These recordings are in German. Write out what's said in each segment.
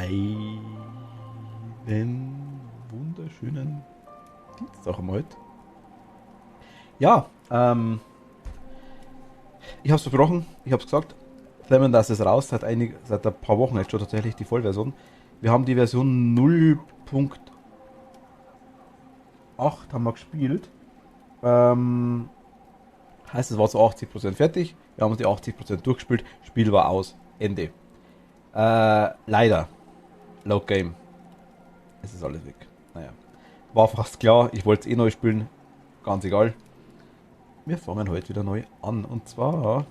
Einen wunderschönen Dienstag am heute. Ja, ich habe es versprochen, ich habe es gesagt. Flammen, das ist raus, seit ein paar Wochen jetzt schon tatsächlich die Vollversion. Wir haben die Version 0.8 haben wir gespielt. Heißt, es war zu 80% fertig. Wir haben die 80% durchgespielt. Spiel war aus. Ende. Leider. Load Game. Es ist alles weg. Naja. War fast klar. Ich wollte es neu spielen. Ganz egal. Wir fangen heute wieder neu an. Und zwar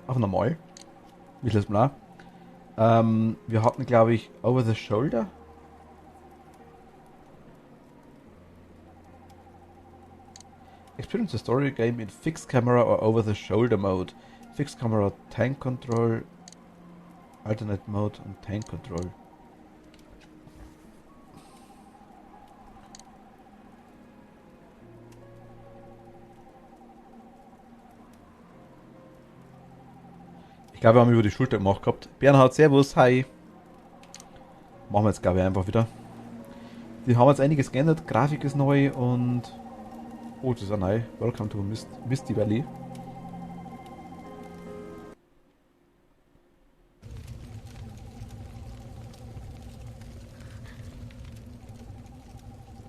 auf normal. Wie das mal. Wir hatten, glaube ich, Over the Shoulder. Experience the story game in fixed camera or over the shoulder mode. Fixed camera tank control, alternate mode und tank control. Ich glaube, wir haben über die Schulter gemacht gehabt. Bernhard, servus, hi. Machen wir jetzt, glaube ich, einfach wieder. Die haben jetzt einiges geändert. Grafik ist neu und... Oh, das ist neu. Welcome to Misty Valley.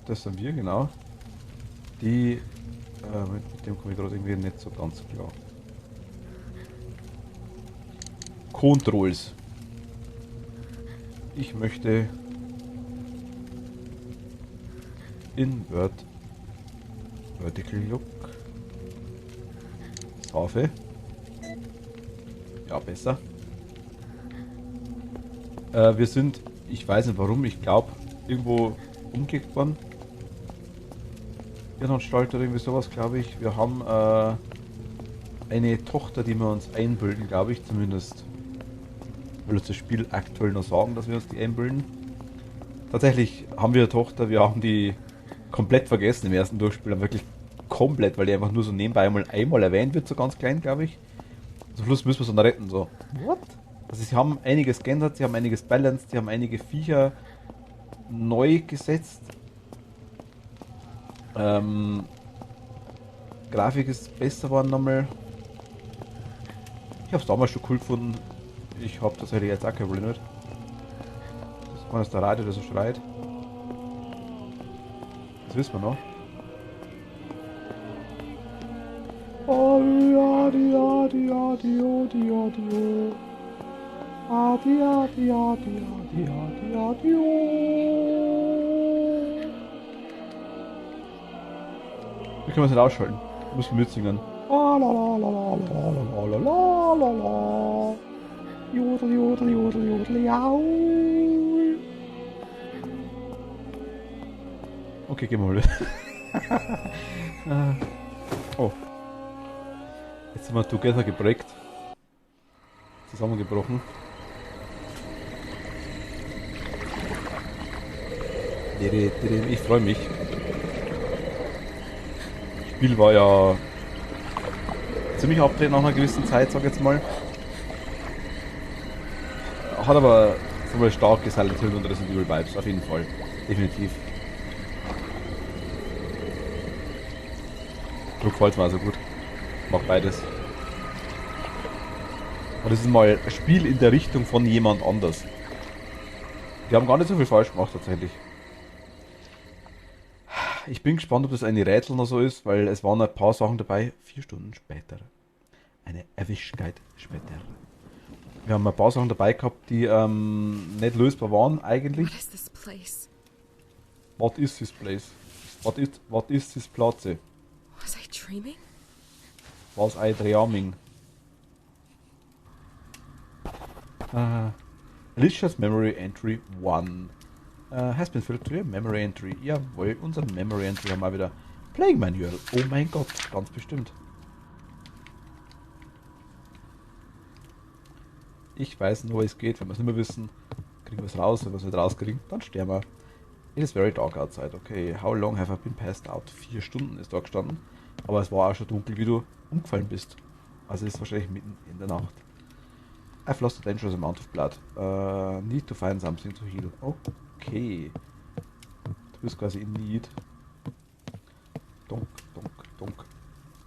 Das sind wir, genau. Die... mit dem komme ich gerade irgendwie nicht so ganz klar. Controls. Ich möchte... Invert... Vertical Look. Saufe. Ja, besser. Wir sind, ich weiß nicht warum, ich glaube, irgendwo umgekehrt worden. Irrenanstalt oder irgendwie sowas, glaube ich. Wir haben eine Tochter, die wir uns einbilden, glaube ich, zumindest. Will uns das Spiel aktuell noch sagen, dass wir uns die einbilden. Tatsächlich haben wir eine Tochter, wir haben die komplett vergessen im ersten Durchspiel, wirklich komplett, weil die einfach nur so nebenbei einmal erwähnt wird, so ganz klein, glaube ich. Zum Schluss müssen wir sie noch retten, so. What? Also sie haben einiges geändert, sie haben einiges balanced, sie haben einige Viecher neu gesetzt. Grafik ist besser geworden nochmal. Ich habe es damals schon cool gefunden. Ich habe tatsächlich jetzt auch kein Problem mit. Das ist der Radio, der so schreit. Das wissen wir noch. Adio, adio, adio, adio, adio, adio. Adio, adio, adio, adio, adio. Wie können wir es nicht ausschalten? Wir müssen mitsingen. La la la la la la la la la la. Jodel, jodel, jodel, jodel, jaul. Okay, gehen wir mal. Oh. Jetzt sind wir together geprägt. Zusammengebrochen. Ich freue mich. Das Spiel war ja ziemlich abgedreht nach einer gewissen Zeit, sag ich jetzt mal. Hat aber so mal starke Silent Hill und Resident Evil Vibes, auf jeden Fall. Definitiv. Mir gefällt mir also gut. Mach beides. Und das ist mal ein Spiel in der Richtung von jemand anders. Die haben gar nicht so viel falsch gemacht tatsächlich. Ich bin gespannt, ob das eine Rätsel noch so ist, weil es waren ein paar Sachen dabei. 4 Stunden später. Eine Ewigkeit später. Wir haben ein paar Sachen dabei gehabt, die nicht lösbar waren eigentlich. What is this place? What is this place? What is this Platz? Was I dreaming? Was ein Dreaming. Alicia's Memory Entry 1 has been filled to your Memory Entry. Jawohl, unser Memory Entry haben wir wieder. Playing Manual. Oh mein Gott, ganz bestimmt. Ich weiß nur, wo es geht. Wenn wir es nicht mehr wissen, kriegen wir es raus. Wenn wir es nicht rauskriegen, dann sterben wir. It is very dark outside. Okay, how long have I been passed out? 4 Stunden ist da gestanden. Aber es war auch schon dunkel, wie du umgefallen bist. Also ist es wahrscheinlich mitten in der Nacht. I've lost a dangerous amount of blood. Need to find something to heal. Okay. Du bist quasi in need. Donk, donk, donk.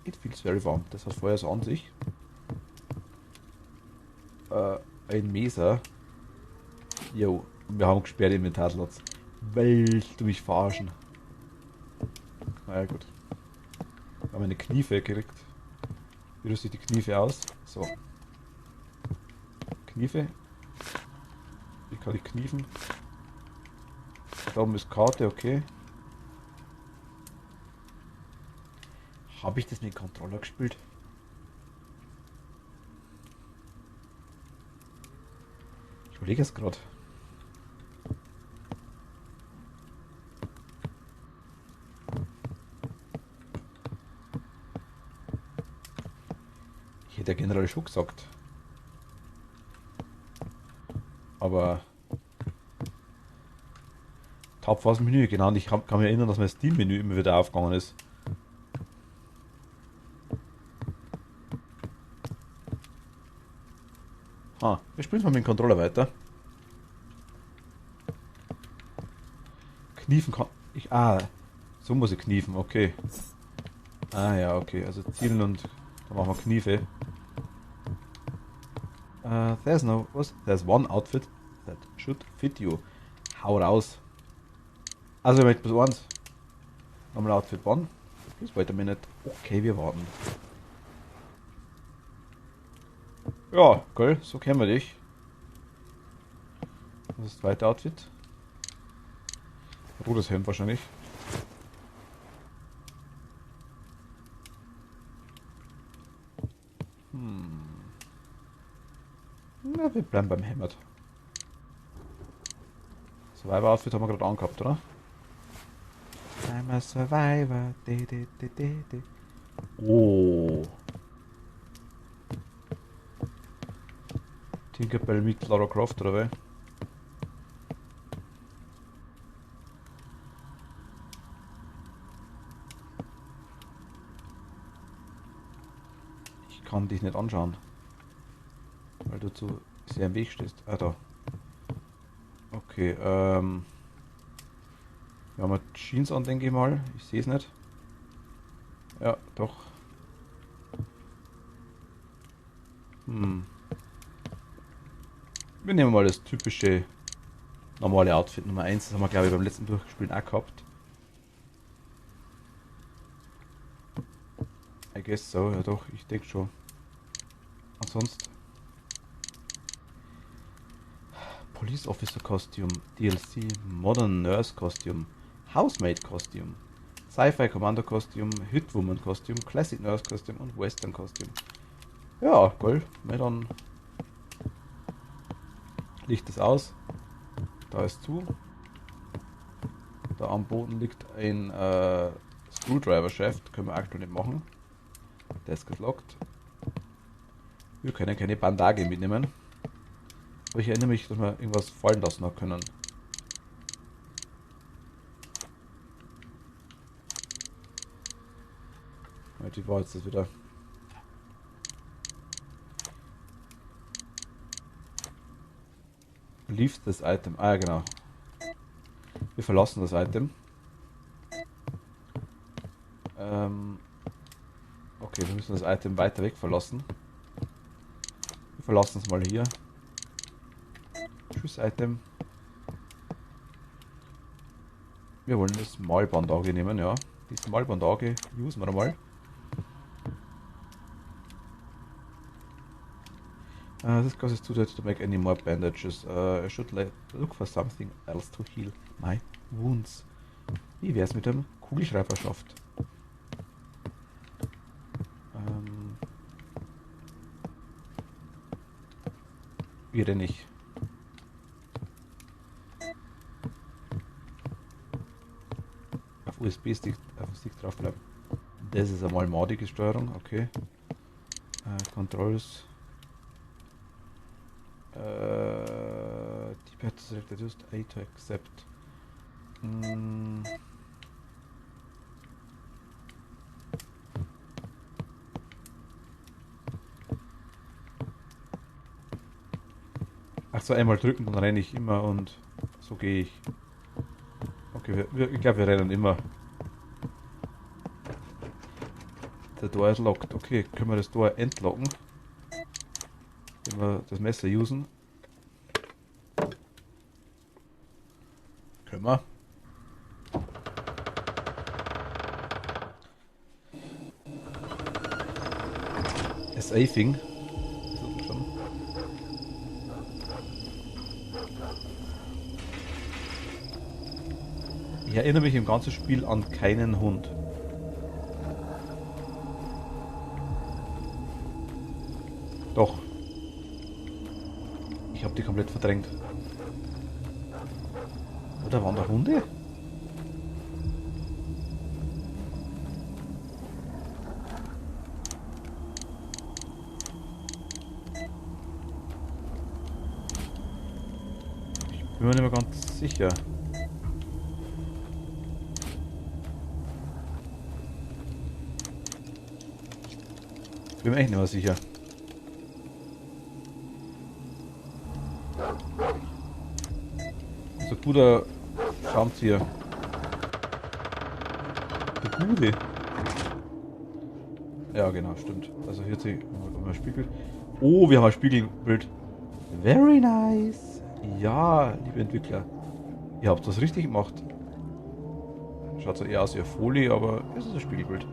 It feels very warm. Das hat vorher so an sich. Ein Mesa. Jo, wir haben gesperrt Inventarplatz. Willst du mich verarschen? Naja, gut. Wir haben eine Kniefe gekriegt. Wie rüste ich die Kniefe aus? So. Kniefe. Wie kann ich kniefen? Da oben ist Karte, okay. Habe ich das mit dem Controller gespielt? Ich überlege es gerade. Ich hätte ja generell schon gesagt. Aber Tab war das Menü, genau. Und ich kann mich erinnern, dass mein Steam-Menü immer wieder aufgegangen ist. Wir spielen mal mit dem Controller weiter. Kniefen kann ich. So muss ich kniefen, okay. Ja, okay. Also zielen und dann machen wir Kniefe. There's one outfit that should fit you. Hau raus. Also, ich möchte bis eins. Nochmal Outfit one. Please wait a minute. Okay, wir warten. Ja, geil, so kennen wir dich. Das ist das zweite Outfit. Rotes Hemd wahrscheinlich. Na, wir bleiben beim Hemd. Survivor-Outfit haben wir gerade angehabt, oder? I'm a survivor. Oh. Tinkerbell mit Lara Croft, oder wie? Ich kann dich nicht anschauen. Weil du zu sehr im Weg stehst. Da. Okay, wir haben Jeans an, denke ich mal. Ich sehe es nicht. Ja, doch. Wir nehmen mal das typische normale Outfit Nummer 1. Das haben wir, glaube ich, beim letzten Durchspielen auch gehabt. I guess so, ja doch, ich denke schon. Ansonsten. Police Officer Costume, DLC, Modern Nurse Costume, Housemaid Costume, Sci-Fi Commander Costume, Hitwoman Costume, Classic Nurse Costume und Western Costume. Ja, cool. Na dann Licht ist aus. Da ist zu. Da am Boden liegt ein Screwdriver Shaft. Können wir aktuell nicht machen. Desk ist locked. Wir können keine Bandage mitnehmen. Aber ich erinnere mich, dass wir irgendwas fallen lassen haben können. Ja, die war jetzt das wieder. Leave das Item. Ja, genau. Wir verlassen das Item. Okay, wir müssen das Item weiter weg verlassen. Wir verlassen es mal hier. Tschüss, Item. Wir wollen das Malbandage nehmen, ja. Die Malbandage usen wir mal. This causes too late to make any more bandages. I should look for something else to heal my wounds. Wie wär's mit dem Kugelschreiberschaft? Wie renne ich? Auf USB-Stick drauf bleiben. Das ist einmal mordige Steuerung, okay. Controls. Die Pet selected just A to accept. Ach so, einmal drücken, dann renne ich immer und so gehe ich. Okay, ich glaube, wir rennen immer. Der Tor ist locked. Okay, können wir das Tor entlocken? Wenn wir das Messer usen. Können wir. Safing. Ich erinnere mich im ganzen Spiel an keinen Hund. Doch. Ich habe die komplett verdrängt. Oder waren da Hunde? Ich bin mir nicht mehr ganz sicher. Ich bin mir echt nicht mehr sicher. So guter Schraubenzieher. Der Gute. Ja, genau, stimmt. Also hier haben wir ein Spiegel. Oh, wir haben ein Spiegelbild. Very nice. Ja, liebe Entwickler. Ihr habt das richtig gemacht. Schaut so eher aus wie eine Folie, aber es ist ein Spiegelbild.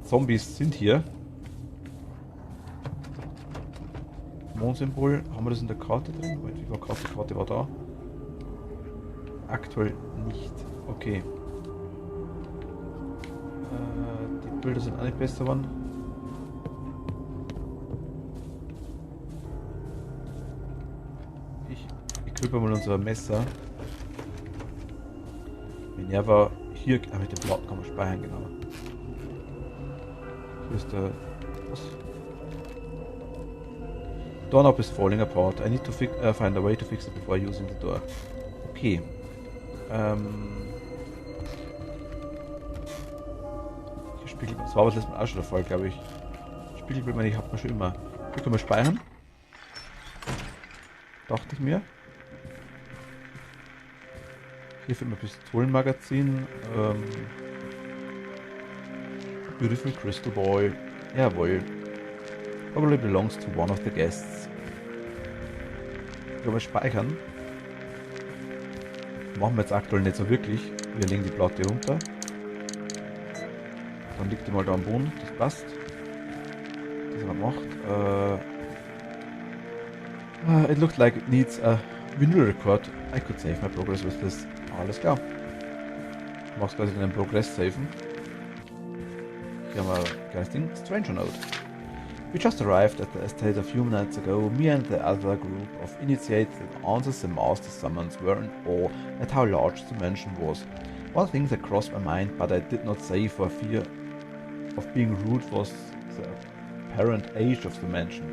Zombies sind hier. Mondsymbol, haben wir das in der Karte drin? Die Karte war da. Aktuell nicht. Okay. Die Bilder sind auch nicht besser geworden. Ich equipe mal unser Messer. Minerva, hier, mit dem Blatt kann man speichern, genau. Hier ist der... Was? Doorknob is falling apart. I need to find a way to fix it before using the door. Okay. Hier Spiegel. Das war aber das letzte Mal auch schon der Fall, glaube ich. Spiegelbild, meine ich, hat man schon immer. Hier können wir speichern. Dachte ich mir. Hier findet man Pistolenmagazin. Beautiful Crystal Ball. Jawohl. Probably belongs to one of the guests. Können wir speichern. Machen wir jetzt aktuell nicht so wirklich. Wir legen die Platte runter. Dann liegt die mal da am Boden. Das passt. Das haben wir gemacht. It looked like it needs a vinyl record. I could save my progress with this. Alles klar. Du machst quasi den Progress saven. Hier haben wir ein kleines Ding. Stranger Note. We just arrived at the estate a few minutes ago. Me and the other group of initiates that answers the master summons were in awe at how large the mansion was. One thing that crossed my mind, but I did not say for fear of being rude, was the apparent age of the mansion.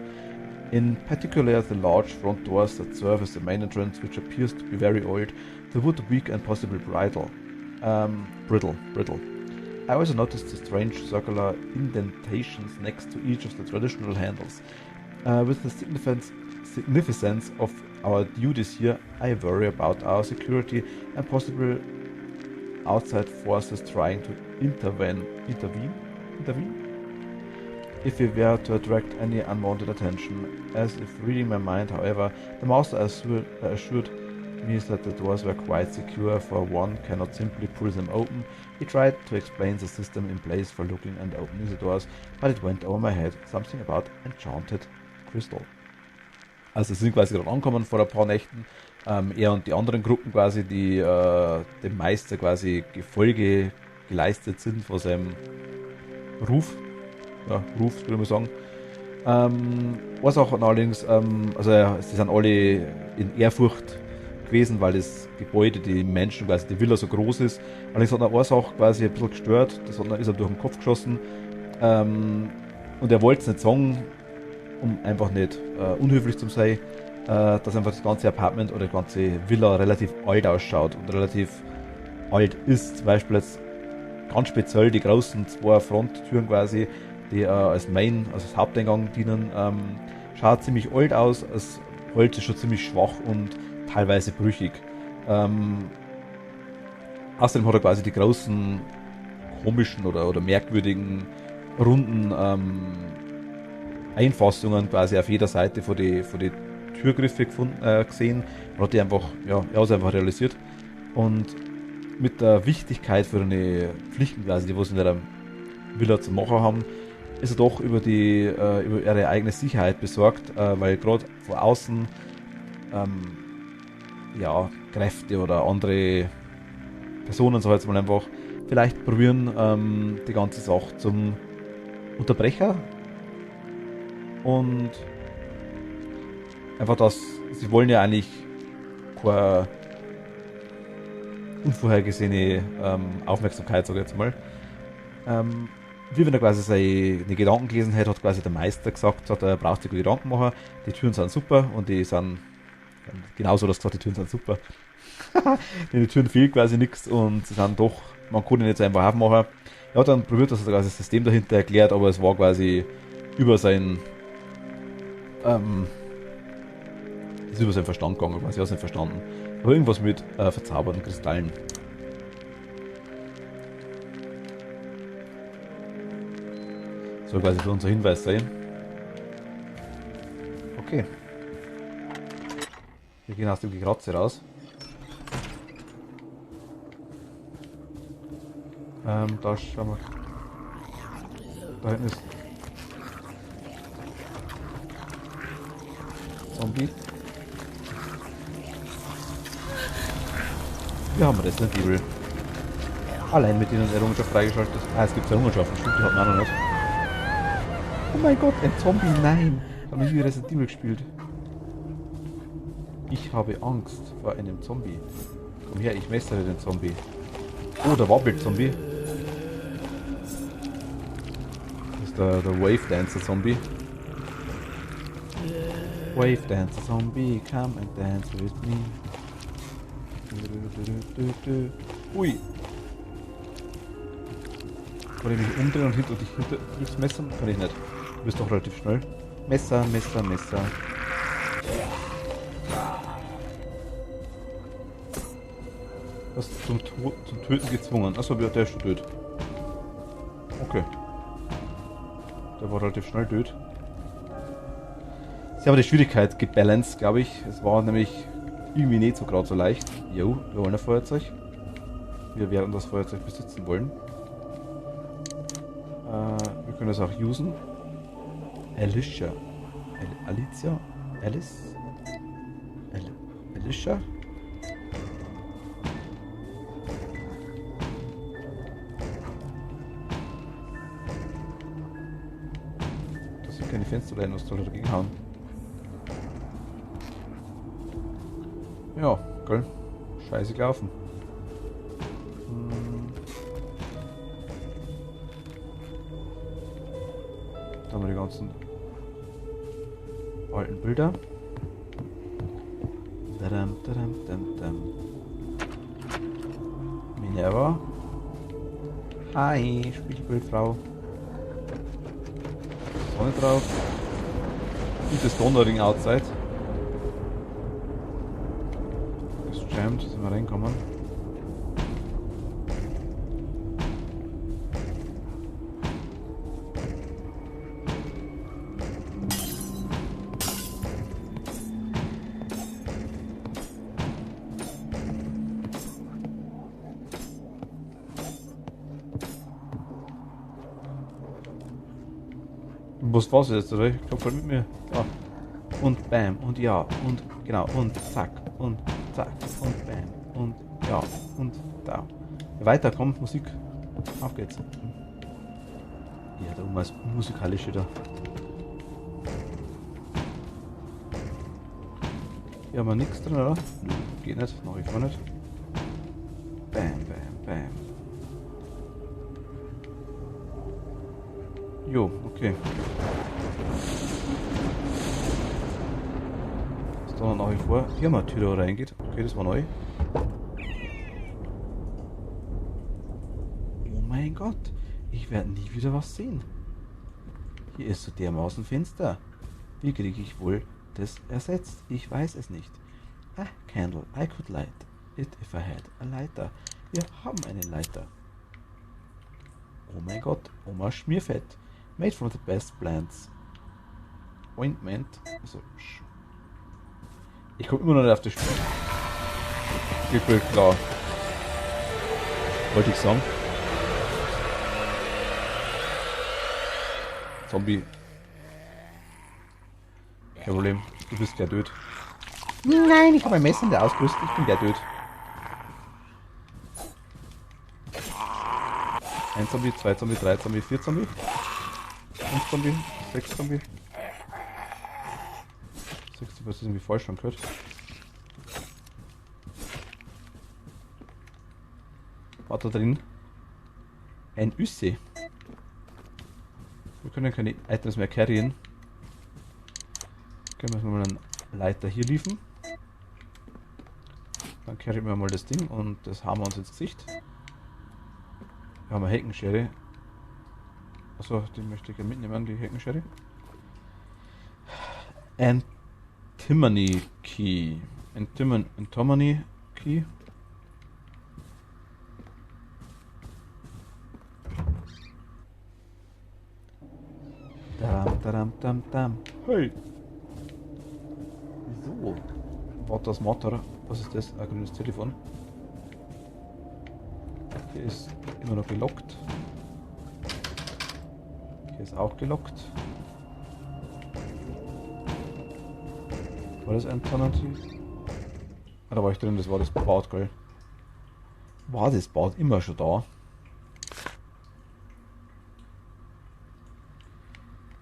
In particular, the large front doors that serve as the main entrance, which appears to be very old, the wood weak and possibly brittle. I also noticed the strange circular indentations next to each of the traditional handles. With the significance of our duties here, I worry about our security and possible outside forces trying to intervene? If we were to attract any unwanted attention. As if reading my mind, however, the master assured me that the doors were quite secure, for one cannot simply pull them open. He tried to explain the system in place for looking and opening the doors, but it went over my head. Something about enchanted crystal. Also sie sind quasi gerade angekommen vor ein paar Nächten. Er und die anderen Gruppen quasi, die dem Meister quasi Gefolge geleistet sind vor seinem Ruf. Ja, Ruf, würde man sagen. Was auch allerdings, also sie sind alle in Ehrfurcht gewesen, weil das Gebäude, die Menschen, quasi die Villa so groß ist. Allerdings hat eine Sache quasi ein bisschen gestört, das ist ihm durch den Kopf geschossen. Und er wollte es nicht sagen, um einfach nicht unhöflich zu sein, dass einfach das ganze Apartment oder die ganze Villa relativ alt ausschaut und relativ alt ist. Zum Beispiel jetzt ganz speziell die großen zwei Fronttüren quasi, die als Main, also als Haupteingang dienen. Schaut ziemlich alt aus, das Holz ist schon ziemlich schwach und teilweise brüchig. Außerdem hat er quasi die großen, komischen oder merkwürdigen, runden Einfassungen quasi auf jeder Seite von die Türgriffe gesehen. Man hat die einfach, ja, er hat es einfach realisiert. Und mit der Wichtigkeit für eine Pflichten quasi, die was in der Villa zu machen haben, ist er doch über ihre eigene Sicherheit besorgt, weil gerade von außen ja, Kräfte oder andere Personen, so jetzt mal einfach, vielleicht probieren, die ganze Sache zum Unterbrecher. Und einfach das, sie wollen ja eigentlich keine unvorhergesehene Aufmerksamkeit, sage ich jetzt mal. Wie wenn er quasi seine Gedanken gelesen hätte, hat quasi der Meister gesagt, er braucht sich Gedanken machen, die Türen sind super und die sind genauso, dass gesagt, die Türen sind super. In den Türen fehlt quasi nichts und sie sind doch, man kann ihn jetzt einfach aufmachen. Er hat dann probiert, dass er quasi das System dahinter erklärt, aber es war quasi über sein ist über seinen Verstand gegangen, quasi, er hat es nicht verstanden. Aber irgendwas mit verzauberten Kristallen. Soll quasi für unser Hinweis sein. Okay. Wir gehen aus dem Gekratze raus. Da schauen wir. Da hinten ist Zombie. Wir haben Resident Evil. Allein mit ihnen Errungenschaft freigeschaltet. Es gibt Errungenschaften, stimmt, die hat man auch noch nicht. Oh mein Gott, ein Zombie, nein! Ich habe nie Resident Evil gespielt. Ich habe Angst vor einem Zombie. Komm her, ich messere den Zombie. Oh, der Wabbel-Zombie. Das ist der Wave Dancer Zombie. Wave Dancer Zombie, come and dance with me. Ui. Kann ich mich umdrehen und hinter dich durchs Messer? Kann ich nicht. Du bist doch relativ schnell. Messer, Messer, Messer. Das ist zum Töten gezwungen. Achso, der ist schon tot. Okay. Der war relativ schnell tot. Sie haben die Schwierigkeit gebalanced, glaube ich. Es war nämlich irgendwie nicht so gerade so leicht. Jo, wir wollen ein Feuerzeug. Wir werden das Feuerzeug besitzen wollen. Wir können es auch usen. Alicia. Alicia? Alice? Alicia? Das sind keine Fenster rein, was soll er dagegen hauen? Ja, geil. Scheiße gelaufen. Da haben wir die ganzen alten Bilder. Dadam, dadam, dadam. Minerva. Hi, Spiegelbildfrau. Sonne drauf. Und das Donnering outside. Gejammt, sind wir reinkommen. Was war's jetzt, oder? Ich glaub, mit mir. Ja. Und bam, und ja, und genau, und zack, und bam, und ja, und da. Weiter kommt Musik. Auf geht's. Ja, da oben ist musikalisch wieder. Hier haben wir nichts drin, oder? Nö, geht nicht, nach wie vor nicht. Bam, bam, bam. Jo, okay. Ist da nach wie vor. Hier haben wir eine Tür, da reingeht. Okay, das war neu. Oh mein Gott. Ich werde nie wieder was sehen. Hier ist so dermaßen finster. Wie kriege ich wohl das ersetzt? Ich weiß es nicht. Ah, candle. I could light it if I had a lighter. Wir haben eine Leiter. Oh mein Gott. Oma Schmierfett. Made from the best plants. Ointment. Also, ich komme immer noch nicht auf das Spiel. Klipp, klar. Wollte ich sagen. Zombie. Kein Problem. Du bist ja tot. Nein, ich habe ein Messer in der ausgerüstet. Ich bin ja tot. Ein Zombie, 2 Zombie, 3 Zombie, 4 Zombie. 5 Zombie, 6 Zombie. 60, was ist irgendwie falsch schon gehört. War da drin ein Üsse. Wir können keine Items mehr carryen. Okay, müssen wir mal einen Leiter hier liefen. Dann carryen wir mal das Ding und das haben wir uns ins Gesicht. Wir haben eine Heckenschere. Achso, die möchte ich ja mitnehmen, die Heckenschere. Antimony Key. Antimony Key. Dam. Hey! Wieso? Warte, das Motor. Was ist das? Ein grünes Telefon. Hier ist immer noch gelockt. Hier ist auch gelockt. War das ein Alternativ? Ah, da war ich drin, das war das Bad, gell? War das Bad immer schon da?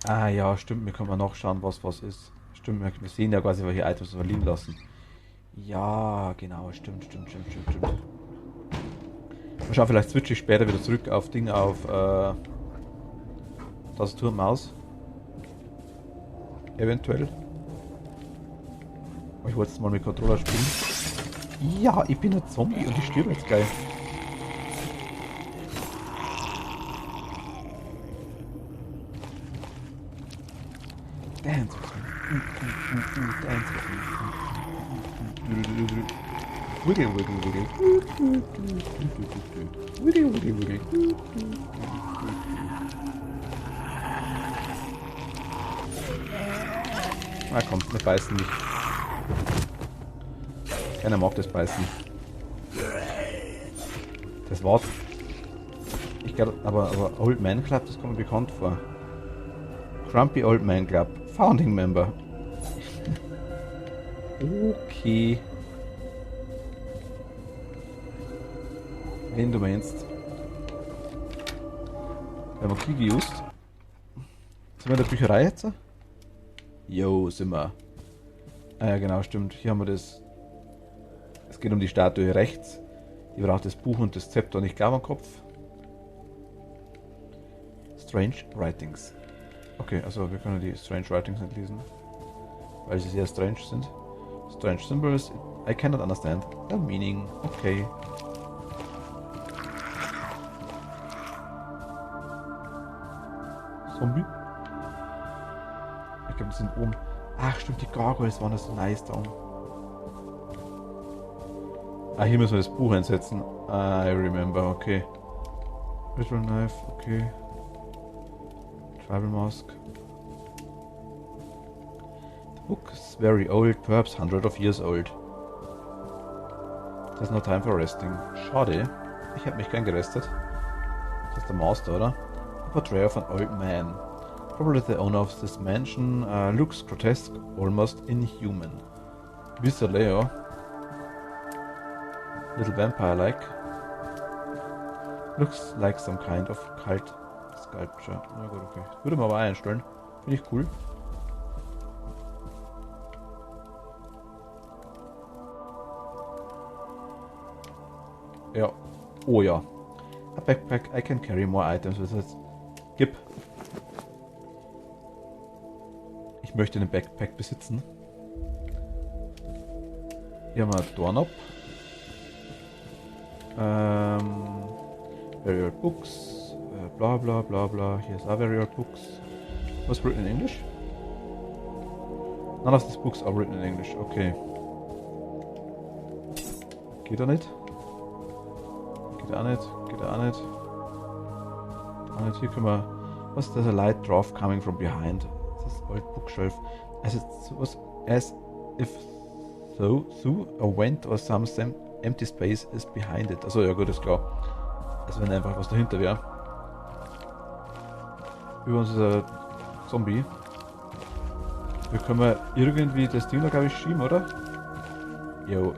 Ah ja, stimmt, wir können mal nachschauen, was ist. Stimmt, wir sehen ja quasi, welche Items wir liegen lassen. Ja, genau, stimmt. Mal schauen, vielleicht switche ich später wieder zurück auf Ding, auf Tastatur und Maus. Eventuell. Aber ich wollte jetzt mal mit Controller spielen. Ja, ich bin ein Zombie und ich stirb jetzt gleich. Dance with me. Dance with me. Wiggle. Wiggle. Na komm, wir beißen nicht. Keiner mag das Beißen. Das Wort. Ich glaube, aber Old Man Club, das kommt mir bekannt vor. Grumpy Old Man Club. Founding Member. Okay. Wenn du meinst. Wir haben Key geused. Sind wir in der Bücherei jetzt? Jo, sind wir. Ah ja, genau, stimmt. Hier haben wir das. Es geht um die Statue rechts. Die braucht das Buch und das Zepter und ich glaube am Kopf. Strange Writings. Okay, also wir können die Strange Writings nicht lesen. Weil sie sehr strange sind. Strange Symbols. I cannot understand the meaning. Okay. Zombie? Ich glaube, die sind oben. Ach, stimmt, die Gargoyles waren das so nice da oben. Ah, hier müssen wir das Buch einsetzen. I remember, okay. Ritual Knife, okay. Tribal Mask. The book is very old, perhaps 100 of years old. There's no time for resting. Schade. Ich habe mich gern gerestet. Das ist der Master, oder? A portrait of an old man. Probably the owner of this mansion. Looks grotesque, almost inhuman. Visually, ja. Little vampire-like. Looks like some kind of cult sculpture. Na gut, okay. Würde man aber einstellen. Finde ich cool. Ja. Oh ja. A backpack. I can carry more items with it. Gib. Ich möchte einen Backpack besitzen. Hier haben wir Doorknob. Very old books. Bla bla bla bla. Hier ist auch very old books. Was written in English? None of these books are written in English. Okay. Geht er nicht? Geht er auch nicht? Geht er auch nicht? Auch nicht. Hier können wir... Was? There's a light draft coming from behind. This old bookshelf. As if through a vent or some empty space is behind it. Also ja gut, ist klar. Also wenn einfach was dahinter wäre. Über uns ist ein Zombie. Hier können wir irgendwie das Ding da, glaube ich, schieben, oder? Jo.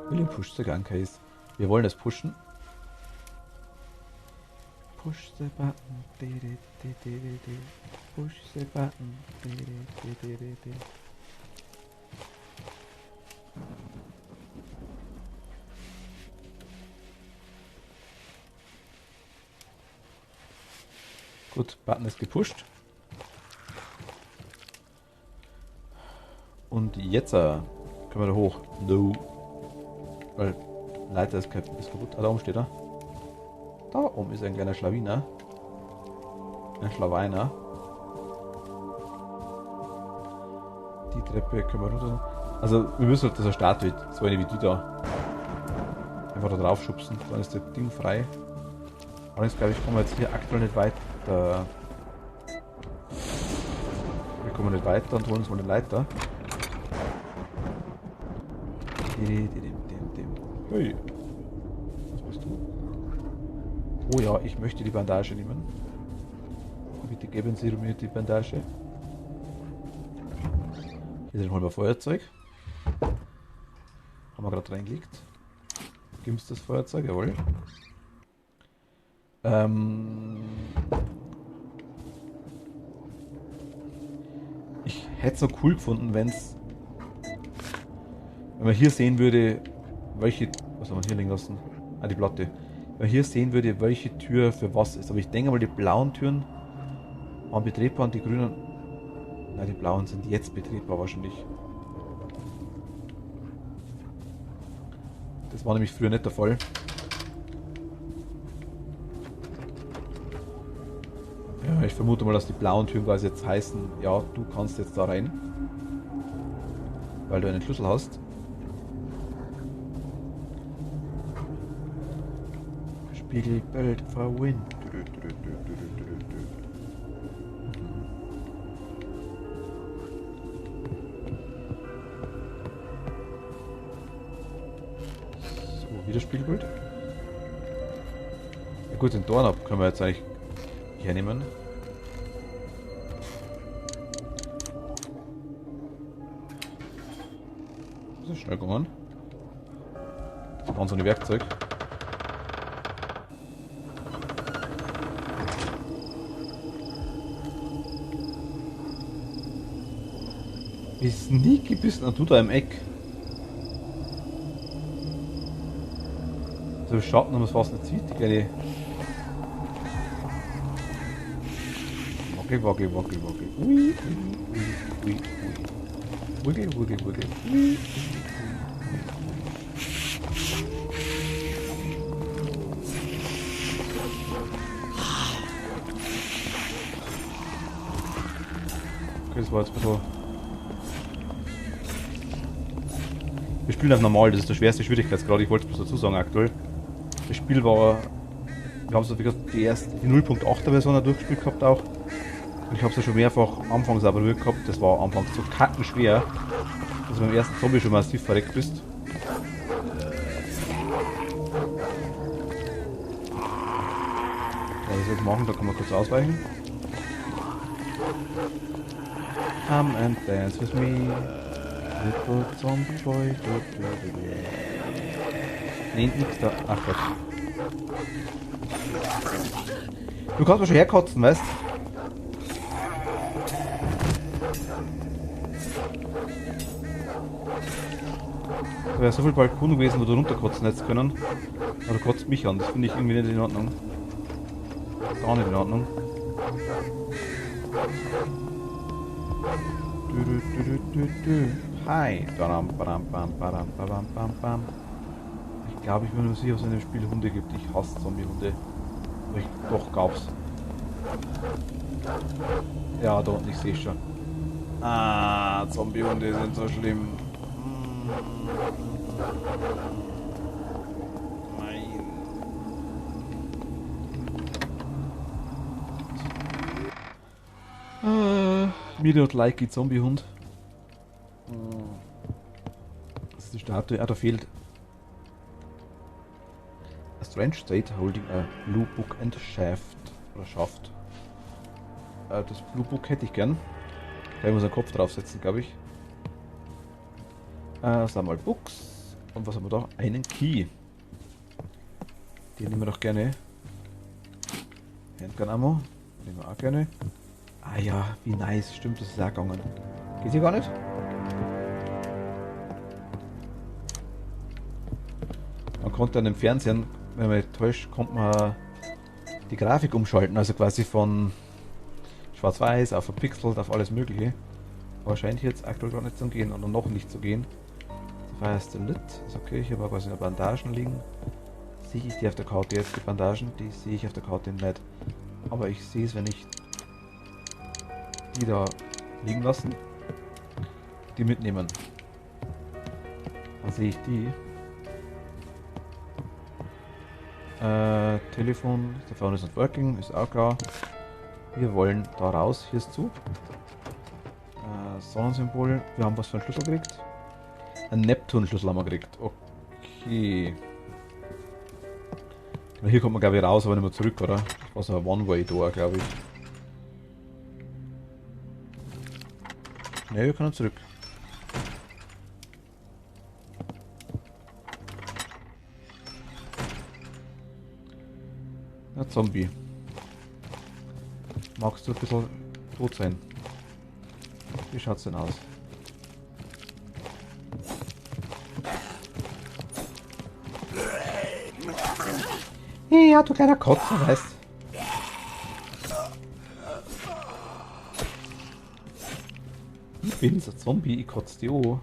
William pusht the gun case. Wir wollen es pushen. Push the button. Push the button. Gut, Button ist gepusht. Und jetzt können wir da hoch. No. Weil Leiter ist kaputt. Ah, da oben steht er. Da oben ist ein kleiner Schlawiner. Ein Schlawiner. Die Treppe können wir runter. Also wir müssen halt, dass er startet, so eine wie die da. Einfach da drauf schubsen, dann ist das Ding frei. Allerdings glaube ich, kommen wir jetzt hier aktuell nicht weiter. Wir kommen nicht weiter und holen uns mal eine Leiter. Hey. Was bist du? Oh ja, ich möchte die Bandage nehmen. Bitte geben Sie mir die Bandage. Hier sind wir Feuerzeug. Haben wir gerade reingelegt. Gibt's das Feuerzeug? Jawohl. Ich hätte es so cool gefunden, wenn man hier sehen würde, welche... Was haben wir hier liegen lassen? Ah, die Platte. Wenn man hier sehen würde, welche Tür für was ist. Aber ich denke mal, die blauen Türen waren betretbar und die grünen... Nein, die blauen sind jetzt betretbar wahrscheinlich. Das war nämlich früher nicht der Fall. Ja, ich vermute mal, dass die blauen Türen quasi jetzt heißen, ja, du kannst jetzt da rein. Weil du einen Schlüssel hast. Spiegelbild for win. So, wieder Spiegelbild. Ja gut, den Doorknob können wir jetzt eigentlich hernehmen. Das ist schnell gegangen. Das waren so ein Werkzeug. Wie sneaky bist du da im Eck? So Schatten, wenn man es fast nicht sieht, die kleine. Wackel, wackel, wackel, wackel. Ui, ui, ui, ui. Wiggle, wiggle, wiggle. Ui. Okay, das war jetzt ein bisschen... Wir spielen auf normal, das ist der schwerste Schwierigkeitsgrad, ich wollte es bloß dazu sagen aktuell. Das Spiel war... Wir haben es, wie gesagt, die 0.8er Version durchgespielt gehabt auch. Und ich habe es ja schon mehrfach anfangs aber gehabt, das war anfangs so kackenschwer, dass du beim ersten Zombie schon massiv verreckt bist. Ja, was soll ich machen? Da kann man kurz ausweichen. Come and dance with me, little zombie boy. Nee, nix da. Ach Gott. Du kannst mir schon herkotzen, weißt du? Da wäre so viel Balkon gewesen, wo du runterkotzen hättest können. Aber du kotzt mich an, das finde ich irgendwie nicht in Ordnung. Gar nicht in Ordnung. Hi. Ich glaube, ich bin mir sicher, ob es in dem Spiel Hunde gibt. Ich hasse Zombie-Hunde. Aber doch gab's. Ja, da unten, ich sehe schon. Ah, Zombie-Hunde sind so schlimm. Nein. Mir dort like Zombie-Hund. Das ist die Statue. Ah, da fehlt. A strange state holding a blue book and shaft. Oder Schaft. Das Blue Book hätte ich gern. Da muss einen Kopf draufsetzen, glaube ich. Sagen wir mal Books. Und was haben wir da? Einen Key. Den nehmen wir doch gerne. Handgun Ammo. Nehmen wir auch gerne. Ah ja, wie nice. Stimmt, das ist auch gegangen. Geht hier gar nicht? Man konnte an dem Fernsehen, wenn man nicht täuscht, konnte man die Grafik umschalten. Also quasi von Schwarz-Weiß auf verpixelt, auf alles Mögliche. Aber scheint hier jetzt aktuell gar nicht zu gehen oder noch nicht zu gehen. Das heißt, der Lit ist okay. Ich habe quasi noch Bandagen liegen. Sehe ich die auf der Karte jetzt, die Bandagen? Die sehe ich auf der Karte nicht. Aber ich sehe es, wenn ich die da liegen lassen, die mitnehmen. Dann sehe ich die. Telefon, der Phone is not working, ist auch klar. Wir wollen da raus, hier ist zu. Sonnensymbol, wir haben was für einen Schlüssel gekriegt. Einen Neptun-Schlüssel haben wir gekriegt. Okay. Hier kommt man glaube ich raus, aber nicht mehr zurück, oder? Das war so ein One-Way-Door, glaube ich. Ne, wir können zurück. Ein Zombie. Magst du ein bisschen tot sein? Wie schaut's denn aus? Ja, du kleiner Kotzer, weißt. Ich bin so ein Zombie, ich kotze die an.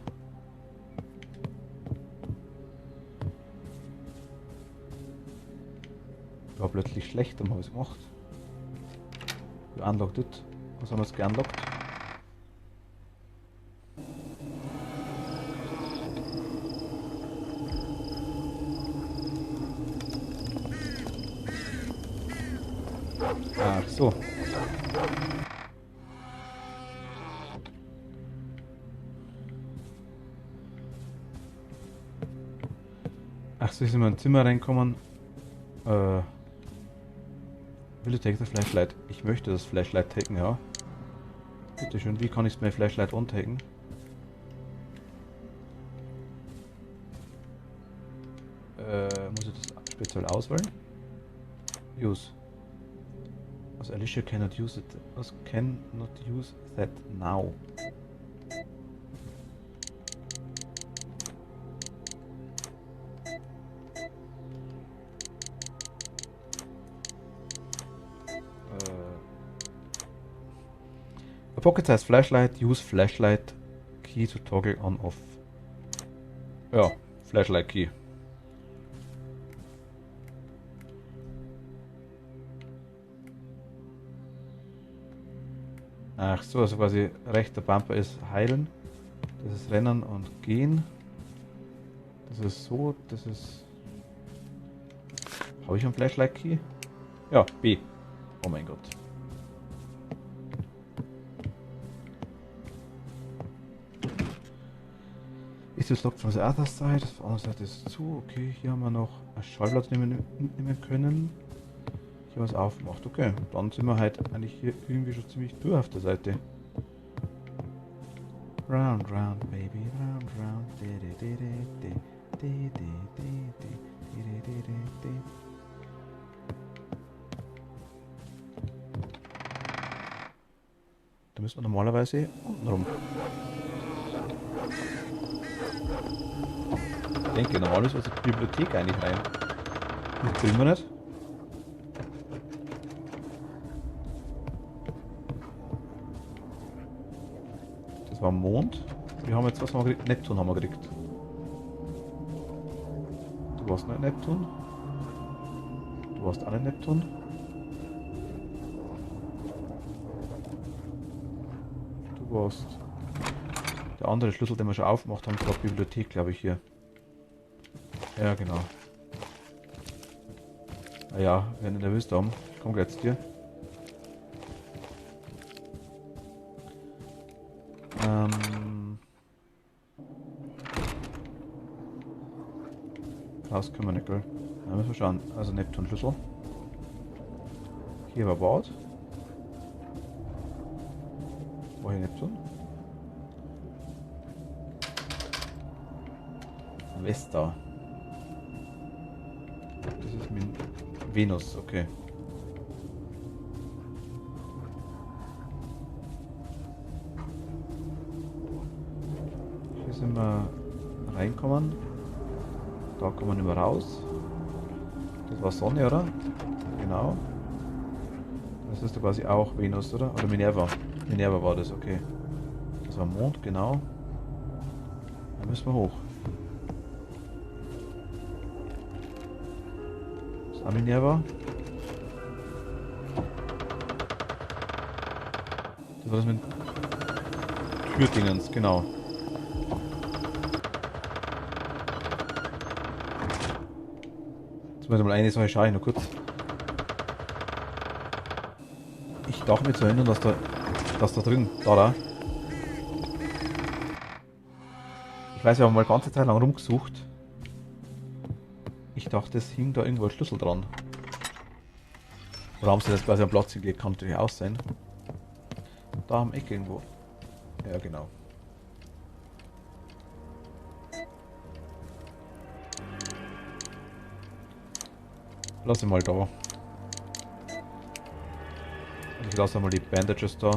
War plötzlich schlecht, dann habe ich es gemacht. Wir unlocked it. Was haben wir jetzt geunlockt? Ach so. Ach so, ist in mein Zimmer reinkommen. Will you take the flashlight? Ich möchte das Flashlight taken, ja. Bitte schön, wie kann ich mein Flashlight untaken? Muss ich das speziell auswählen? Use. Also Alicia cannot use it. Was cannot use that now? A pocket size flashlight, use flashlight key to toggle on off. Ja, Flashlight Key. Ach so, also quasi rechter Bumper ist heilen. Das ist rennen und gehen. Das ist so, das ist... Habe ich einen Flashlight Key? Ja, B. Oh mein Gott. Ist das locked from the other side? Das von der anderen Seite ist zu. Okay, hier haben wir noch ein Schallplatz nehmen können. Hier was aufgemacht. Okay, dann sind wir halt eigentlich hier irgendwie schon ziemlich durch auf der Seite. Round, round, baby, round, round. Da müssen wir normalerweise unten rum. Ich denke, normalerweise ist die Bibliothek eigentlich rein. Hier kriegen wir nicht. Das war Mond. Wir haben jetzt, was haben wir gekriegt? Neptun haben wir gekriegt. Du warst nicht Neptun. Du warst alle Neptun. Du hast der andere Schlüssel, den wir schon aufgemacht haben, zur Bibliothek, glaube ich, hier. Ja, genau. Naja, wir werden nervös da haben. Ich komme gleich zu dir. Raus können wir nicht, gell? Da müssen wir schauen. Also Neptun-Schlüssel. Hier war Bord. Wo hier Neptun? Vesta. Das ist mit Venus, okay. Hier sind wir reinkommen. Da kommen wir nicht mehr raus. Das war Sonne, oder? Genau. Das ist doch quasi auch Venus, oder? Oder Minerva. Minerva war das, okay. Das war Mond, genau. Da müssen wir hoch. Das ist auch Minerva. Das war das mit Türdingens, genau. Jetzt muss ich mal eine Sache schauen, nur kurz. Ich dachte mir zu erinnern, dass da drin, da. Ich weiß, wir haben mal eine ganze Zeit lang rumgesucht. Ich dachte, es hing da irgendwo ein Schlüssel dran. Oder haben sie das quasi am Platz hingelegt? Kann natürlich auch sein. Da am Eck irgendwo. Ja, genau. Lass ihn mal da. Ich lasse mal die Bandages da.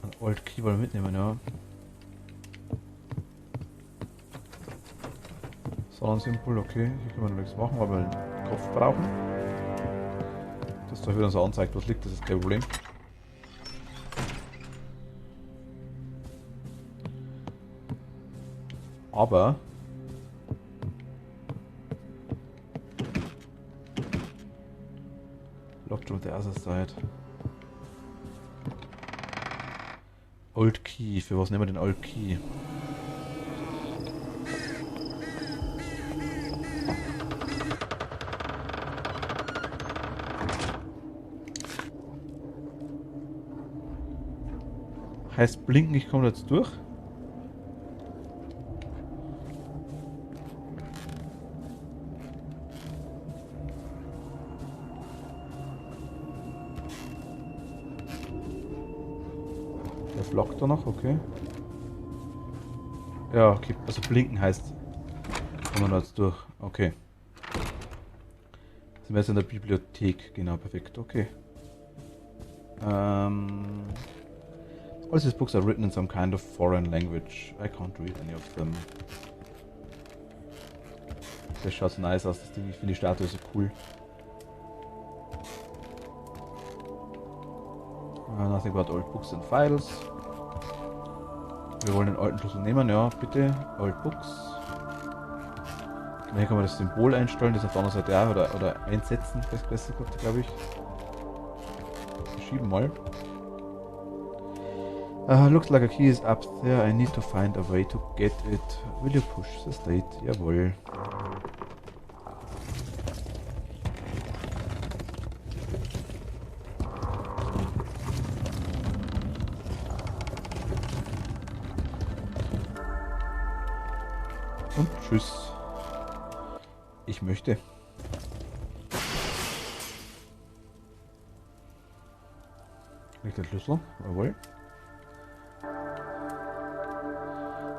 Ein Old Key wollen wir mitnehmen, ja. Sonnensymbol, okay. Hier können wir noch nichts machen, weil wir einen Kopf brauchen. Das da wieder so anzeigt, was liegt, das ist kein Problem. Aber locked on the other side. Old Key, für was nehmen wir den Old Key? Heißt blinken, ich komme jetzt durch. Der flockt da noch, okay. Ja, okay, also blinken heißt, kommen wir jetzt durch, okay. Sind wir jetzt in der Bibliothek, genau, perfekt, okay. All these books are written in some kind of foreign language. I can't read any of them. Das schaut so nice aus, das Ding. Ich finde die Statue so cool. Nothing about old books and files. Wir wollen den alten Schlüssel nehmen, ja, bitte. Old books. Hier kann man das Symbol einstellen, das auf der anderen Seite auch, oder einsetzen, besser gesagt, glaube ich. Verschieben mal. Looks like a key is up there. I need to find a way to get it. Will you push the state? Jawohl. Und tschüss. Ich möchte. Liegt der Schlüssel? Jawohl.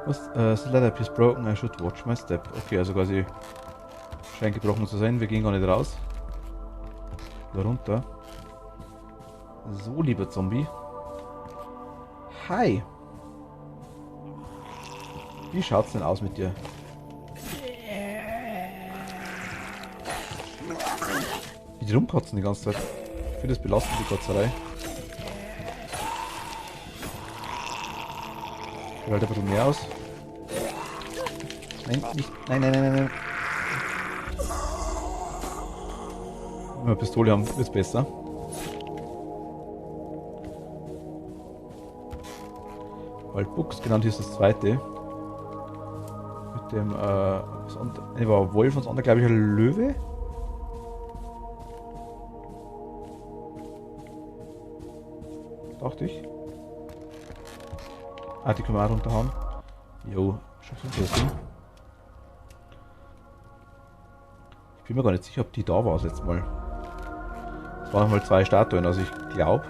The leather piece broken, I should watch my step. Okay, also quasi scheint gebrochen zu sein, wir gehen gar nicht raus. Da runter. So, lieber Zombie. Hi! Wie schaut's denn aus mit dir? Wie die rumkotzen die ganze Zeit. Ich finde das belastend, die Kotzerei. Ich halte ein bisschen mehr aus. Nein, nicht. Nein, nein, nein, nein. Wenn wir eine Pistole haben, wird es besser. Waldbuchs, genannt hier ist das zweite. Mit dem, ne, war ein Wolf und das andere, glaube ich, ein Löwe. Dachte ich. Ah, die können wir auch runterhauen. Jo, schaffst du das Ding? Ich bin mir gar nicht sicher, ob die da war das letzte Mal. Es waren nochmal 2 Statuen, also ich glaube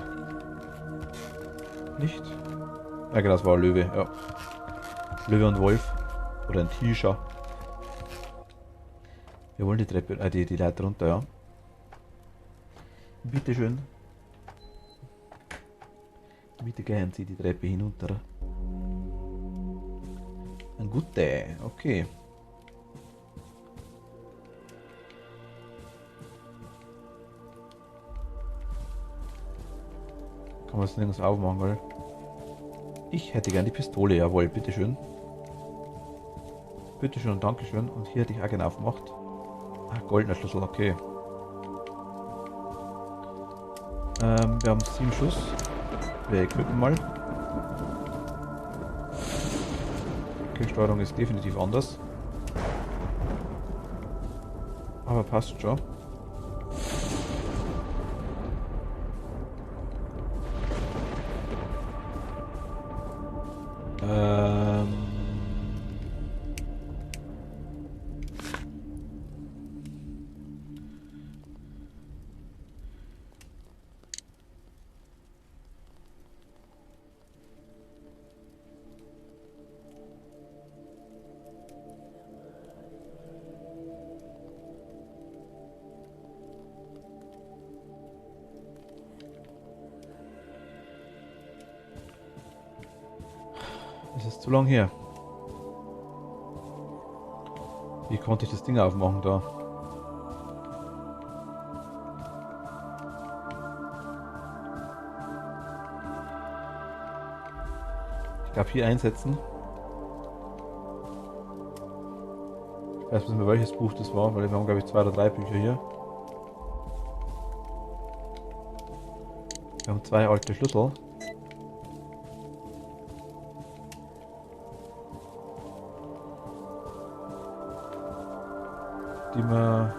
nicht. Ja genau, das war ein Löwe, ja. Löwe und Wolf. Oder ein Tiger. Wir wollen die Treppe, die Leiter runter, ja. Bitteschön. Bitte gehen Sie die Treppe hinunter. Ein gute, okay. Kann man das nirgends aufmachen, gell? Ich hätte gern die Pistole, jawohl, bitteschön. Bitteschön und Dankeschön. Und hier hätte ich auch gerne aufgemacht. Ah, goldener Schlüssel, okay. Wir haben 7 Schuss. Wir equippen mal. Okay, Steuerung ist definitiv anders. Aber passt schon. Es ist zu lang her. Wie konnte ich das Ding aufmachen da? Ich glaube hier einsetzen. Ich weiß nicht mehr welches Buch das war, weil wir haben glaube ich 2 oder 3 Bücher hier. Wir haben 2 alte Schlüssel. Die wir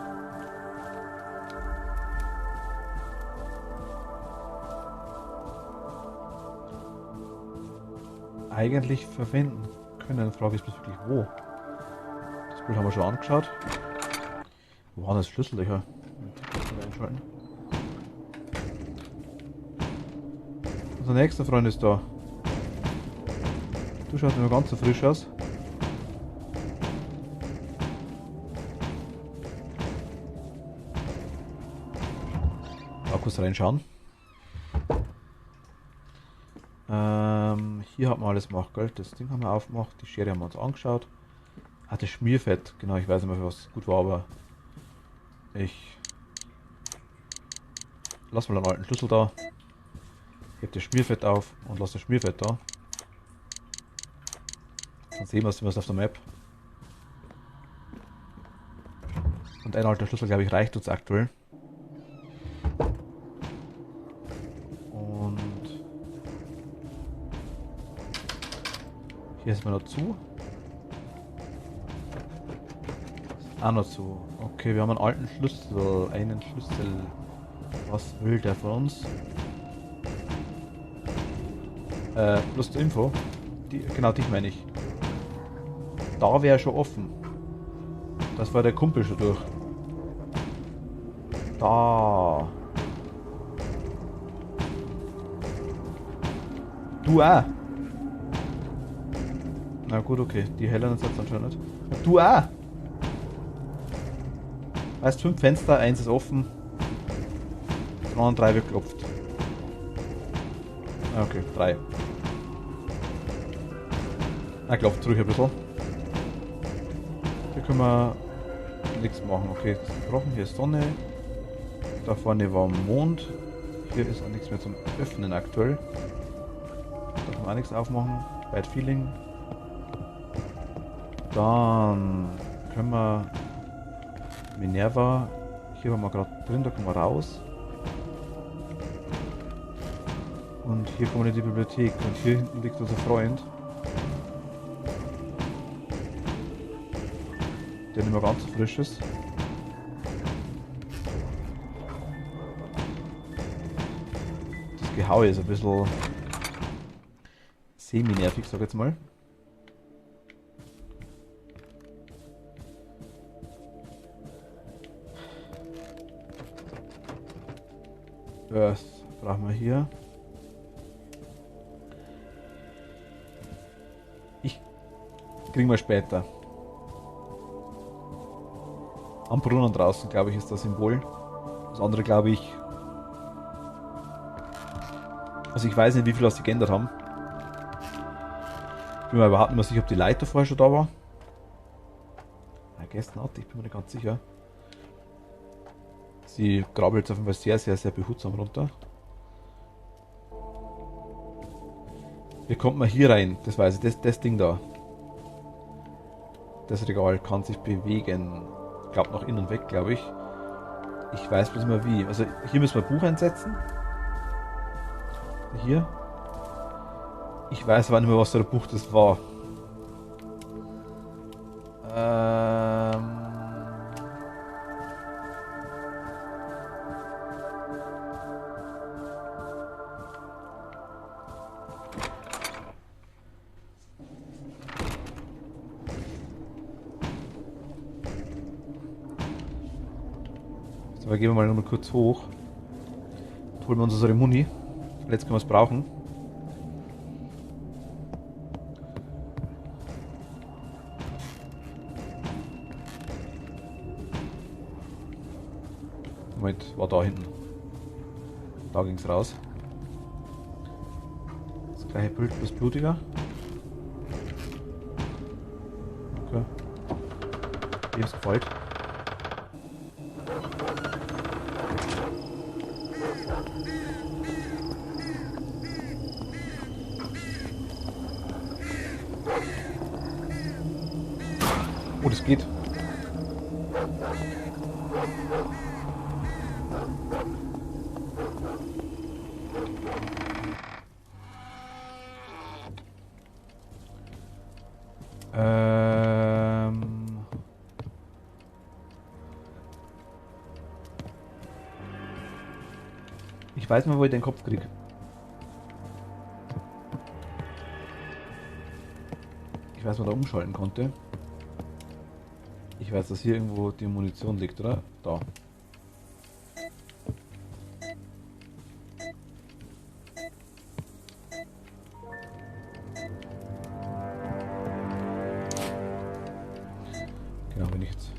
eigentlich verwenden können. Frage ist wirklich wo. Das Bild haben wir schon angeschaut. Wo waren das Schlüssellöcher? Einschalten. Unser nächster Freund ist da. Du schaust immer ganz so frisch aus. Kurz reinschauen. Hier hat man alles gemacht, gell? Das Ding haben wir aufgemacht, die Schere haben wir uns angeschaut. Ah, das Schmierfett, genau, ich weiß nicht mehr, was gut war, aber ich lass mal einen alten Schlüssel da, heb das Schmierfett auf und lass das Schmierfett da. Dann sehen wir es auf der Map. Und ein alter Schlüssel, glaube ich, reicht uns aktuell. Hier ist mal noch zu. Ist auch noch zu. Okay, wir haben einen alten Schlüssel. Einen Schlüssel. Was will der von uns? Bloß zur Info. Genau, dich meine ich. Da wäre schon offen. Das war der Kumpel schon durch. Da. Du auch. Na gut, okay. Die hellen uns jetzt anscheinend nicht. Du auch! Heißt 5 Fenster, 1 ist offen. Die anderen 3 wird geklopft. Okay, 3. Na, klopft zurück ein bisschen. Hier können wir nichts machen. Okay, jetzt ist gebrochen. Hier ist Sonne. Da vorne war Mond. Hier ist auch nichts mehr zum Öffnen aktuell. Da können wir auch nichts aufmachen. Bad Feeling. Dann können wir Minerva, hier waren wir gerade drin, da kommen wir raus. Und hier kommen wir in die Bibliothek. Und hier hinten liegt unser Freund. Der nicht mehr ganz so frisch ist. Das Gehaue ist ein bisschen semi-nervig, sag ich jetzt mal. Was brauchen wir hier? Kriegen wir später. Am Brunnen draußen, glaube ich, ist das Symbol. Das andere, glaube ich... Also ich weiß nicht, wie viel das sie geändert haben. Ich bin mir überhaupt nicht mehr sicher, ob die Leiter vorher schon da war. Ja, gestern hatte ich bin mir nicht ganz sicher. Sie grabbelt jetzt auf jeden Fall sehr, sehr, sehr behutsam runter. Wie kommt man hier rein? Das weiß ich, das Ding da. Das Regal kann sich bewegen. Ich glaube nach innen und weg, glaube ich. Ich weiß bloß immer wie. Also hier müssen wir Buch einsetzen. Hier. Ich weiß aber nicht mehr, was für ein Buch das war. Aber gehen wir mal noch mal kurz hoch. Und holen wir uns unsere Muni. Jetzt können wir es brauchen. Moment, war da hinten. Da ging es raus. Das gleiche Bild, bloß blutiger. Okay. Dem es gefällt. Oh, das geht. Ich weiß mal, wo ich den Kopf kriege. Ich weiß, man da umschalten konnte. Ich weiß, dass hier irgendwo die Munition liegt, oder? Da. Genau, bin ich jetzt.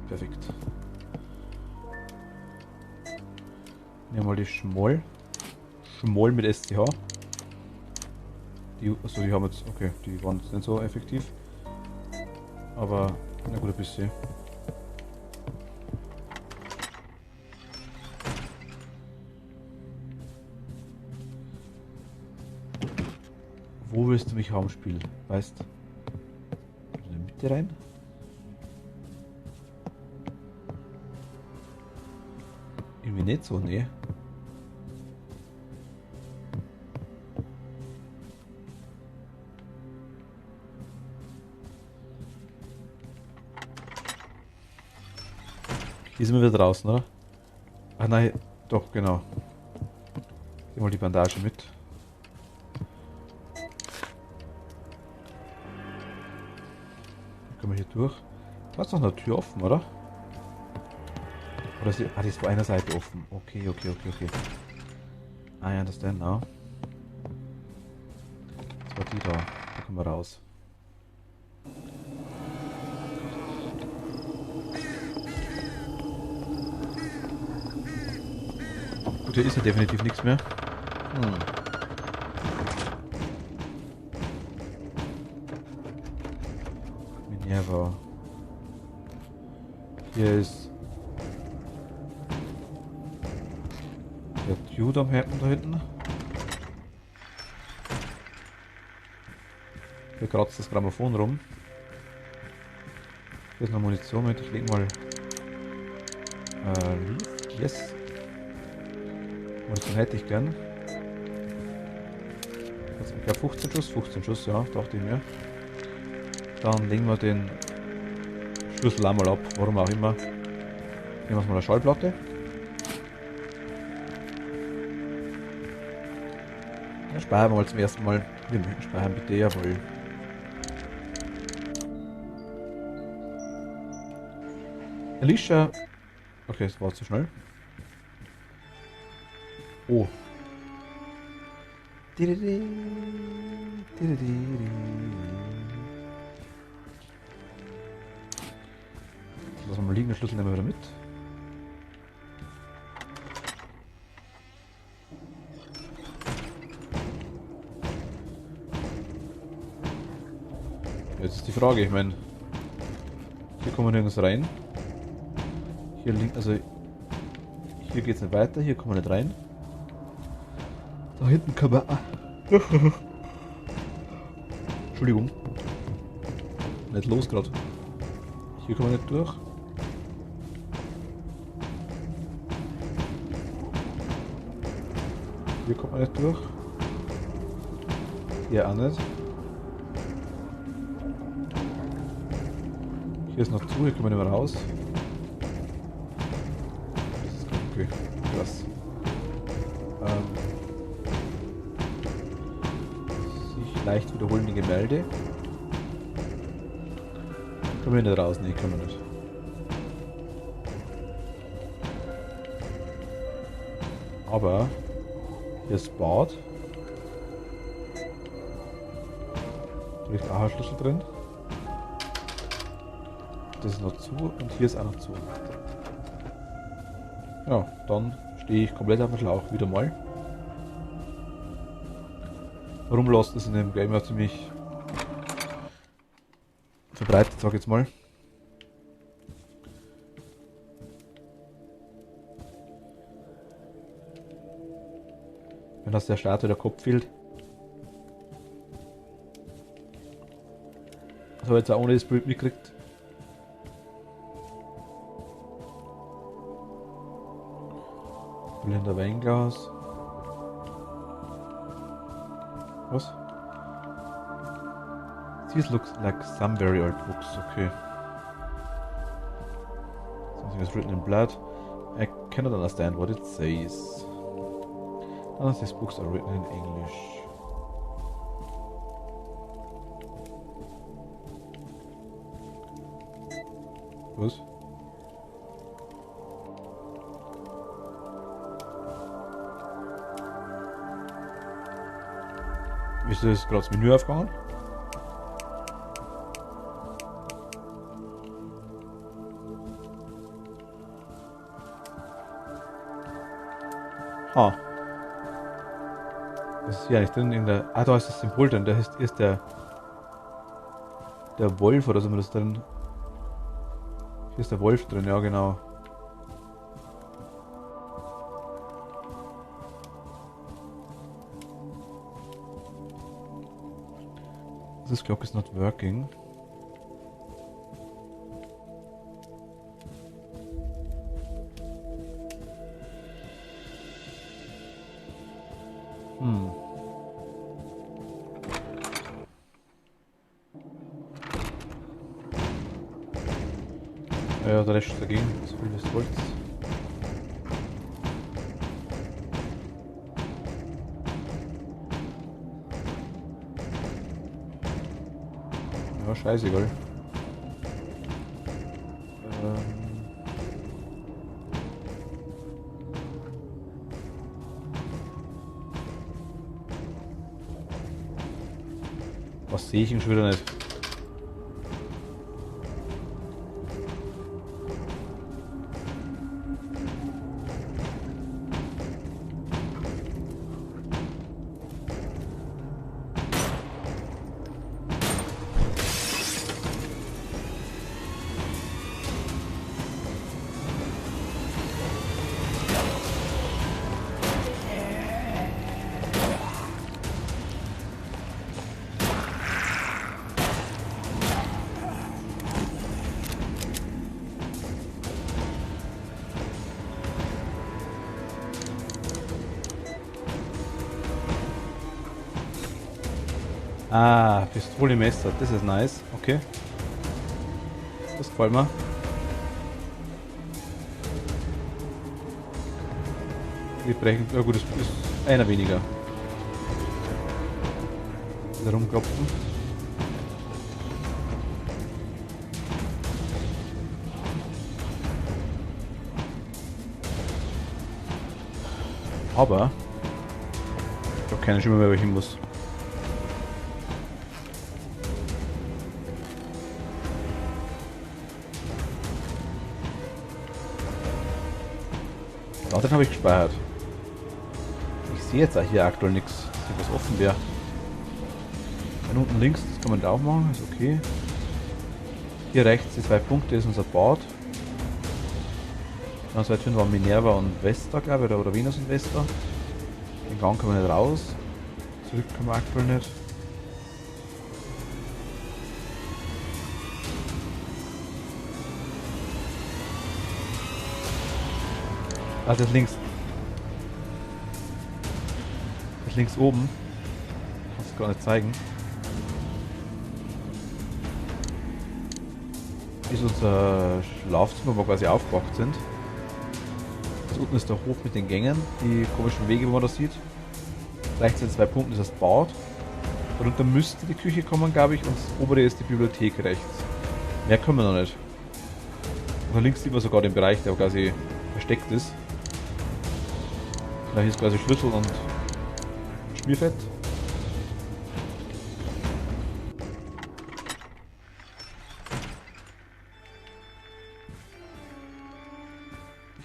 Perfekt. Nehmen wir mal die Schmoll. Schmoll mit SCH. Die, also die haben jetzt, okay, die waren jetzt nicht so effektiv. Aber, na gut, ein bisschen. Wo willst du mich haben, Spiel? Weißt du? In der Mitte rein? Irgendwie nicht so, nee. Hier sind wir wieder draußen, oder? Ach nein, doch, genau. Nehmen wir die Bandage mit. Dann können wir hier durch. Da ist noch eine Tür offen, oder? Oder ist die, die ist von einer Seite offen. Okay. I understand now. Das war die da. Da kommen wir raus. Gut, hier ist ja definitiv nichts mehr. Minerva. Hier ist der Dude am Happen da hinten. Hier kratzt das Grammophon rum. Hier ist noch Munition mit. Ich leg mal Yes. Und den hätte ich gern. Jetzt ich glaube 15 Schuss, ja, dachte ich mir. Dann legen wir den Schlüssel einmal ab, warum auch immer. Nehmen wir uns mal eine Schallplatte. Dann speichern wir mal zum ersten Mal. Wir möchten speichern bitte, jawohl. Alicia. Okay, es war zu schnell. Oh. Lassen wir mal liegen, den Schlüssel nehmen wir wieder mit. Jetzt ist die Frage, ich meine, hier kommen wir nirgends rein. Hier liegt, also hier geht es nicht weiter, hier kommen wir nicht rein. Da hinten kann man. Entschuldigung. Nicht los gerade. Hier kommen wir nicht durch. Hier kommt man nicht durch. Hier auch nicht. Hier ist noch zu, hier kommen wir nicht mehr raus. Das ist okay. Krass. Sich leicht wiederholende Gemälde. Können wir nicht raus? Nee, können wir nicht. Aber hier ist Bad. Da liegt auch ein Schlüssel drin. Das ist noch zu und hier ist auch noch zu. Ja, dann stehe ich komplett auf dem Schlauch wieder mal. Rumlast ist in dem Game ja ziemlich verbreitet, sag ich jetzt mal. Wenn das der Statue der Kopf fehlt. Das habe ich jetzt auch ohne das Bild mitgekriegt. Blinder Weinglas. Was? These looks like some very old books. Okay. Something is written in blood. I cannot understand what it says. None of these books are written in English. Was? Ist das gerade das Menü aufgegangen? Ah. Das ist ja nicht drin in der. Ah, da ist das Symbol drin. Da ist der Wolf oder so das drin. Hier ist der Wolf drin, ja genau. This clock is not working. Ja, der Rest ist dagegen, so viel ist Holz. Ja, scheißegal. Was sehe ich ihn schon wieder nicht? Ah, Pistole, Messer, das ist nice. Okay. Das gefällt mir. Wir brechen. Ja gut, das ist einer weniger. Wieder rumklopfen. Aber ich habe keinen Schimmer mehr, wo ich hin muss. Da den habe ich gespeichert. Ich sehe jetzt auch hier aktuell nichts, dass hier was offen wäre. Dann unten links, das kann man da auch machen, ist okay. Hier rechts die 2 Punkte ist unser Board. Dann so weit waren Minerva und Vesta, glaube ich, oder Venus und Vesta. Den Gang können wir nicht raus. Zurück können wir aktuell nicht. Ah, das ist links. Das ist links oben. Kann es gar nicht zeigen. Ist unser Schlafzimmer, wo wir quasi aufgewacht sind. Das unten ist der Hof mit den Gängen, die komischen Wege, wo man das sieht. Rechts sind 2 Punkte, das ist Bad. Darunter müsste die Küche kommen, glaube ich, und das obere ist die Bibliothek rechts. Mehr können wir noch nicht. Und da links sieht man sogar den Bereich, der quasi versteckt ist. Da hier ist quasi Schlüssel und Schmierfett.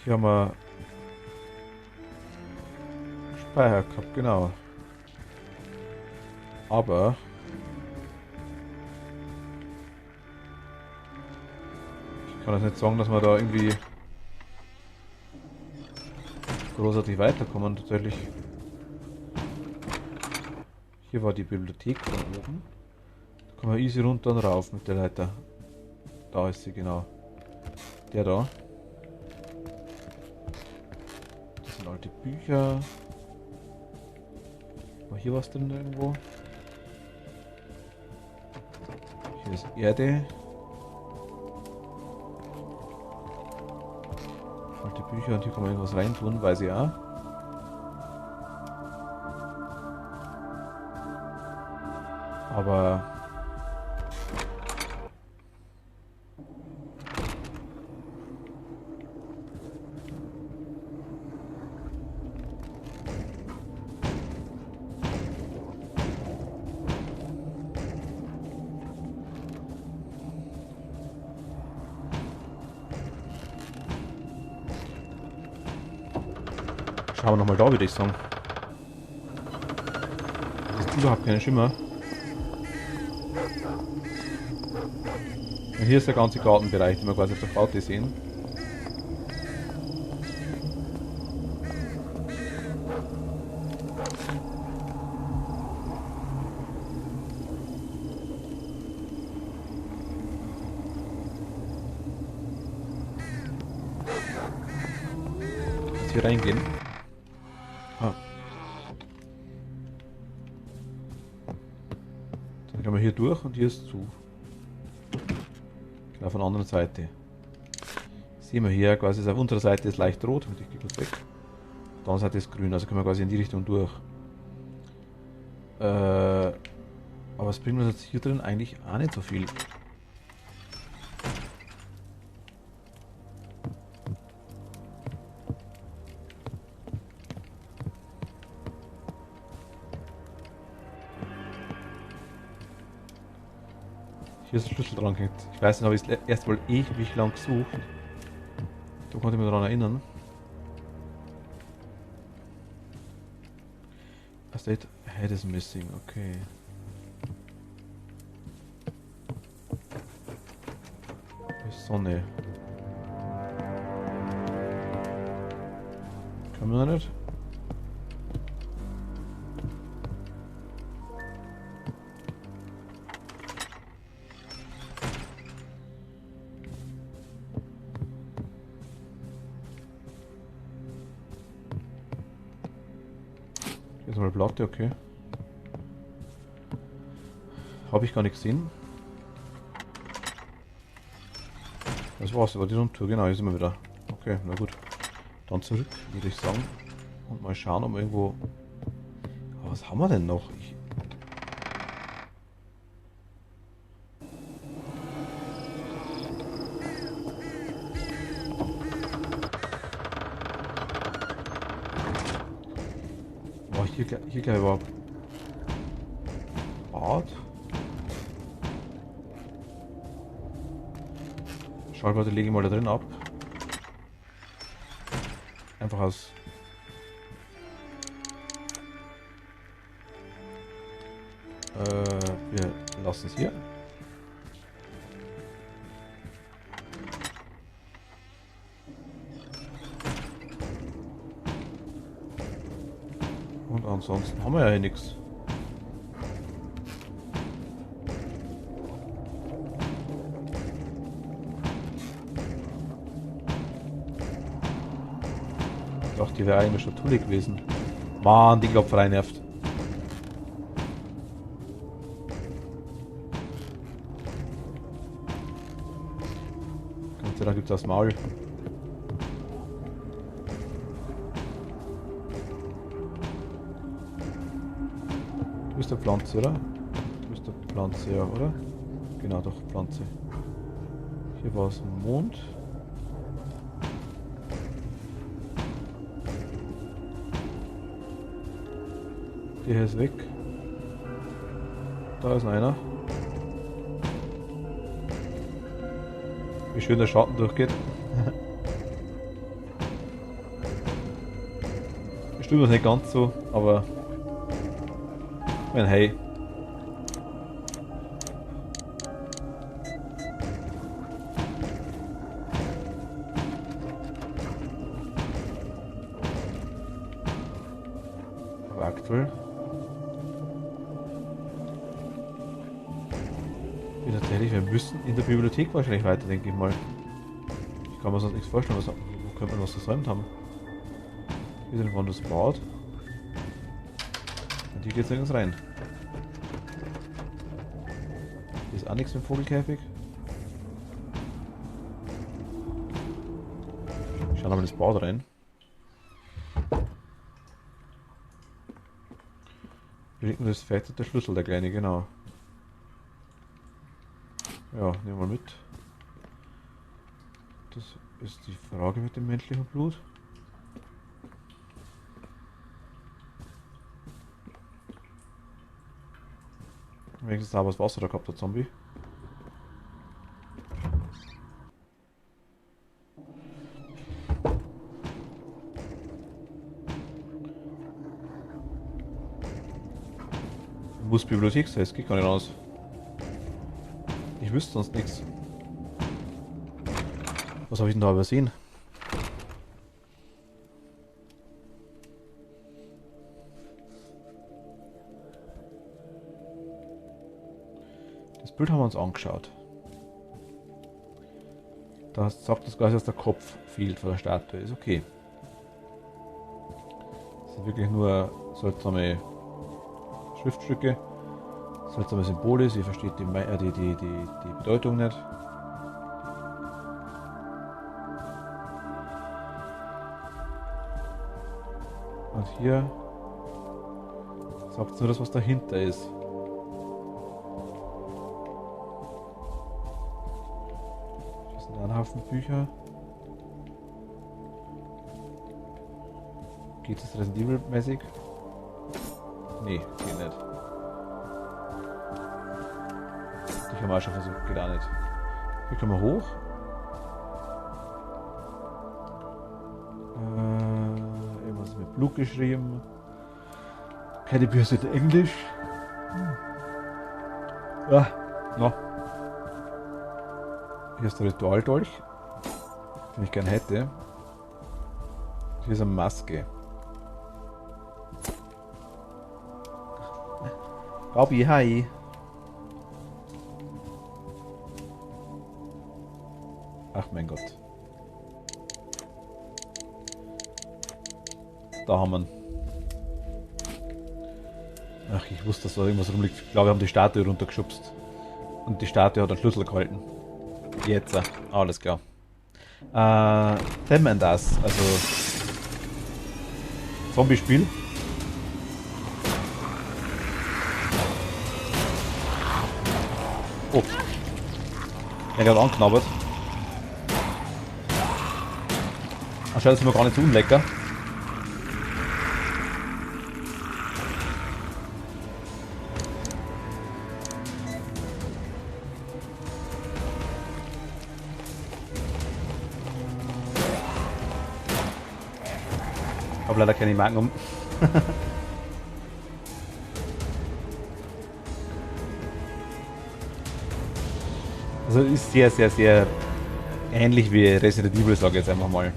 Hier haben wir Speicher gehabt, genau. Aber ich kann das nicht sagen, dass wir da irgendwie großartig weiterkommen tatsächlich. Hier war die Bibliothek von oben. Da kann man easy runter und rauf mit der Leiter. Da ist sie, genau. Der da. Das sind alte Bücher. War hier was drin irgendwo? Hier ist Erde. Alte Bücher und hier kann man irgendwas reintun, weiß ich auch. Aber schauen wir nochmal da, würde ich sagen. Das ist überhaupt keine Schimmer. Und hier ist der ganze Gartenbereich, den wir quasi auf der Karte sehen. Jetzt hier reingehen. Ah. Dann gehen wir hier durch und hier ist zu. Genau von der anderen Seite. Sehen wir hier quasi, ist auf unserer Seite ist leicht rot, und ich gehe kurz weg. Auf der anderen Seite ist grün, also können wir quasi in die Richtung durch. Aber was bringt uns jetzt hier drin eigentlich auch nicht so viel. Hier ist der Schlüssel dran gehängt. Ich weiß nicht, habe ich es erst mal ewig lang gesucht. Da konnte ich mich daran erinnern. A state head is missing, okay. Da ist Sonne. Können wir noch nicht? Hier ist mal Platte, okay. Habe ich gar nicht gesehen. Das war's, war die Rundtour, genau, hier sind wir wieder. Okay, na gut. Dann zurück, würde ich sagen. Und mal schauen, ob wir irgendwo... Oh, was haben wir denn noch? Oh, hier gleich war... Bad? Schallplatte lege ich mal da drin ab. Einfach aus... wir lassen es hier. Und ansonsten haben wir ja hier nichts. Ich dachte, die wäre eigentlich schon Schatulle gewesen. Mann, die Klopferei nervt. Gott sei Dank gibt es das Maul. Du bist eine Pflanze, oder? Du bist eine Pflanze, ja, oder? Genau, doch, Pflanze. Hier war es Mond. Der hier ist weg. Da ist noch einer. Wie schön der Schatten durchgeht. Bestimmt das nicht ganz so, aber hey. Aber aktuell tatsächlich, wir müssen in der Bibliothek wahrscheinlich weiter, denke ich mal. Ich kann mir sonst nichts vorstellen, wo könnte man was versäumt haben. Hier sind wir das Bad. Und hier geht es nirgends rein. Hier ist auch nichts mit dem Vogelkäfig. Schauen wir mal ins Bad rein. Hier liegt das fette der Schlüssel, der kleine, genau. Ja, nehmen wir mit. Das ist die Frage mit dem menschlichen Blut. Wenigstens da was Wasser da gehabt, der Zombie. Muss Bibliothek sein, es geht gar nicht raus. Ich wüsste sonst nichts. Was habe ich denn da übersehen? Das Bild haben wir uns angeschaut. Da sagt das quasi, dass der Kopf fehlt von der Statue. Ist okay. Das sind wirklich nur seltsame Schriftstücke. Seltsame Symbole, sie versteht die Bedeutung nicht. Und hier sagt es nur das, was dahinter ist. Das sind ein Haufen Bücher. Geht es Resident Evil mäßig? Nee, geht nicht. Ich habe auch schon versucht, geht auch nicht. Hier können wir hoch. Irgendwas mit Blut geschrieben. Keine Bücher sind Englisch. Ja, no. Hier ist der Ritualdolch, den ich gern hätte. Hier ist eine Maske. Bobby, hi. Ach mein Gott. Da haben wir ihn. Ach, ich wusste, dass da irgendwas rumliegt. Ich glaube, wir haben die Statue runtergeschubst. Und die Statue hat den Schlüssel gehalten. Jetzt, alles klar. Them and Us, also Zombie-Spiel. Oh. Er hat angeknabbert. Anscheinend ist mir gar nicht so unlecker. Ich habe leider keine Magnum. Also ist sehr, sehr, sehr ähnlich wie Resident Evil, sage ich jetzt einfach mal.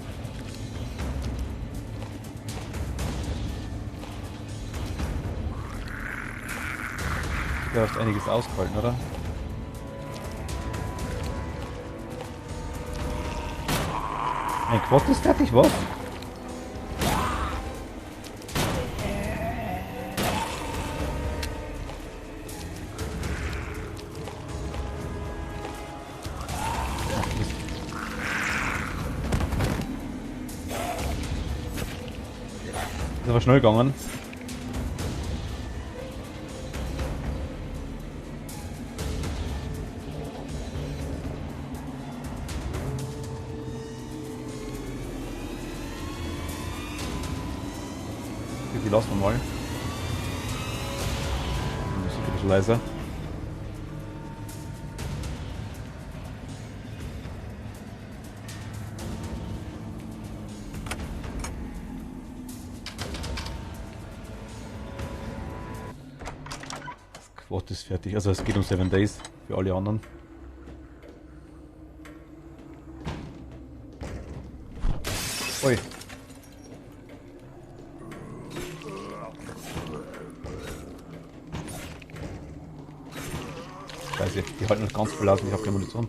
Du hast einiges ausgehalten, oder? Ein Quad ist fertig, was? Das war schnell gegangen. Die lassen wir mal. Die Musik ein bisschen leiser. Das Quad ist fertig. Also es geht um 7 Days für alle anderen. Ui. Scheiße, die halten noch ganz viel aus und ich habe keine Munition.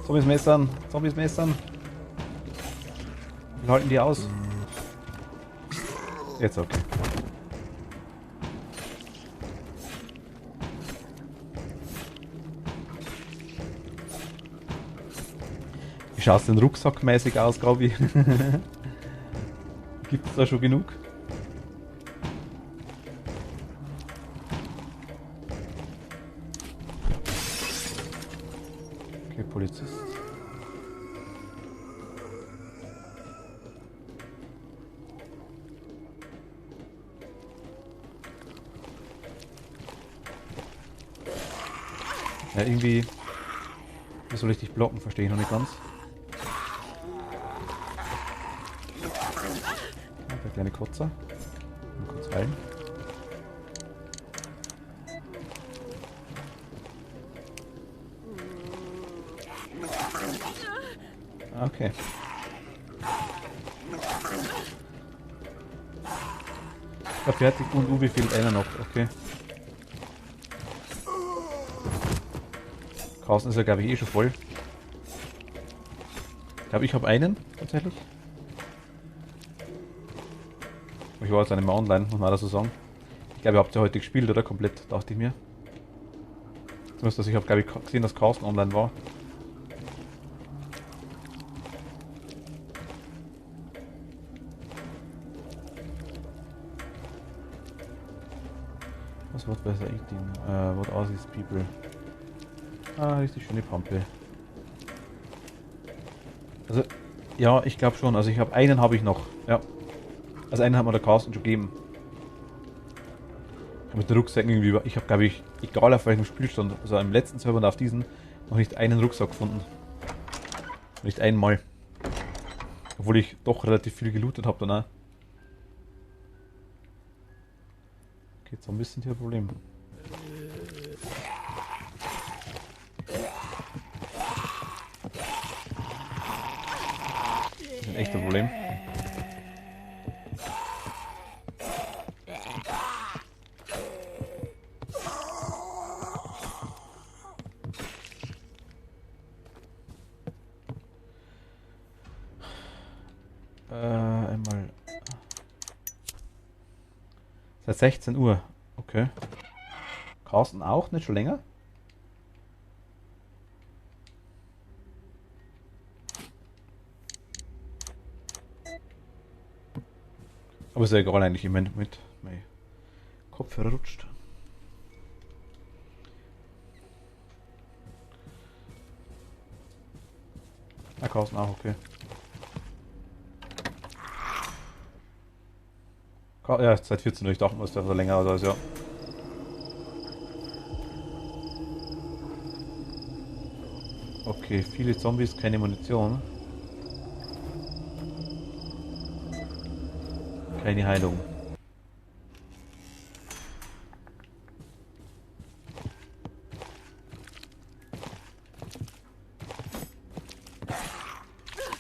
Zombies messern, Zombies messern. Wie halten die aus? Jetzt okay. Wie schaut es denn rucksackmäßig aus, Gabi? Gibt es da schon genug? Okay, Polizist. Ja, irgendwie... Wie soll ich dich blocken? Verstehe ich noch nicht ganz. Der kleine Kotzer. Mal kurz heilen. Okay. Ich hab fertig und Uwe fehlt einer noch. Okay. Draußen ist er, glaube ich, eh schon voll. Ich glaube, ich habe einen tatsächlich. Ich war jetzt nicht mehr online, muss man das so sagen. Ich glaube, ihr habt ja heute gespielt, oder? Komplett, dachte ich mir. Zumindest, ich habe, glaube ich, gesehen, dass Carsten online war. Was wird besser eating? What are these people? Ah, richtig schöne Pampe. Also, ja, ich glaube schon. Also, einen habe ich noch. Ja. Also, einen hat mir der Carsten schon gegeben. Mit den Rucksäcken irgendwie. Ich habe, glaube ich, egal auf welchem Spielstand, also im letzten Server und auf diesen, noch nicht einen Rucksack gefunden. Nicht einmal. Obwohl ich doch relativ viel gelootet habe danach. Okay, Zombies sind hier ein Problem. Das ist ein echtes Problem. Seit 16 Uhr. Okay. Carsten auch? Nicht schon länger? Aber ist ja egal eigentlich. Ich meine, mit mein Kopfhörer rutscht. Ja, Carsten auch, okay. Ja, seit 14 Uhr. Ich dachte, es wäre länger oder so, ja. Okay, viele Zombies, keine Munition. Keine Heilung.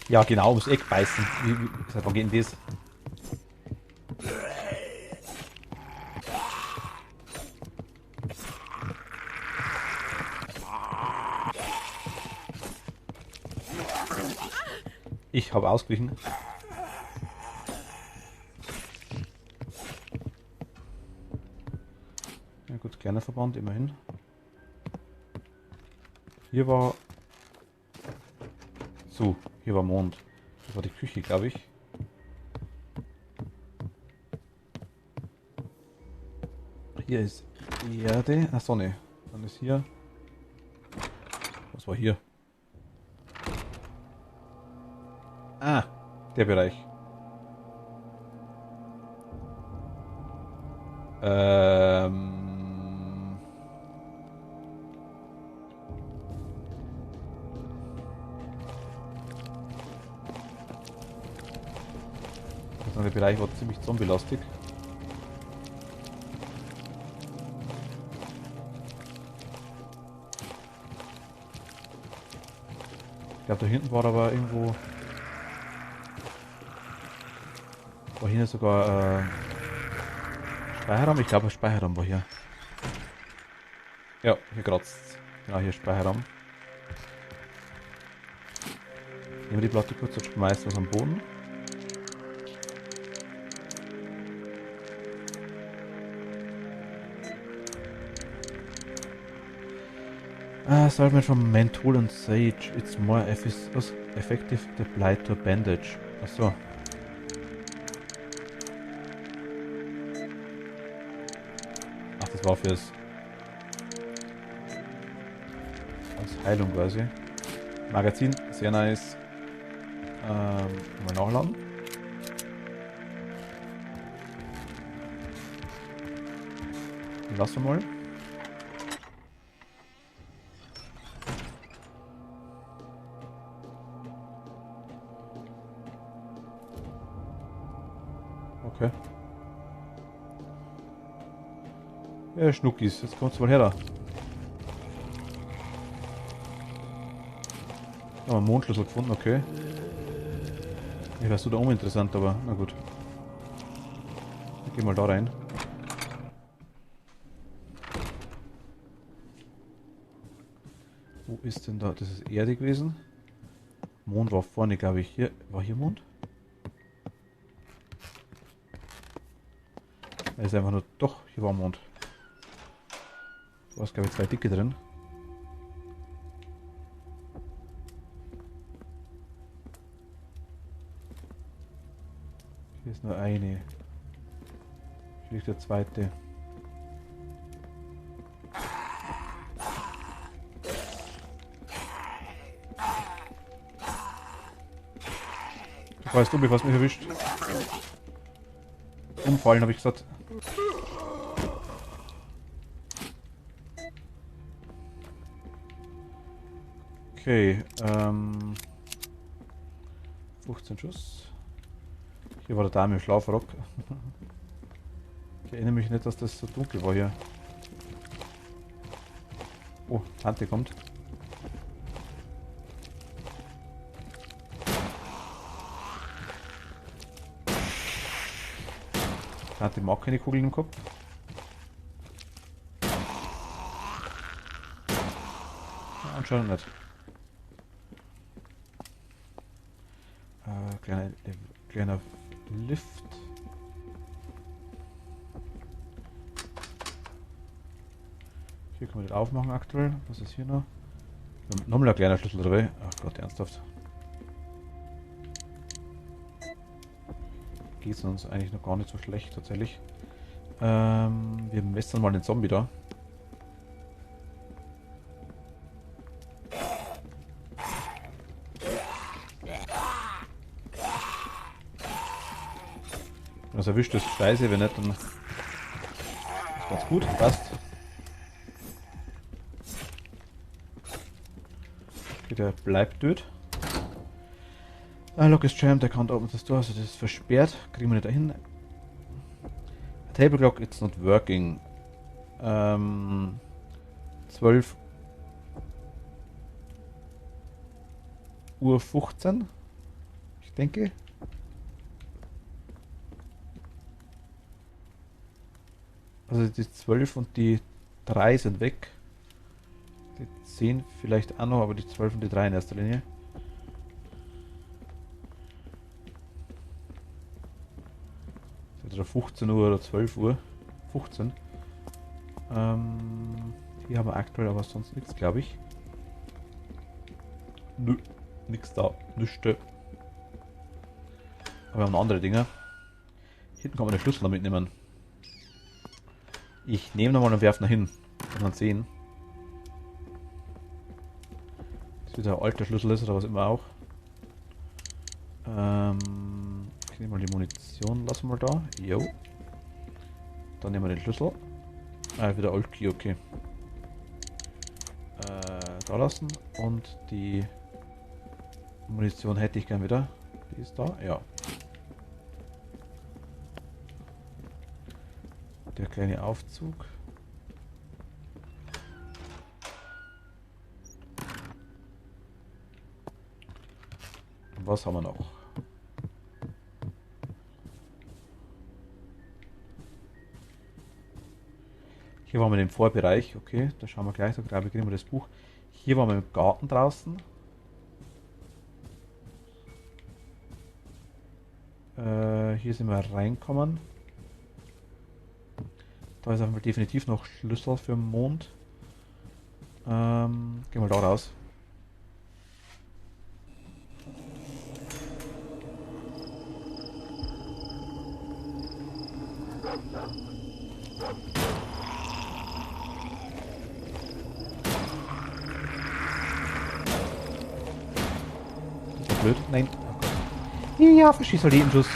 Ja, genau, ums Eck beißen. Seit wann geht denn das? Ich habe ausgewichen. Ja gut, kleiner Verband, immerhin. Hier war... So, hier war Mond. Das war die Küche, glaube ich. Hier ist Erde. Ach, Sonne. Dann ist hier... Was war hier? Ah, der Bereich. Der Bereich war ziemlich zombielastig. Ich glaube, da hinten war aber irgendwo... War hier sogar Speicherraum? Ich glaube, Speicherraum war hier. Ja, hier kratzt. Genau, hier Speicherraum. Nehmen wir die Platte kurz und schmeißen was am Boden. Salvage from Menthol and Sage. It's more effective to apply to a bandage. Achso. Ach, das war fürs... als Heilung quasi. Magazin, sehr nice. Mal nachladen. Lassen wir mal. Okay. Ja, Schnuckis, jetzt kommt's mal her da. Oh, einen Mondschlüssel gefunden, okay. Ich weiß, du da uninteressant, aber na gut. Ich geh mal da rein. Wo ist denn da? Das ist Erde gewesen. Mond war vorne, glaube ich. Hier. War hier Mond? Da ist einfach nur... Doch, hier war Mond. Da ist, glaube ich, 2 dicke drin. Hier ist nur eine. Hier liegt der zweite. Du weißt du, mich was mich erwischt. Umfallen, habe ich gesagt. Okay, 15 Schuss. Hier war der Dame im Schlafrock. Ich erinnere mich nicht, dass das so dunkel war hier. Oh, Tante kommt. Tante mag keine Kugeln im Kopf. Ja, anscheinend nicht. Kleiner Lift. Hier können wir den aufmachen aktuell. Was ist hier noch? Nochmal ein kleiner Schlüssel dabei. Ach Gott, ernsthaft. Geht es uns eigentlich noch gar nicht so schlecht, tatsächlich. Wir messen mal den Zombie da. Wenn das erwischt, ist scheiße, wenn nicht, dann ist ganz gut, passt. Okay, der bleibt dort. Lock is jammed, I can't open this door, also das ist versperrt. Kriegen wir nicht dahin. Table clock, it's not working. 12 Uhr 15. Ich denke. Also die 12 und die 3 sind weg. Die 10 vielleicht auch noch, aber die 12 und die 3 in erster Linie. Oder 15 Uhr oder 12 Uhr. 15. Hier haben wir aktuell aber sonst nichts, glaube ich. Nö, nichts da. Nüchte. Aber wir haben andere Dinge. Hinten kann man den Schlüssel noch mitnehmen. Ich nehme nochmal und werfe nach hin. Kann man sehen. Das wieder ein alter Schlüssel ist oder was immer auch. Ich nehme mal die Munition, lassen wir da. Jo. Dann nehmen wir den Schlüssel. Wieder Old Key, okay. Da lassen. Und die Munition hätte ich gern wieder. Die ist da, ja. Der kleine Aufzug. Und was haben wir noch? Hier waren wir im Vorbereich, okay, da schauen wir gleich, da kriegen wir das Buch. Hier waren wir im Garten draußen. Hier sind wir reinkommen. Da ist einfach definitiv noch Schlüssel für den Mond. Gehen wir da raus. Blöd. Nein. Oh Gott. Ja, verschieß halt jeden Schuss.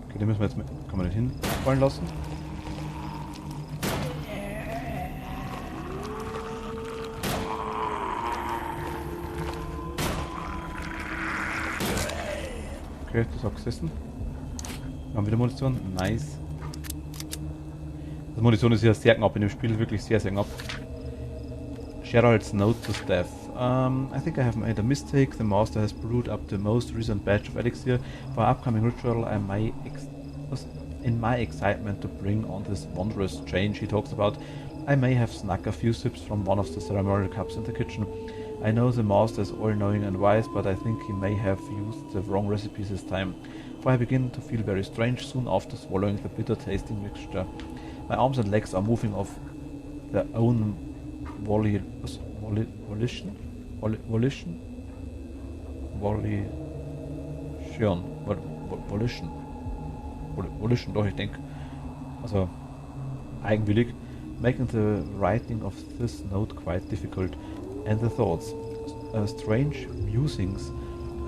Okay, den müssen wir jetzt mit. Kann man nicht hinfallen lassen. Okay, das hat gesessen. Wir haben wieder Munition. Nice. Die Munition ist ja sehr knapp in dem Spiel, wirklich sehr, sehr knapp. Gerald's note to Steph. I think I have made a mistake. The master has brewed up the most recent batch of elixir for our upcoming ritual. In my excitement to bring on this wondrous change he talks about, I may have snuck a few sips from one of the ceremonial cups in the kitchen. I know the master is all-knowing and wise, but I think he may have used the wrong recipes this time. For I begin to feel very strange soon after swallowing the bitter-tasting mixture. My arms and legs are moving of their own volition. Volition, doch, ich denke. Also, eigenwillig. Making the writing of this note quite difficult. And the thoughts, strange musings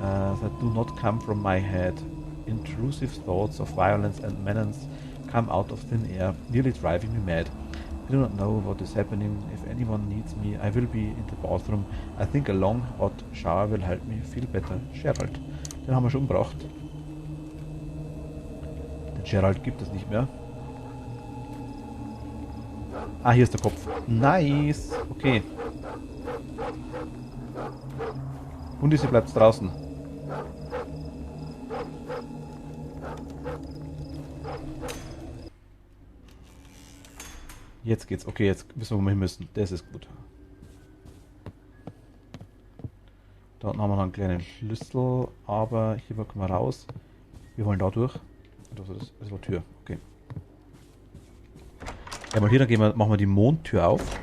that do not come from my head. Intrusive thoughts of violence and menace come out of thin air, nearly driving me mad. I do not know what is happening. If anyone needs me, I will be in the bathroom. I think a long hot shower will help me feel better. Gerald. Den haben wir schon umgebracht. Den Gerald gibt es nicht mehr. Ah, hier ist der Kopf. Nice. Okay. Und sie bleibt draußen. Jetzt geht's. Okay, jetzt wissen wir, wo wir hin müssen. Das ist gut. Da unten haben wir noch einen kleinen Schlüssel, aber hier kommen wir raus. Wir wollen da durch. Das war Tür. Okay. Ja, mal hier, dann machen wir die Mondtür auf.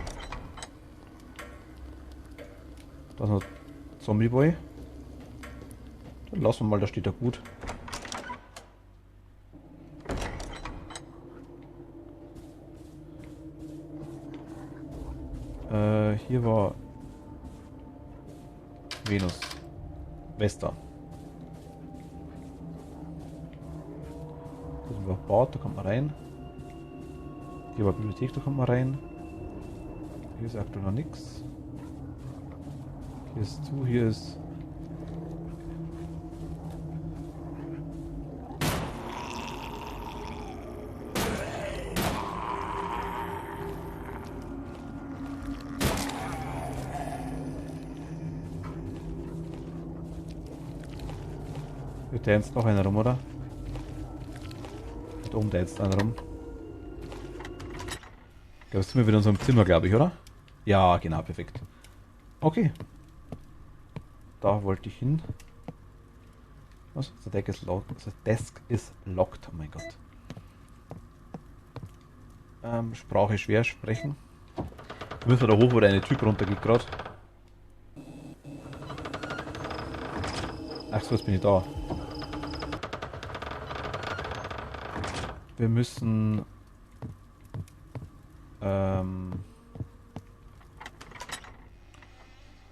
Da ist noch Zombie-Boy. Dann lassen wir mal, da steht er gut. Hier war Venus. Vesta. Da sind wir Bad, da kommt man rein. Hier war Bibliothek, da kommt man rein. Hier ist aktuell noch nichts. Hier ist zu, hier ist... Hier tanzt noch einer rum, oder? Da oben tanzt einer rum. Ich glaube, jetzt sind wir wieder in unserem Zimmer, glaube ich, oder? Ja, genau, perfekt. Okay. Da wollte ich hin. Was? The desk is locked. Oh mein Gott. Sprache schwer sprechen. Wir müssen da hoch, wo der eine Typ runtergeht gerade. Ach so, jetzt bin ich da. Wir müssen...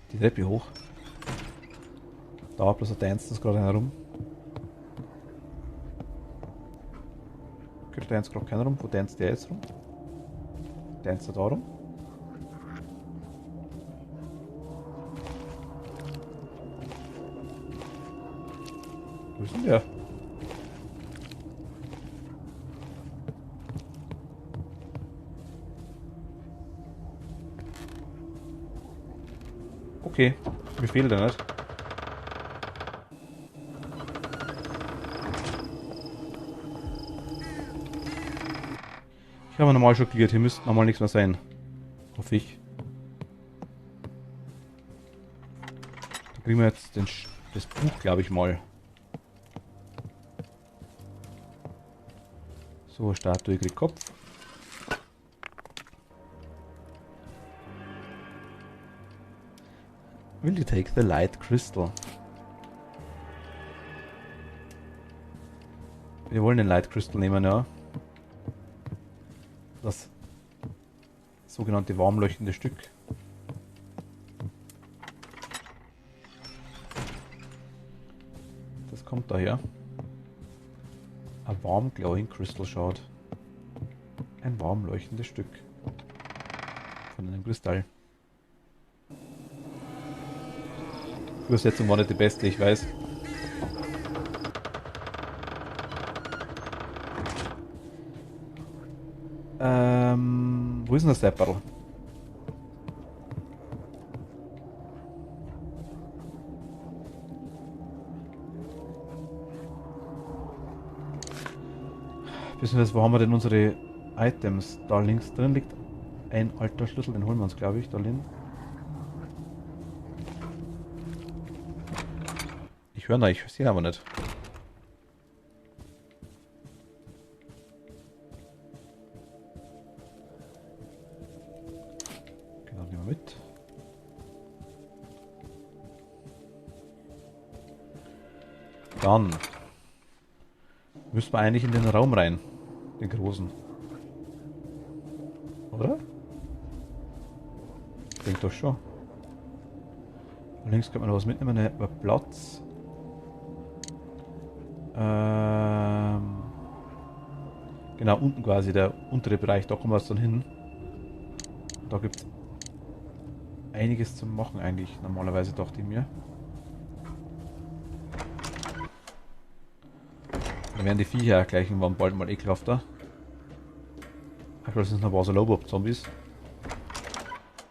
die Treppe hoch. Da bloß der tanzt das gerade einer rum. Okay, da tanzt gerade keiner rum. Wo tanzt der jetzt rum? Tanzt er da rum? Wo ist denn der? Okay, mir fehlt er nicht. Ich habe normal schockiert, hier müsste normal nichts mehr sein. Hoffe ich. Da kriegen wir jetzt das Buch, glaube ich mal. So, Statue kriegt Kopf. Will you take the light crystal? Wir wollen den Light Crystal nehmen, ja. Das sogenannte warm leuchtende Stück. Das kommt daher. A warm glowing crystal shard. Ein warm leuchtendes Stück. Von einem Kristall. Die Übersetzung war nicht die beste, ich weiß. Wo ist denn das Sepperl? Beziehungsweise, wo haben wir denn unsere Items? Da links drin liegt ein alter Schlüssel, den holen wir uns, glaube ich, da drin. Ich höre ihn, ich sehe ihn aber nicht. Genau, nehmen wir mit. Dann müssen wir eigentlich in den Raum rein. Den großen. Oder? Ich denke doch schon. Links könnte man noch was mitnehmen, aber Platz. Genau, unten quasi, der untere Bereich, da kommen wir jetzt dann hin. Da gibt es einiges zu machen eigentlich, normalerweise dachte ich mir. Dann werden die Viecher auch gleich irgendwann bald mal ekelhafter. Aktuell sind es noch ein paar so Low-Bob-Zombies.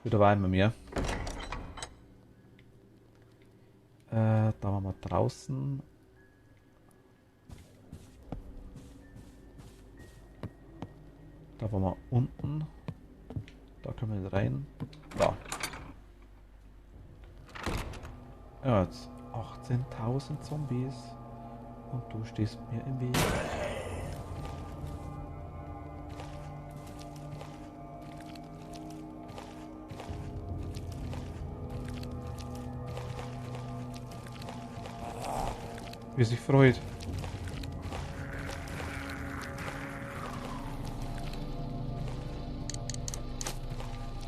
Wird aber immer mehr. Da waren wir draußen. Da waren wir unten. Da können wir nicht rein. Da. Ja, jetzt 18.000 Zombies. Und du stehst mir im Weg. Wie er sich freut.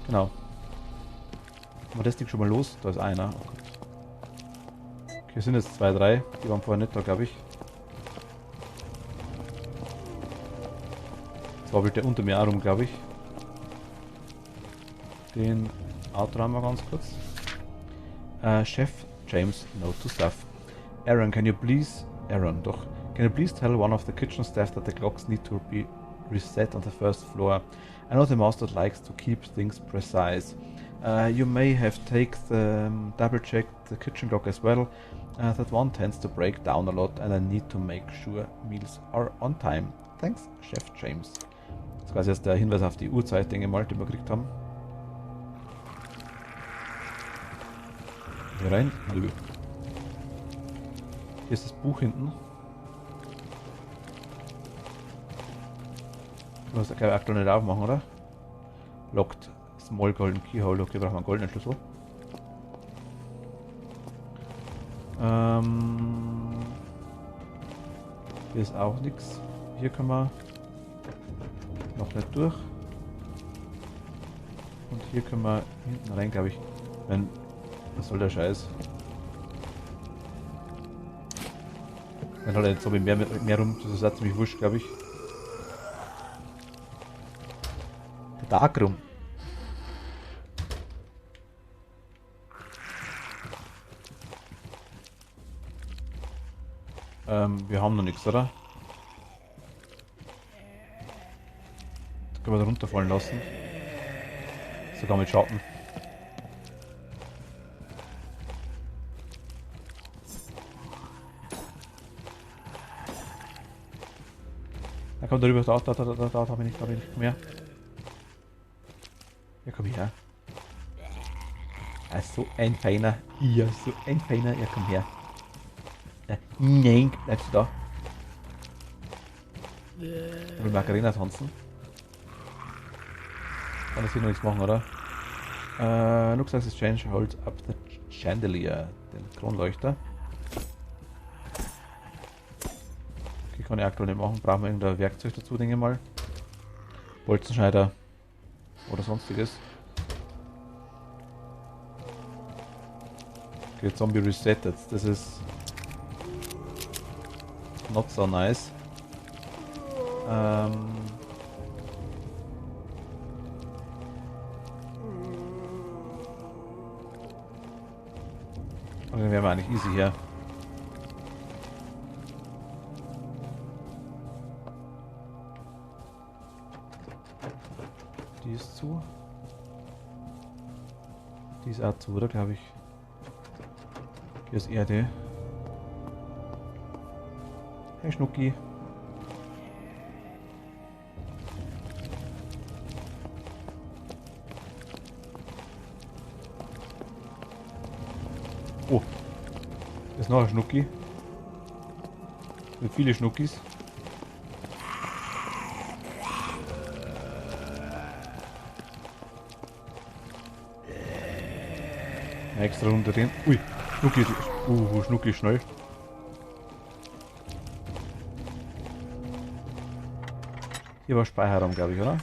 Genau. Haben wir das Ding schon mal los? Da ist einer. Oh Gott. Okay, sind jetzt 2, 3. Die waren vorher nicht da, glaube ich. Jetzt wabbelt der unter mir auch rum, glaube ich. Den Auto haben wir ganz kurz. Chef James, note to staff. Aaron, can you please... Aaron, doch. Can you please tell one of the kitchen staff that the clocks need to be reset on the first floor? I know the master likes to keep things precise. You may have double checked the kitchen clock as well. That one tends to break down a lot and I need to make sure meals are on time. Thanks, Chef James. Das ist quasi jetzt der Hinweis auf die Uhrzeit, denke ich mal, die wir gekriegt haben. Hier rein? Nö. Hier ist das Buch hinten. Du musst ja aktuell nicht aufmachen, oder? Locked Small Golden Keyhole. Okay, brauchen wir einen goldenen Schlüssel. Hier ist auch nichts. Hier können wir noch nicht durch. Und hier können wir hinten rein, glaube ich. Was soll der Scheiß? Wenn halt jetzt so mehr rum, das ist auch ziemlich wurscht, glaube ich. Der Darkroom. Wir haben noch nichts, oder? Das können wir da runterfallen lassen. Sogar mit Schatten. Da kommt er rüber, da bin ich, komm her. Ja, komm her. Er ist so ein feiner, ja, so ein feiner, ja, komm her. Nein, bleibst du da? Ich will Margarina tanzen. Kann das hier noch nichts machen, oder? Looks like this change holds up the chandelier, den Kronleuchter. Okay, kann ich aktuell nicht machen. Brauchen wir irgendein Werkzeug dazu, denke ich mal. Bolzenschneider oder sonstiges. Okay, Zombie resettet. Das ist not so nice. Und dann wären wir eigentlich easy hier. Die ist zu. Die ist auch zu, oder glaube ich? Hier ist Erde. Hey Schnucki. Oh. Das ist noch ein Schnucki. Mit viele Schnuckis. Extra runter drin. Ui, Schnucki ist. Schnucki ist schnell. Hier war Speicherraum, glaube ich, oder?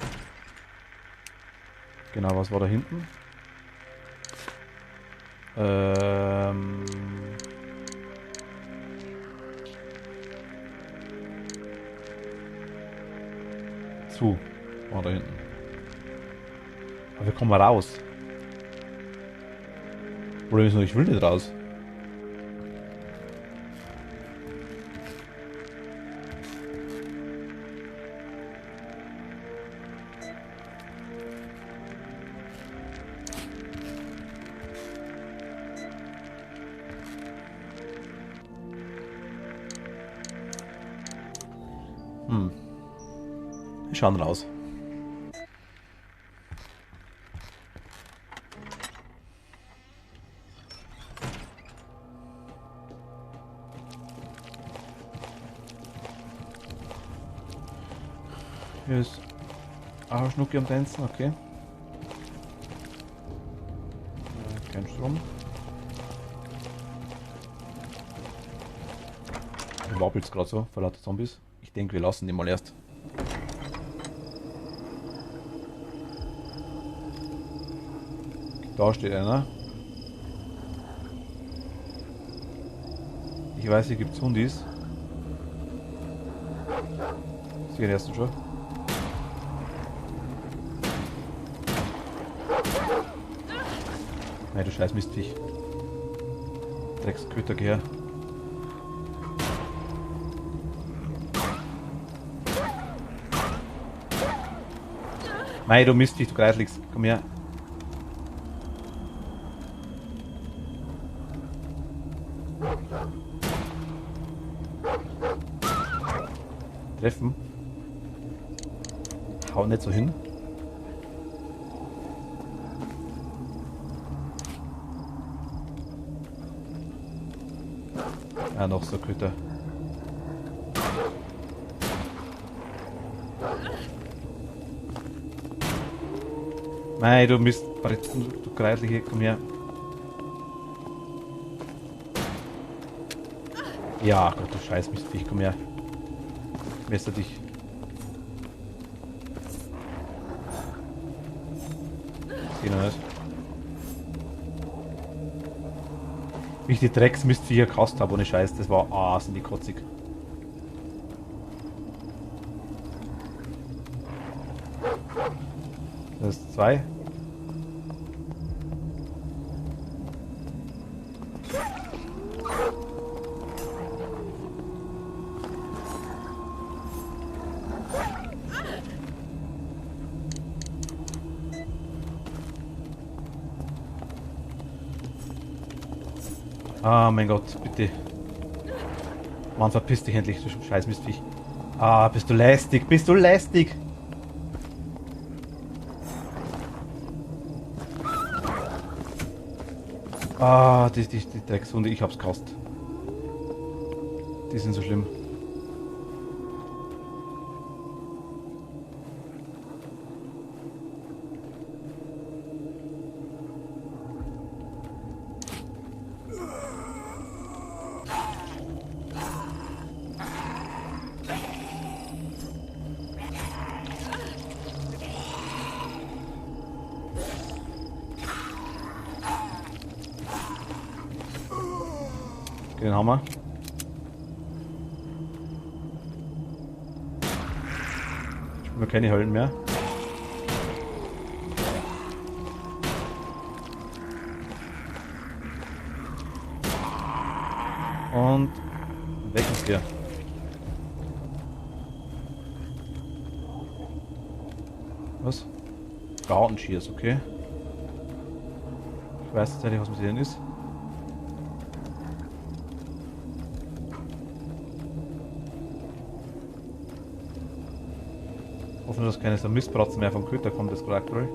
Genau, was war da hinten? Zu. War da hinten. Aber wir kommen mal raus. Problem ist nur, ich will nicht raus. Wir schauen raus. Hier ist auch Schnucki am Tänzen, okay. Kein Strom. Wabbelt es gerade so vor lauter Zombies. Ich denke, wir lassen die mal erst. Da steht einer. Ich weiß, hier gibt es Hundis. Sie den ersten schon. Nein, du scheiß Mistviech. Drecksköter, geh her. Mei, du Mistviech, du Kreisligst. Komm her. Treffen. Hau nicht so hin. Ah, noch so Köter. Mei, du Mist, du Kreislige, komm her. Ja, Gott, du scheiß Mistviech, komm her. Messer dich. Seh noch nicht. Wie ich die Drecksmistviecher gekauft habe, ohne Scheiß, das war, sind die kotzig. Das ist 2. Ah, mein Gott, bitte. Mann, verpiss dich endlich, du scheiß Mistviech. Ah, bist du lästig, bist du lästig. Ah, die Dreckshunde, ich hab's gehasst. Die sind so schlimm. Den haben wir. Ich habe keine Höllen mehr. Und weg ist der. Was? Garden Shears, okay. Ich weiß tatsächlich, was mit denen ist. Hoffen, dass keine so Mistbratzen mehr vom Köter kommt, das Charakter.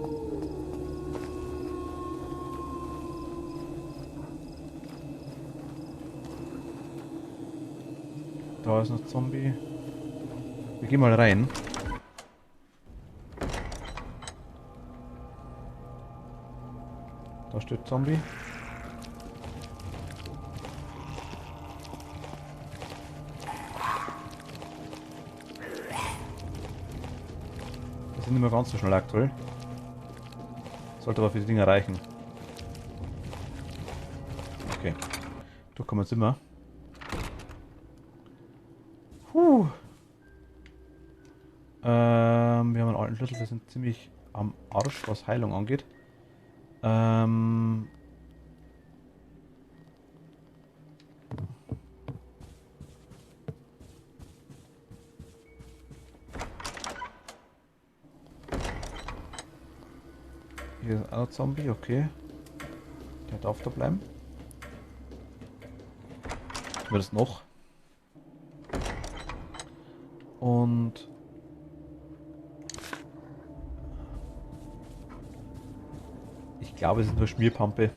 Da ist noch Zombie. Wir gehen mal rein. Da steht Zombie. Das sind nicht mehr ganz so schnell aktuell. Sollte aber für die Dinger reichen. Okay. Durchkommen jetzt immer. Wir haben einen alten Schlüssel, wir sind ziemlich am Arsch, was Heilung angeht. Hier ist ein Zombie, okay. Der darf da bleiben. Wird es noch? Und ich glaube, es ist nur Schmierpampe,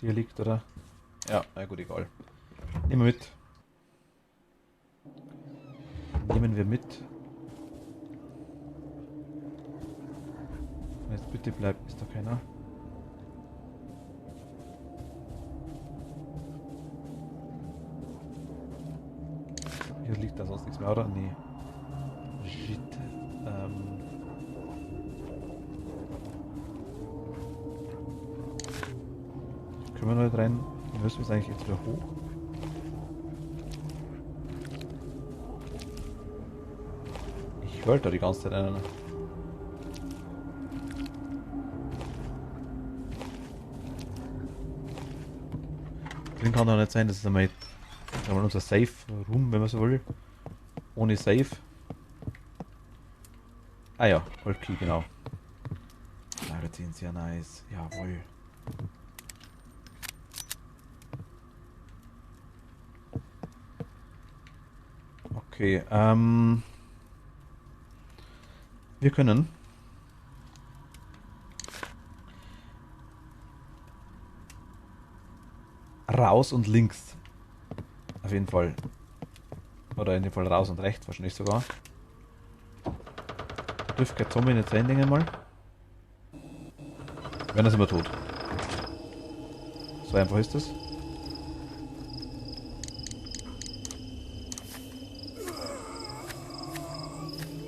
die hier liegt, oder? Ja, na gut, egal. Nehmen wir mit. Nehmen wir mit. Jetzt bitte bleibt, ist da keiner. Hier liegt da sonst nichts mehr, oder? Nee. Shit. Können wir noch nicht rein? Wir müssen jetzt eigentlich jetzt wieder hoch. Ich höre da die ganze Zeit einen. Drin kann doch nicht sein, das ist einmal unser Safe-Room, wenn man so will. Ohne Safe. Ah ja, Goldkey, genau. Leider sind sehr nice. Jawohl. Okay, wir können raus und links. Auf jeden Fall. Oder in dem Fall raus und rechts wahrscheinlich sogar. Da dürfte kein Zombie nicht sein, denke ich mal. Wenn er immer tot. So einfach ist das.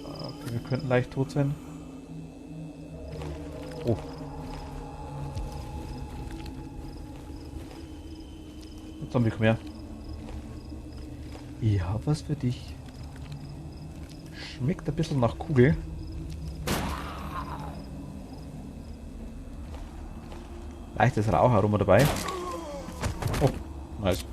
Okay, wir könnten leicht tot sein. Oh. Zombie, komm her. Ich hab was für dich. Schmeckt ein bisschen nach Kugel. Leichtes Raucharoma dabei. Oh, nice.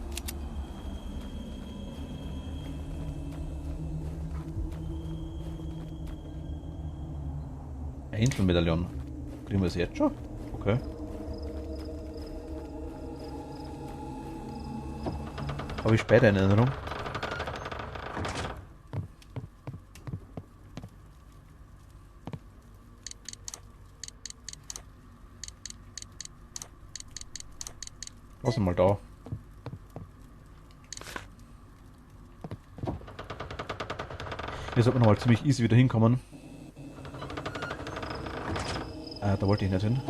Angel-Medaillon. Kriegen wir es jetzt schon? Okay. Habe ich später in Erinnerung. Lass ihn mal da. Hier sollte man noch mal ziemlich easy wieder hinkommen. Da wollte ich nicht hin.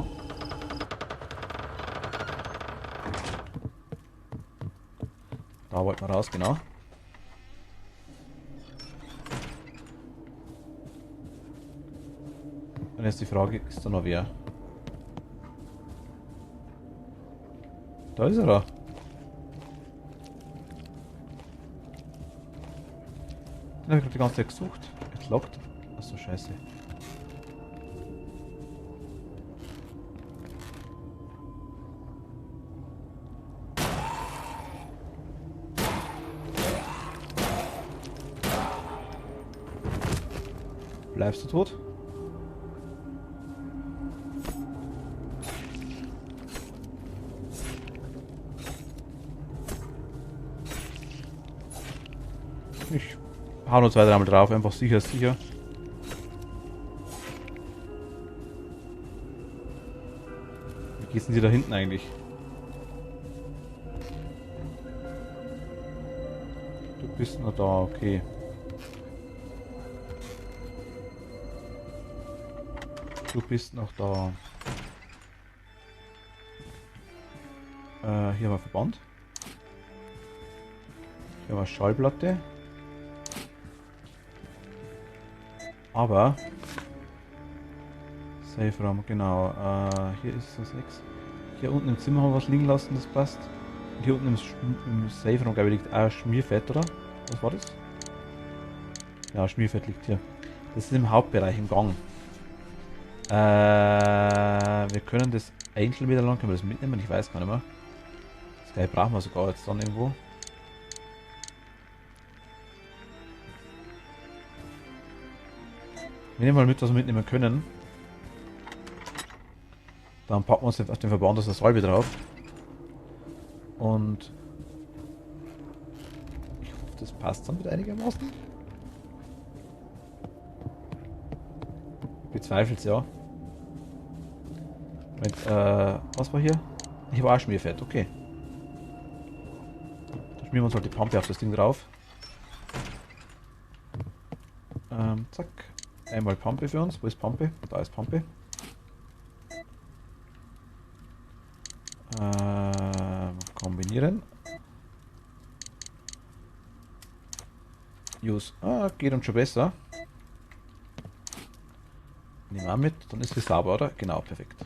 Da wollten wir raus, genau. Und jetzt die Frage, ist da noch wer? Da ist er da. Den habe ich gerade die ganze Zeit gesucht. Jetzt lockt. Achso, scheiße. Bleibst du tot? Ich hau nur 2, 3 Mal drauf, einfach sicher ist sicher. Wie geht's denn dir da hinten eigentlich? Du bist noch da, okay. Du bist noch da. Hier haben wir Verband. Hier haben wir Schallplatte. Aber Safe Raum, genau. Hier ist das nichts. Hier unten im Zimmer haben wir was liegen lassen, das passt. Und hier unten im Safe Raum, glaube ich, liegt auch Schmierfett, oder? Was war das? Ja, Schmierfett liegt hier. Das ist im Hauptbereich, im Gang. Wir können das Angel-Medaillon, können wir das mitnehmen? Ich weiß gar nicht mehr. Das gleich brauchen wir sogar jetzt dann irgendwo. Wir nehmen mal mit, was wir mitnehmen können. Dann packen wir uns auf den Verband aus der Salbe drauf. Und ich hoffe, das passt dann mit einigermaßen. Bezweifelt es ja. Moment, was war hier? Hier war auch Schmierfett, okay. Da schmieren wir uns halt die Pampe auf das Ding drauf. Zack. Einmal Pumpe für uns. Wo ist Pumpe? Da ist Pumpe. Kombinieren. Use. Geht uns schon besser. Nehmen wir mit, dann ist es sauber, oder? Genau, perfekt.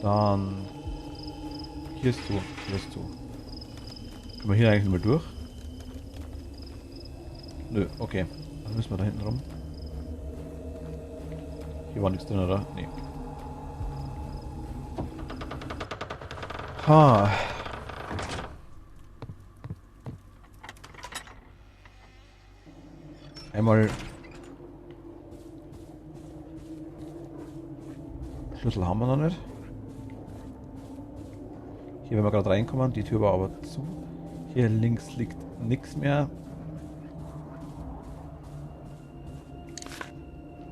Dann hier ist zu, hier ist zu. Können wir hier eigentlich mal durch? Nö, okay. Dann müssen wir da hinten rum. Hier war nichts drin, oder? Nee. Ha. Einmal Schlüssel haben wir noch nicht. Hier, wenn wir gerade reinkommen, die Tür war aber zu. Hier links liegt nichts mehr.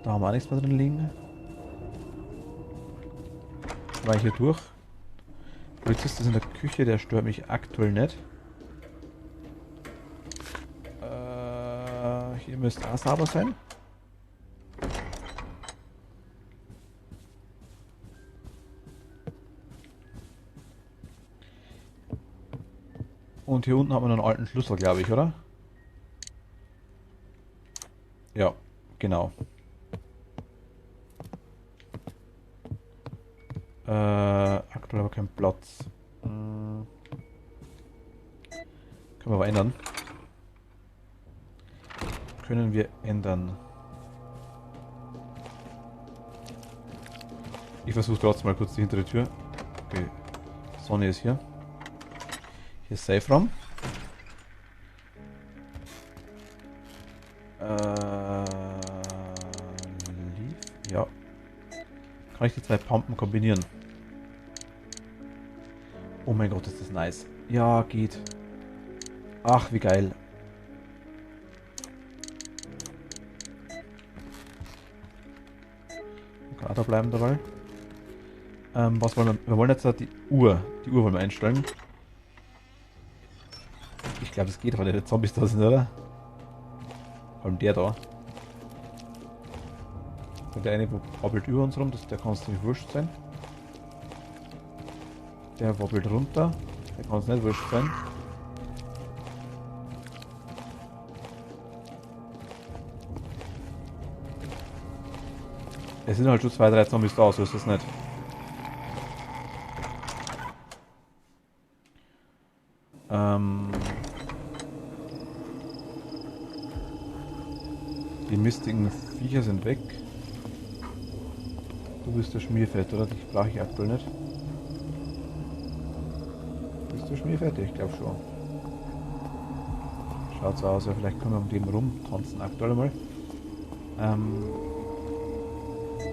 Da haben wir auch nichts mehr drin liegen. War ich hier durch. Polizist ist in der Küche, der stört mich aktuell nicht. Hier müsste auch sauber sein. Und hier unten haben wir noch einen alten Schlüssel, glaube ich, oder? Ja, genau. Aktuell aber kein Platz. Können wir aber ändern. Können wir ändern. Ich versuche trotzdem mal kurz die hintere Tür. Okay. Sonne ist hier. Hier ist Safe Raum. Ja. Kann ich die zwei Pumpen kombinieren? Oh mein Gott, ist das nice. Ja, geht. Ach, wie geil. Kann auch da bleiben dabei. Was wollen wir? Wir wollen jetzt die Uhr. Die Uhr wollen wir einstellen. Ich glaube, es geht, weil die Zombies da sind, oder? Vor allem der da. Und der eine wobbelt über uns rum, der kann es ziemlich wurscht sein. Der wobbelt runter, der kann es nicht wurscht sein. Es sind halt schon 2, 3 Zombies da, so ist das nicht. Die mistigen Viecher sind weg. Du bist der Schmierfett, oder? Dich brauche ich aktuell nicht. Bist du Schmierfett? Ich glaube schon. Schaut so aus, ja, vielleicht können wir um den rumtanzen aktuell mal.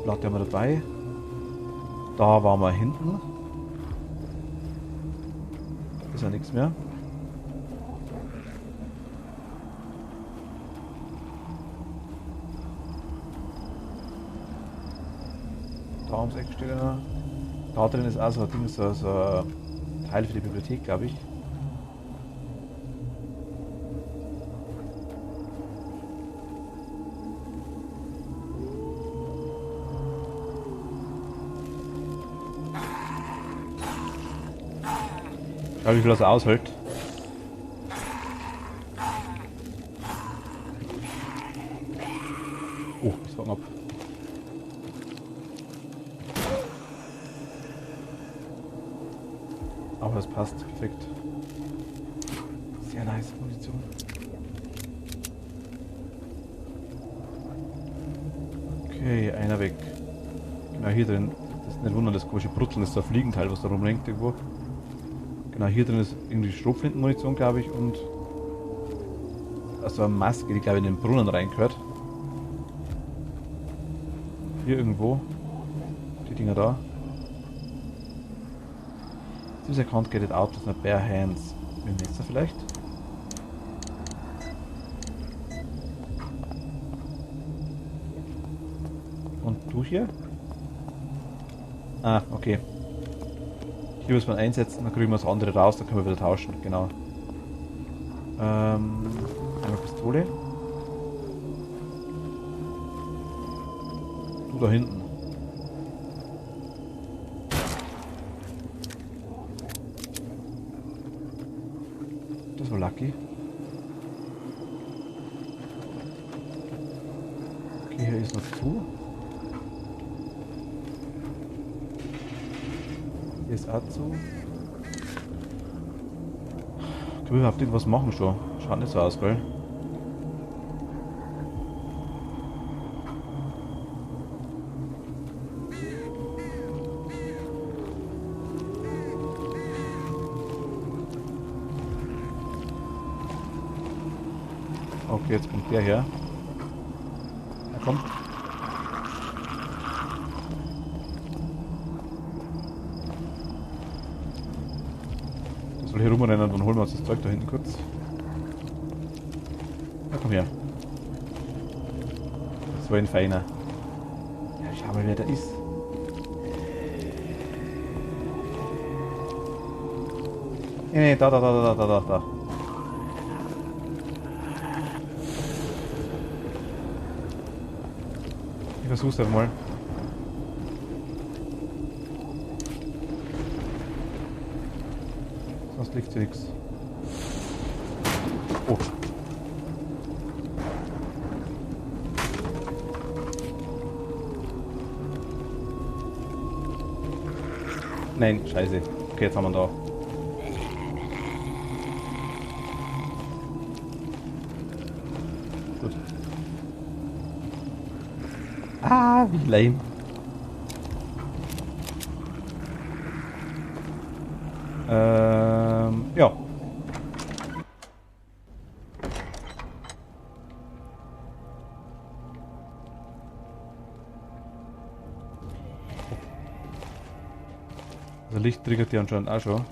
Platte haben wir dabei. Da waren wir hinten. Da ist ja nichts mehr. Da ums Eck steht einer. Da drin ist auch so ein Ding, so ein Teil für die Bibliothek, glaube ich. Schau, wie viel das aushält. Oh, ich fang ab. Aber es passt, perfekt. Sehr nice Munition. Okay, einer weg. Genau hier drin. Das ist nicht wundern, das komische Brutzeln ist so ein Fliegenteil, was da rumlenkt irgendwo. Genau, hier drin ist irgendwie Schrotflintenmunition, glaube ich, und also eine Maske, die glaube ich in den Brunnen reingehört. Hier irgendwo. Die Dinger da. This I can't get it out with my bare hands. Mit dem Messer vielleicht? Und du hier? Ah, okay. Hier muss man einsetzen, dann kriegen wir das andere raus, dann können wir wieder tauschen, genau. Einmal Pistole. Du da hinten. Das war lucky. Okay, hier ist noch zu. Hier ist auch zu. Können wir überhaupt irgendwas machen schon? Schaut nicht so aus, gell? Okay, jetzt kommt der her. Na komm. Der soll hier rumrennen, dann holen wir uns das Zeug da hinten kurz. Na komm her. Das war ein feiner. Ja, schau mal, wer da ist. Nee, da. Ich versuch's einfach mal. Sonst liegt hier nichts. Oh. Nein, scheiße. Okay, jetzt haben wir ihn da. Gut. Ah, wie lame. Ja. Also Licht triggert die anscheinend auch schon.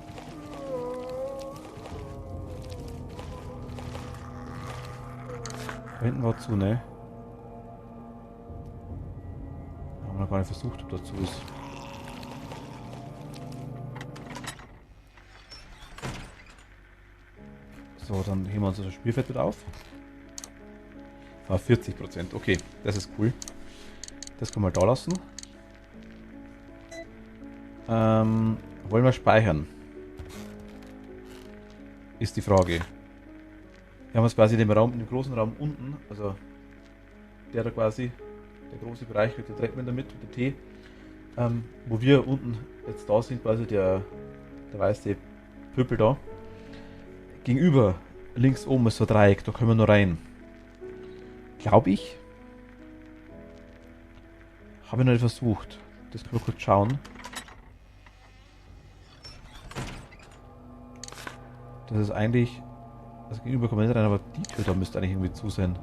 Da hinten war zu, ne? Haben wir noch gar nicht versucht, ob das zu ist. So, dann heben wir uns das Spielfeld wieder auf. Ah, 40%, okay, das ist cool. Das können wir da lassen. Wollen wir speichern? Ist die Frage. Wir haben jetzt quasi den Raum, den großen Raum unten, also der da quasi, der große Bereich mit der Treppe in der Mitte, mit der T, wo wir unten jetzt da sind, quasi der weiße Pöbel da. Gegenüber, links oben ist so ein Dreieck, da können wir nur rein. Glaube ich. Habe ich noch nicht versucht. Das können wir kurz schauen. Das ist eigentlich... Also gegenüber kommen wir nicht rein, aber die Tür da müsste eigentlich irgendwie zu sein.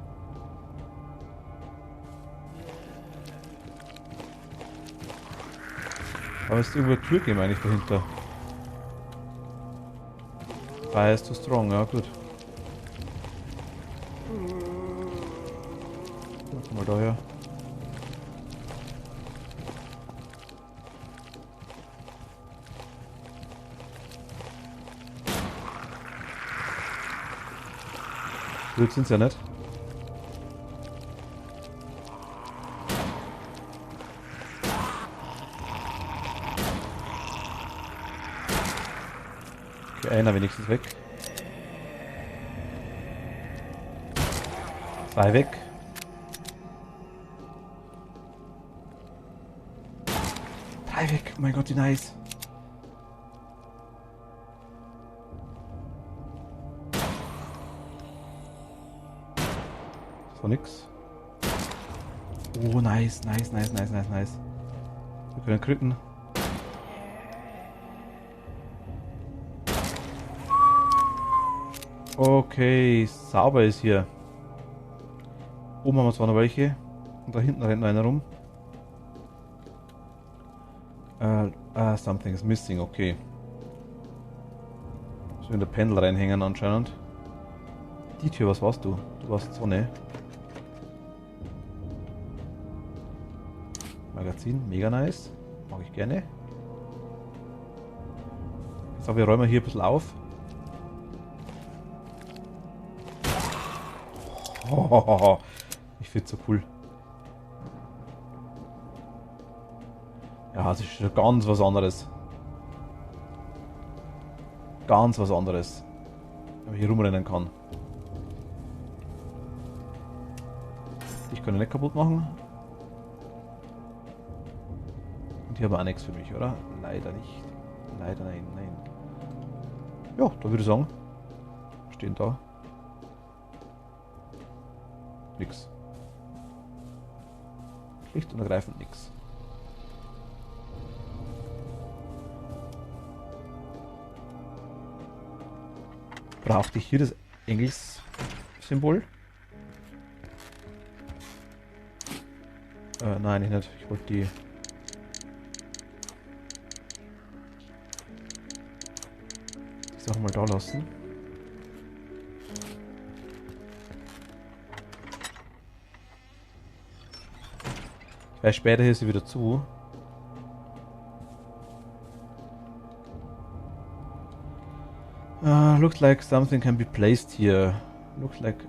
Aber es ist irgendwo eine Tür geben eigentlich dahinter. Fire is too strong, ja gut. Guck mal daher. Blöd sind's ja nicht. Okay, einer wenigstens weg. 2 weg. Drei weg. Oh mein Gott, wie nice. Das war nix. Oh, nice. Wir können critten. Okay, sauber ist hier. Oben haben wir zwar noch welche. Und da hinten rennt noch einer rum. Something is missing, okay. So in der Pendel reinhängen anscheinend. Die Tür, was warst du? Du warst so, ne? Magazin, mega nice. Mag ich gerne. So, wir räumen hier ein bisschen auf. Oh, ich finde es so cool. Ja, es ist schon ganz was anderes. Ganz was anderes. Wenn man hier rumrennen kann. Ich kann ihn nicht kaputt machen. Und hier haben wir auch nichts für mich, oder? Leider nicht. Leider nein, nein. Ja, da würde ich sagen. Stehen da. Nix. Schlicht und ergreifend nix. Brauchte ich hier das Engelssymbol? Nein, ich nicht. Ich wollte die Sachen mal da lassen. Ich weiß, später hier ist sie wieder zu. Looks like something can be placed here. Looks like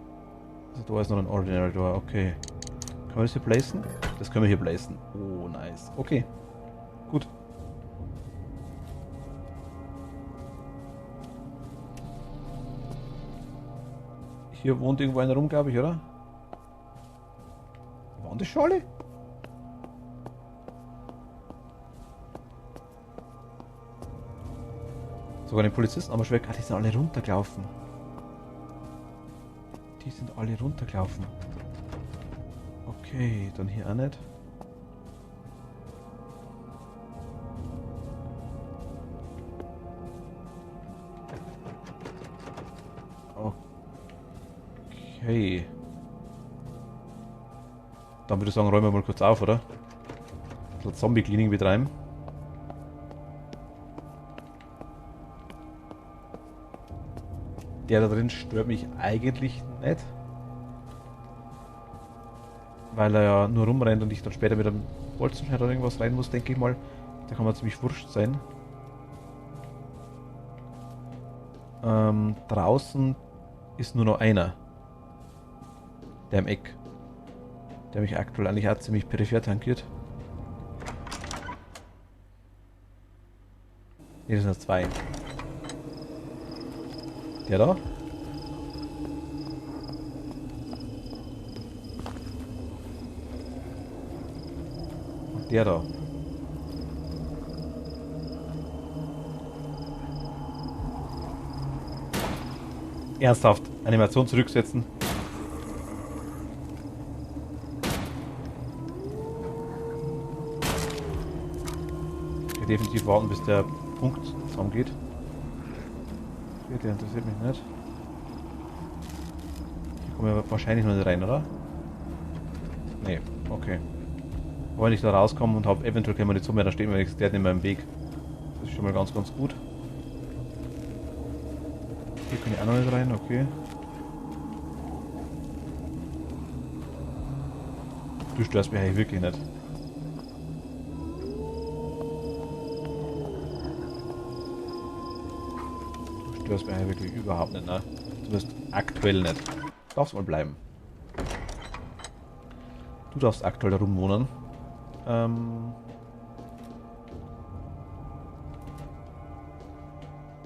the door is not an ordinary door. Okay. Können wir das hier placen? Das können wir hier placen. Oh, nice. Okay. Gut. Hier wohnt irgendwo einer rum, glaube ich, oder? Waren das schon alle? Sogar den Polizisten, aber schwer. Ah, die sind alle runtergelaufen. Die sind alle runtergelaufen. Okay, dann hier auch nicht. Okay. Dann würde ich sagen, räumen wir mal kurz auf, oder? Ein bisschen Zombie-Cleaning betreiben. Der da drin stört mich eigentlich nicht. Weil er ja nur rumrennt und ich dann später mit einem Bolzenschneider oder irgendwas rein muss, denke ich mal. Da kann man ziemlich wurscht sein. Draußen ist nur noch einer. Der im Eck. Der mich aktuell eigentlich auch ziemlich peripher tankiert. Ne, das sind zwei. Der da? Und der da. Ernsthaft. Animation zurücksetzen. Ich will definitiv warten, bis der Punkt zusammengeht. Okay, der interessiert mich nicht. Hier kommen wir wahrscheinlich noch nicht rein, oder? Nee, okay. Wollen ich da rauskommen und habe eventuell können wir nicht so mehr, da stehen wir nichts, der hat nicht mehr im Weg. Das ist schon mal ganz, ganz gut. Hier kann ich auch noch nicht rein, okay. Du störst mich eigentlich wirklich nicht. Du störst mich eigentlich wirklich überhaupt nicht, ne? Zumindest aktuell nicht. Du darfst mal bleiben. Du darfst aktuell da rumwohnen.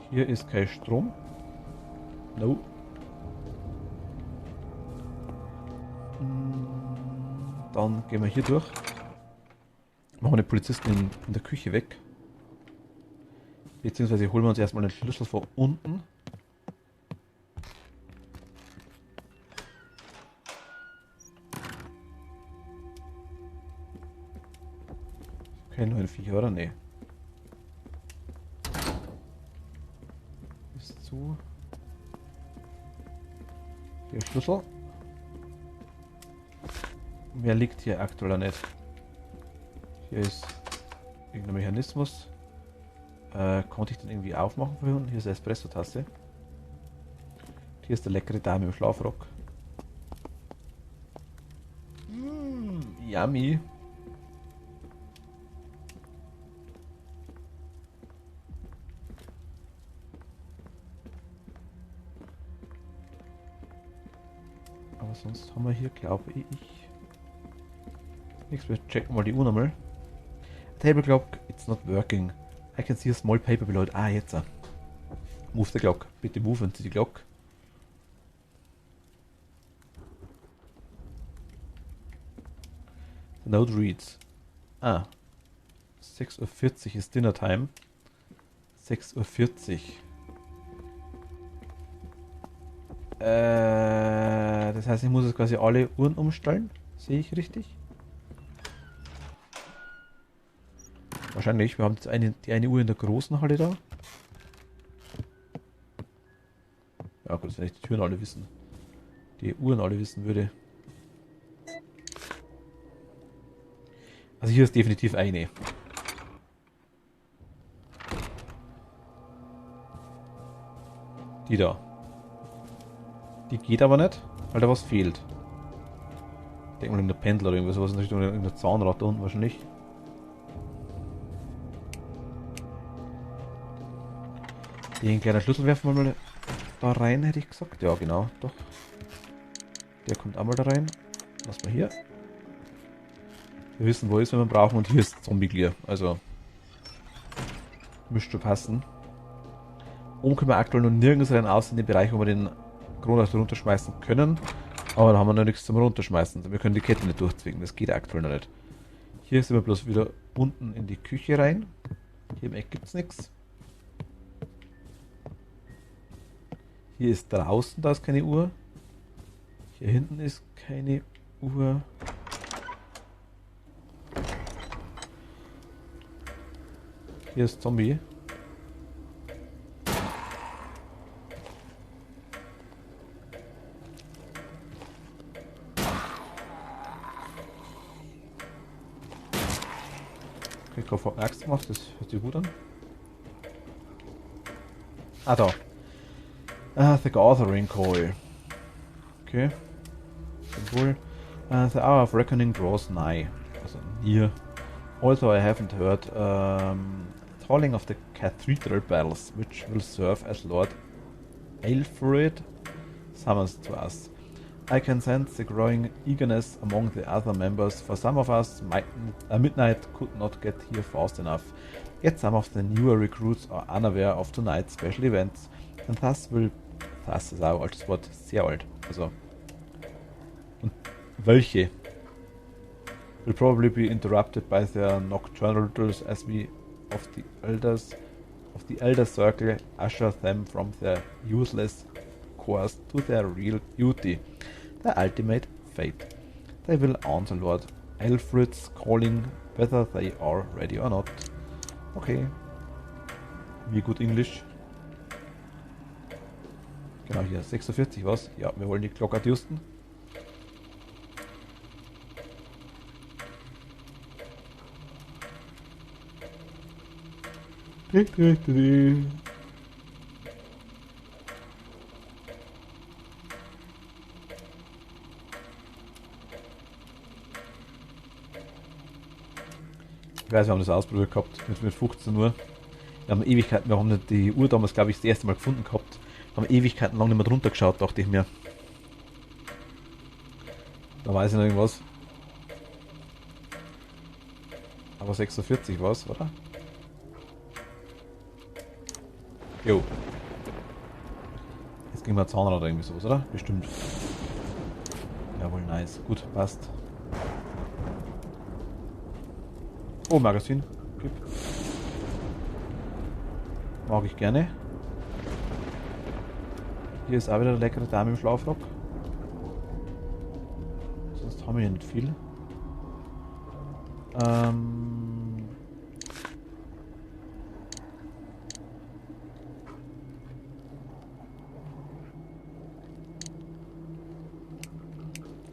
Hier ist kein Strom. No. Dann gehen wir hier durch. Machen wir den Polizisten in der Küche weg. Beziehungsweise holen wir uns erstmal den Schlüssel von unten. Okay, nur ein Viech, oder? Nee. Ist zu. Hier Schlüssel. Mehr liegt hier aktuell nicht. Hier ist irgendein Mechanismus. Konnte ich den irgendwie aufmachen für unten? Hier ist eine Espresso-Tasse. Hier ist der leckere Dame im Schlafrock. Yummy. sonst haben wir hier, glaube ich, nichts. Wir checken mal die Uhr nochmal. Table clock, it's not working. I can see a small paper below it. Ah, jetzt. Move the clock. Bitte move into the clock. The note reads. 6:40 Uhr ist Dinner Time. 6:40 Uhr. Das heißt, ich muss jetzt quasi alle Uhren umstellen. Sehe ich richtig? Wahrscheinlich. Wir haben jetzt die eine Uhr in der großen Halle da. Ja gut, wenn ich die Türen alle wissen. Die Uhren alle wissen würde. Also hier ist definitiv eine. Die da. Die geht aber nicht, weil da was fehlt. Ich denke mal in der Pendel oder irgendwas, was in Richtung in der Zahnrad da unten wahrscheinlich. Den kleinen Schlüssel werfen wir mal da rein, hätte ich gesagt. Ja, genau, doch. Der kommt auch mal da rein. Lass mal hier. Wir wissen, wo er ist, wenn wir brauchen. Und hier ist Zombie Clear. Also müsste passen. Oben können wir aktuell noch nirgends rein, außer in den Bereich, wo wir den Kronleuchter runterschmeißen können. Aber da haben wir noch nichts zum Runterschmeißen. Wir können die Kette nicht durchzwingen. Das geht aktuell noch nicht. Hier sind wir bloß wieder unten in die Küche rein. Hier im Eck gibt es nichts. Hier ist draußen, da ist keine Uhr. Hier hinten ist keine Uhr. Hier ist Zombie. Ich habe vorhin Axt gemacht, das hört sich gut an. Ah, da. The Gathering Call. Okay. Symbol. The hour of reckoning draws nigh. Also near. Also I haven't heard tolling of the cathedral bells, which will serve as Lord Aelfred summons to us. I can sense the growing eagerness among the other members. For some of us, midnight could not get here fast enough. Yet some of the newer recruits are unaware of tonight's special events, and thus ist auch ein altes Wort, sehr alt. Also, und welche will probably be interrupted by their nocturnals as we of the elder circle usher them from their useless course to their real duty, their ultimate fate. They will answer Lord Alfred's calling, whether they are ready or not. Okay. Wie gut Englisch. Genau hier, 46 was? Ja, wir wollen die Glocke adjusten. Ich weiß, wir haben das ausprobiert gehabt mit 15 Uhr. Wir haben Ewigkeiten, wir haben die Uhr damals, glaube ich, das erste Mal gefunden gehabt. Wir haben Ewigkeiten lang nicht mehr drunter geschaut, dachte ich mir. Da weiß ich noch irgendwas. Aber 46 war es, oder? Jo. Jetzt ging mal Zahnrad oder irgendwie sowas, oder? Bestimmt. Jawohl, nice. Gut, passt. Oh, Magazin. Okay. Mag ich gerne. Hier ist auch wieder eine leckere Dame im Schlafrock. Sonst haben wir hier nicht viel.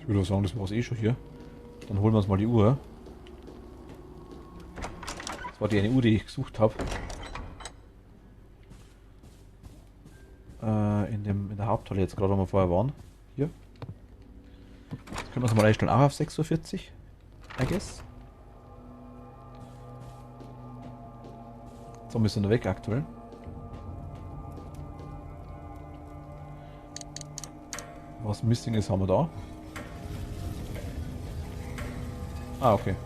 Ich würde sagen, das war es eh schon hier. Dann holen wir uns mal die Uhr. Das war die eine Uhr, die ich gesucht habe. In der Haupthalle jetzt gerade, wo wir vorher waren. Hier. Jetzt können wir uns mal einstellen, auch auf 6:40 Uhr. I guess. So, wir sind weg aktuell. Was missing ist, haben wir da. Ah, okay.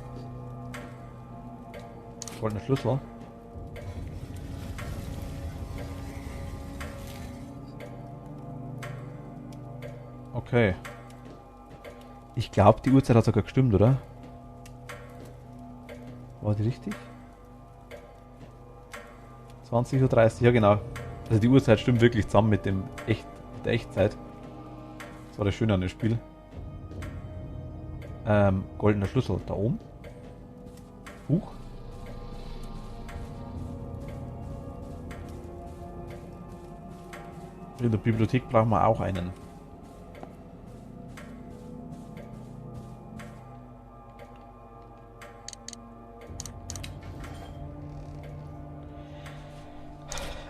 Goldener Schlüssel. Okay. Ich glaube, die Uhrzeit hat sogar gestimmt, oder? War die richtig? 20:30 Uhr, ja genau. Also die Uhrzeit stimmt wirklich zusammen mit mit der Echtzeit. Das war das Schöne an dem Spiel. Goldener Schlüssel, da oben. Buch. In der Bibliothek brauchen wir auch einen.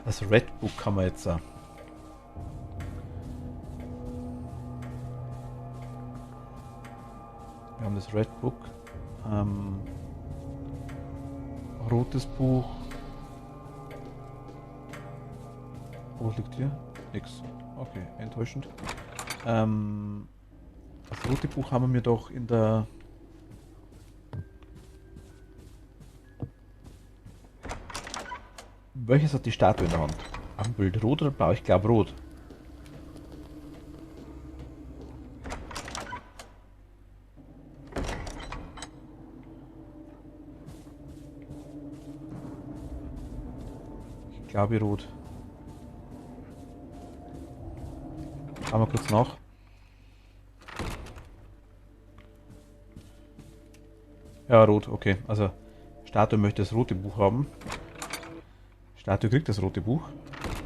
Das Red Book kann man jetzt. Wir haben das Red Book. Rotes Buch. Wo liegt hier? Nix. Okay, enttäuschend. Das rote Buch haben wir doch in der. Welches hat die Statue in der Hand? Abendbild rot oder blau? Ich glaube rot. Ich glaube rot. Schauen wir kurz nach. Ja, rot, okay. Also, Statue möchte das rote Buch haben. Statue kriegt das rote Buch.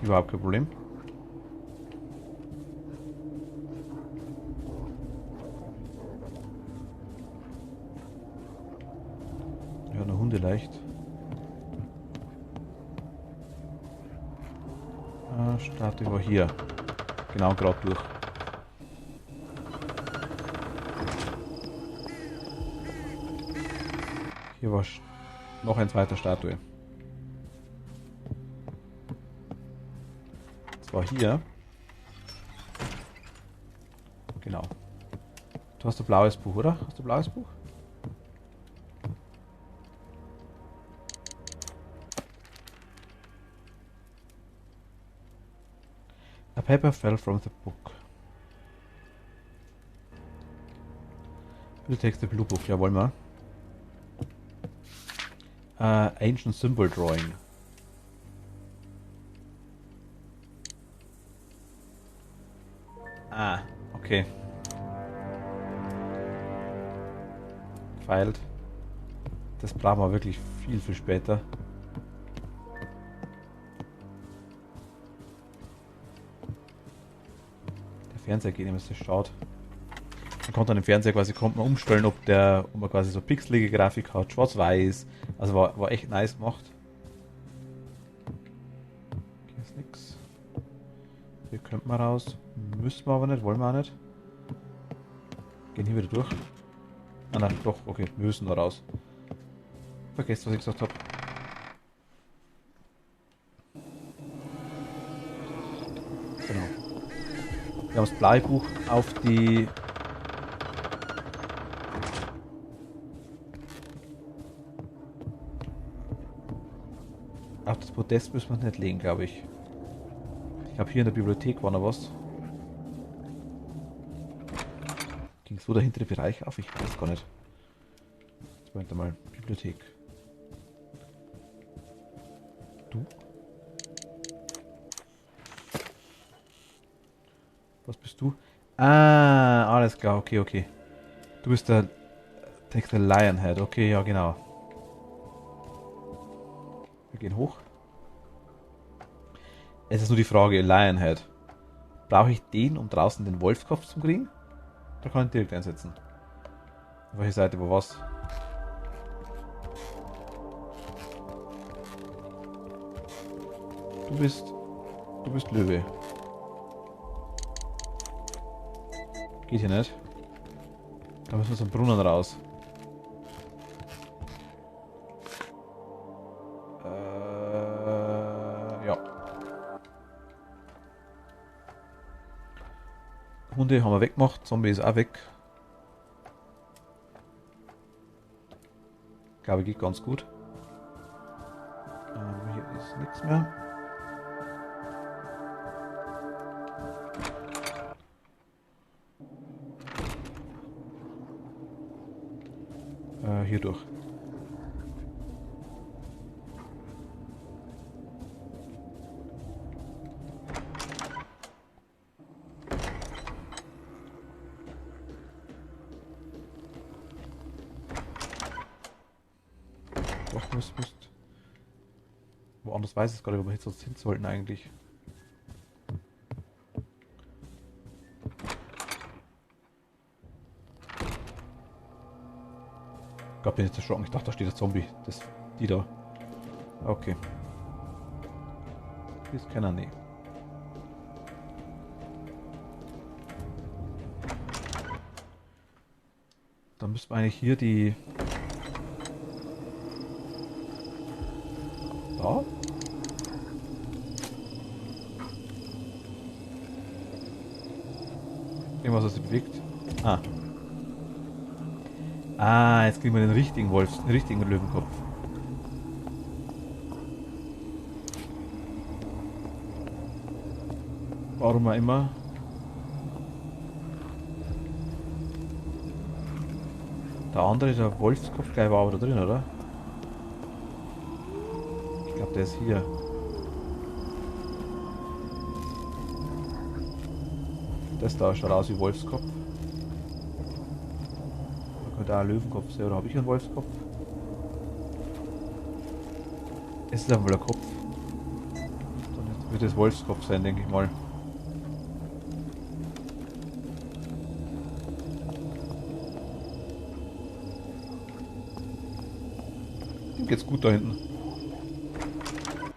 Überhaupt kein Problem. Ja, eine Hunde leicht. Statue war hier. Genau, gerade durch. Hier war noch ein zweiter Statue. Das war hier. Genau. Du hast ein blaues Buch, oder? Hast du ein blaues Buch? A paper fell from the book. Bitte take the blue book. Ja, wollen wir. Ancient Symbol Drawing. Ah, okay. Gefeilt. Das brauchen wir wirklich viel, viel später. Der Fernseher geht, wenn es schaut. Man konnte an dem Fernseher quasi umstellen, ob man quasi so pixelige Grafik hat, schwarz-weiß. Also war echt nice gemacht. Hier ist nix. Hier könnten wir raus. Müssen wir aber nicht, wollen wir auch nicht. Gehen hier wieder durch. Ah nein, doch, okay, wir müssen da raus. Vergesst, was ich gesagt habe. Genau. Wir haben das Bleibuch auf die... Auf das Podest müssen wir nicht legen, glaube ich. Ich glaube, hier in der Bibliothek war noch was. Ging so der hintere Bereich auf? Ich weiß gar nicht. Jetzt Moment mal. Bibliothek. Du? Was bist du? Ah, alles klar. Okay, okay. Du bist der Lionhead. Okay, ja, genau. Wir gehen hoch. Es ist nur die Frage, Lionhead. Brauche ich den, um draußen den Wolfskopf zu kriegen? Da kann ich direkt einsetzen. Auf welche Seite, wo was? Du bist Löwe. Geht hier nicht. Da müssen wir zum Brunnen raus. Ja. Hunde haben wir weggemacht. Zombie ist auch weg. Glaube ich, geht ganz gut. Hier ist nichts mehr. Hier durch. Doch, müsst. Woanders weiß ich es gar nicht, wo wir jetzt hin sollten eigentlich. Ich glaube, bin jetzt erschrocken. Ich dachte, da steht der Zombie. Die da. Okay. Hier ist keiner, nee. Dann müssten wir eigentlich hier die... Da? Irgendwas, was sich bewegt. Ah. Ah, jetzt kriegen wir den richtigen den richtigen Löwenkopf. Warum auch immer. Der andere, der Wolfskopf, gleich war aber da drin, oder? Ich glaube, der ist hier. Das da schaut aus wie Wolfskopf. Da könnte auch ein Löwenkopf sein, oder habe ich einen Wolfskopf? Es ist einfach mal der Kopf. Dann wird es Wolfskopf sein, denke ich mal. Dem geht's gut da hinten.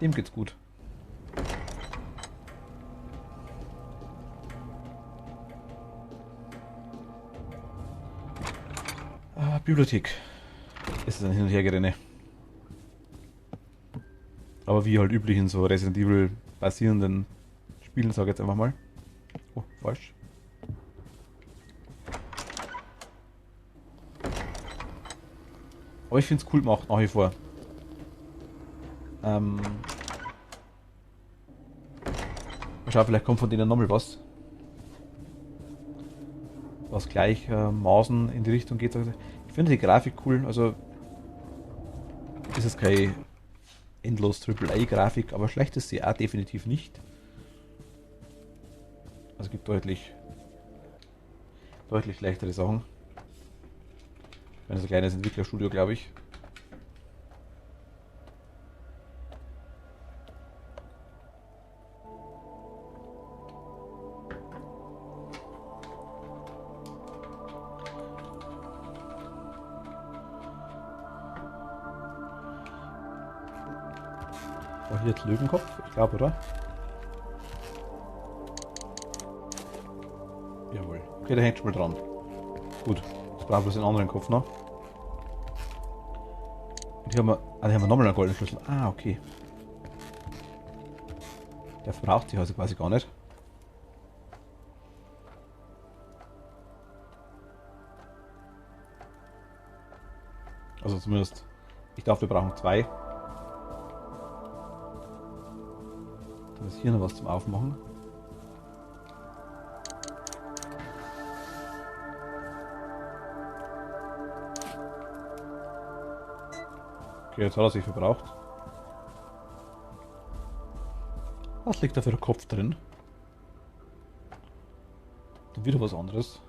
Dem geht's gut. Bibliothek. Es ist ein Hin- und Hergerenne. Aber wie halt üblich in so Resident Evil basierenden Spielen, sage ich jetzt einfach mal. Oh, falsch. Aber ich finde es cool gemacht, nach wie vor. Mal schauen, vielleicht kommt von denen nochmal was. Was gleich Maßen in die Richtung geht. Ich finde die Grafik cool, also ist es keine endlos AAA-Grafik, aber schlecht ist sie auch definitiv nicht. Also es gibt deutlich leichtere Sachen. Das ist ein kleines Entwicklerstudio, glaube ich. War hier jetzt Löwenkopf? Ich glaube, oder? Jawohl. Okay, der hängt schon mal dran. Gut. Jetzt brauchen wir den anderen Kopf noch. Und hier haben wir nochmal einen goldenen Schlüssel. Ah, okay. Der verbraucht sich also quasi gar nicht. Also zumindest, ich darf, wir brauchen 2. Dann ist hier noch was zum Aufmachen. Okay, jetzt hat er sich verbraucht. Was liegt da für ein Kopf drin? Und wieder was anderes.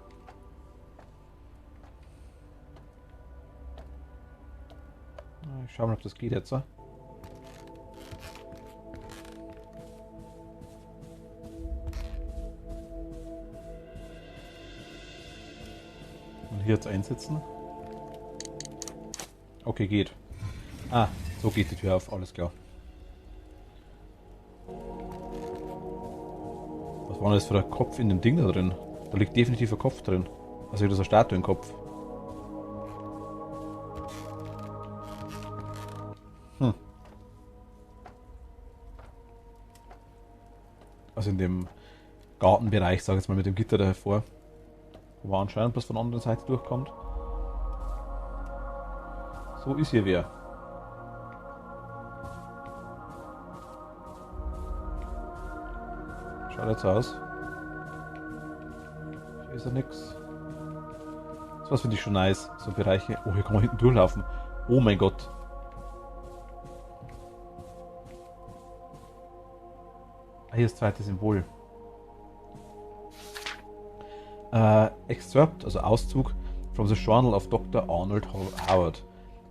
Ich schau mal, ob das geht jetzt. Und hier jetzt einsetzen. Okay, geht. Ah, so geht die Tür auf, alles klar. Was war denn das für ein Kopf in dem Ding da drin? Da liegt definitiv ein Kopf drin. Also wieder so eine Statue im Kopf. Also in dem Gartenbereich, sag ich jetzt mal, mit dem Gitter davor. Wo man anscheinend bloß von der anderen Seite durchkommt. So ist hier wer. Schaut jetzt aus. Hier ist ja nix. So was finde ich schon nice. So Bereiche. Oh, hier kann man hinten durchlaufen. Oh mein Gott. Ah, hier ist das zweite Symbol. Excerpt, also Auszug from the Journal of Dr. Arnold Howard.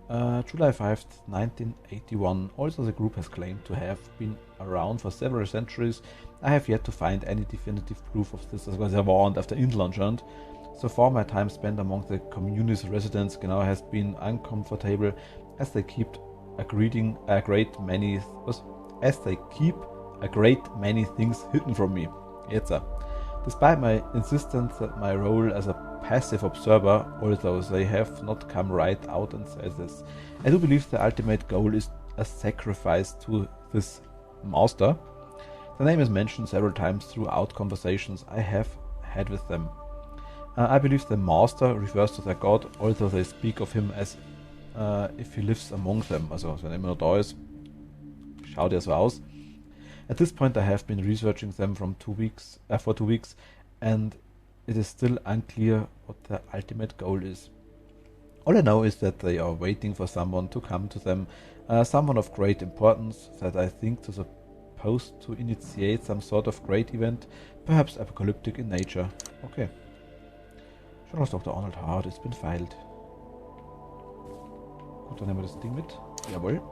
July 5th, 1981. Also the group has claimed to have been around for several centuries. I have yet to find any definitive proof of this. Also er war auf der Insel anscheinend. So far my time spent among the communist residents has been uncomfortable as they keep a great many things hidden from me. Jetzt. Despite my insistence that my role as a passive observer, although they have not come right out and said this, I do believe the ultimate goal is a sacrifice to this master. The name is mentioned several times throughout conversations I have had with them. I believe the master refers to their god, although they speak of him as if he lives among them. Also, wenn er immer noch da ist, schaut er so aus. At this point I have been researching them for 2 weeks, and it is still unclear what their ultimate goal is. All I know is that they are waiting for someone to come to them, someone of great importance that I think is supposed to initiate some sort of great event, perhaps apocalyptic in nature. Okay. Schon aus Dr. Arnold Howard, it's been filed. Gut, dann nehmen wir das Ding mit. Jawohl.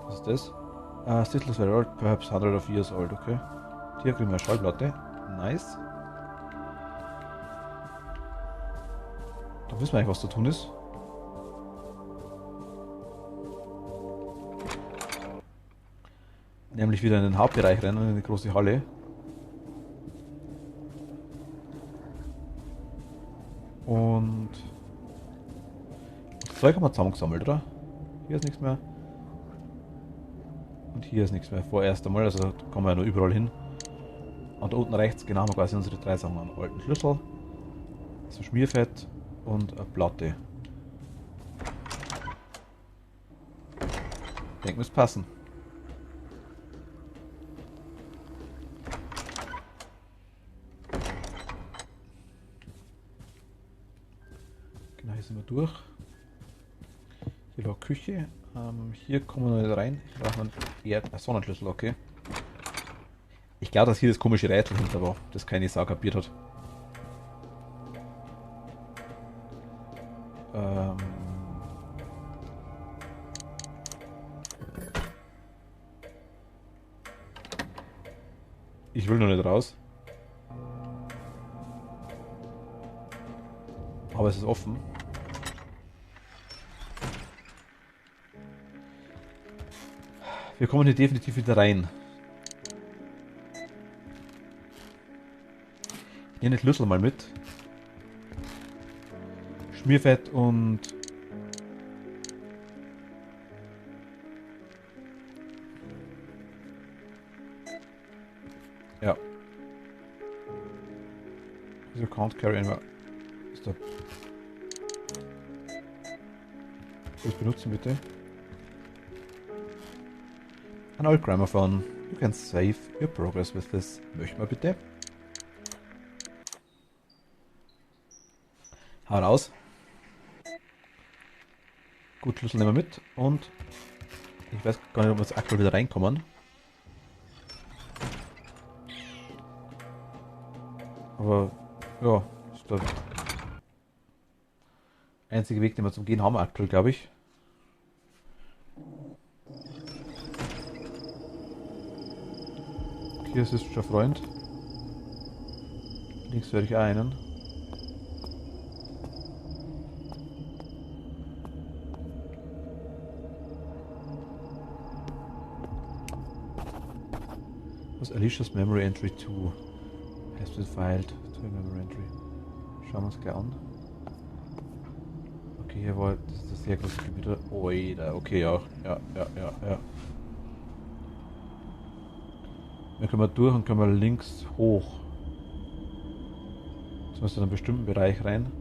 Was ist das? Still is very old, perhaps 100 of years old, okay. Hier kriegen wir eine Schallplatte. Nice. Da wissen wir eigentlich, was zu tun ist. Nämlich wieder in den Hauptbereich rennen, in die große Halle. Und das Zeug haben wir zusammengesammelt, oder? Hier ist nichts mehr. Und hier ist nichts mehr. Vorerst einmal, also da kommen wir ja nur überall hin. Und da unten rechts, genau, haben wir quasi unsere 3 Sachen. Einen alten Schlüssel, so Schmierfett und eine Platte. Ich denke, müsste passen. Genau, hier sind wir durch. Hier war Küche. Hier kommen wir noch nicht rein. Hier brauchen wir einen Sonnenschlüssel, okay. Ich glaube, dass hier das komische Rätsel hinter war, das keine Sau kapiert hat. Ich will noch nicht raus. Aber es ist offen. Wir kommen hier definitiv wieder rein. Ich nehme den Schlüssel mal mit. Schmierfett und ja. You can't carry anywhere. Stop. Das benutzen bitte. An old gramophone. You can save your progress with this. Möchten wir bitte? Hau raus. Gut, Schlüssel nehmen wir mit und ich weiß gar nicht, ob wir jetzt aktuell wieder reinkommen. Aber ja, ist der einzige Weg, den wir zum Gehen haben aktuell, glaube ich. Hier ist schon Freund. Links werde ich einen. Was Alicia's Memory Entry 2 has been filed to a Memory Entry. Schauen wir uns gleich an. Okay, hier war das ist ein sehr großes Gebiet. Oida, okay, ja. Dann können wir durch und können wir links hoch. Jetzt müssen wir in einen bestimmten Bereich rein.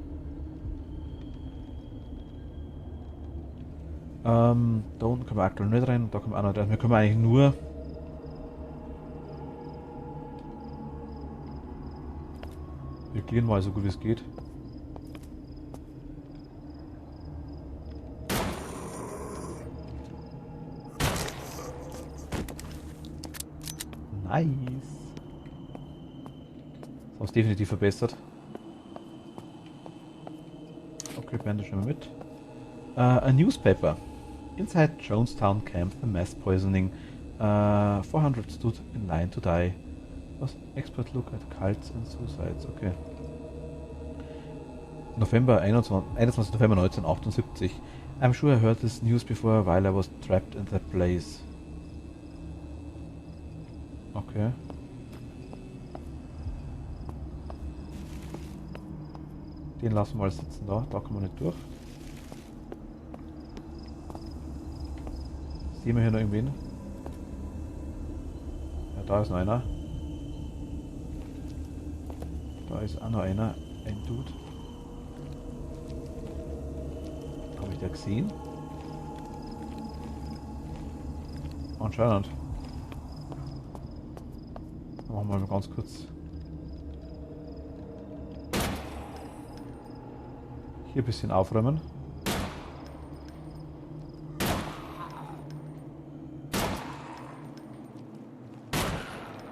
Da unten können wir aktuell nicht rein und da können wir auch nicht rein. Wir können eigentlich nur wir clearen mal so gut wie es geht. Nice. Das haben es definitiv verbessert. Okay, Bandage nehmen wir mit. A newspaper. Inside Jonestown camp, a mass poisoning. 400 stood in line to die. Was expert look at cults and suicides. Okay. November 21. November 1978. I'm sure I heard this news before while I was trapped in that place. Okay. Den lassen wir mal sitzen da. Da kommen wir nicht durch. Sehen wir hier noch irgendwen? Ja, da ist noch einer. Da ist auch noch einer. Ein Dude. Habe ich da gesehen? Anscheinend. Dann machen wir mal ganz kurz. Hier ein bisschen aufräumen.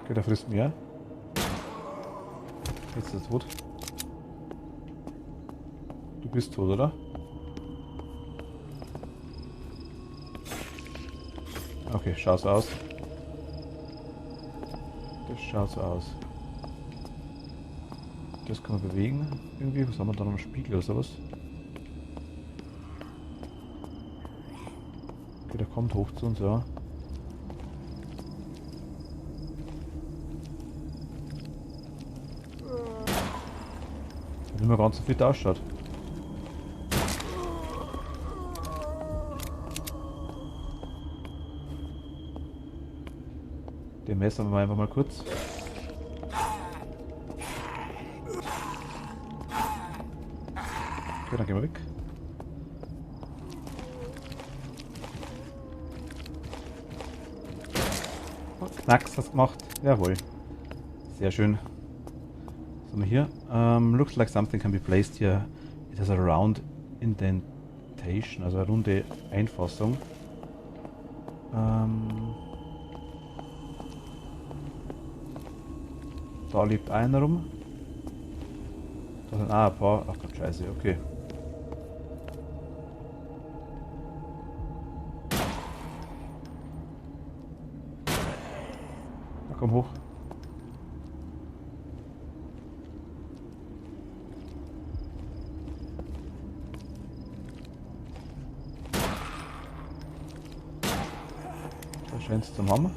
Okay, der frisst mehr. Jetzt ist er tot. Du bist tot, oder? Okay, schaut so aus. Das schaut so aus. Das kann man bewegen. Irgendwie, was haben wir da noch? Einen Spiegel oder sowas? Okay, der kommt hoch zu uns, ja. Nicht mehr ganz so fit ausschaut. Den messern wir einfach mal kurz. Okay, dann gehen wir weg. Oh, Knacks hast gemacht. Jawohl. Sehr schön. Was haben wir hier? Looks like something can be placed here. It has a round indentation, also eine runde Einfassung. Da liegt einer rum. Da sind auch ein paar. Ach Gott, scheiße, okay. Na komm hoch. Da scheint es zum Hammer.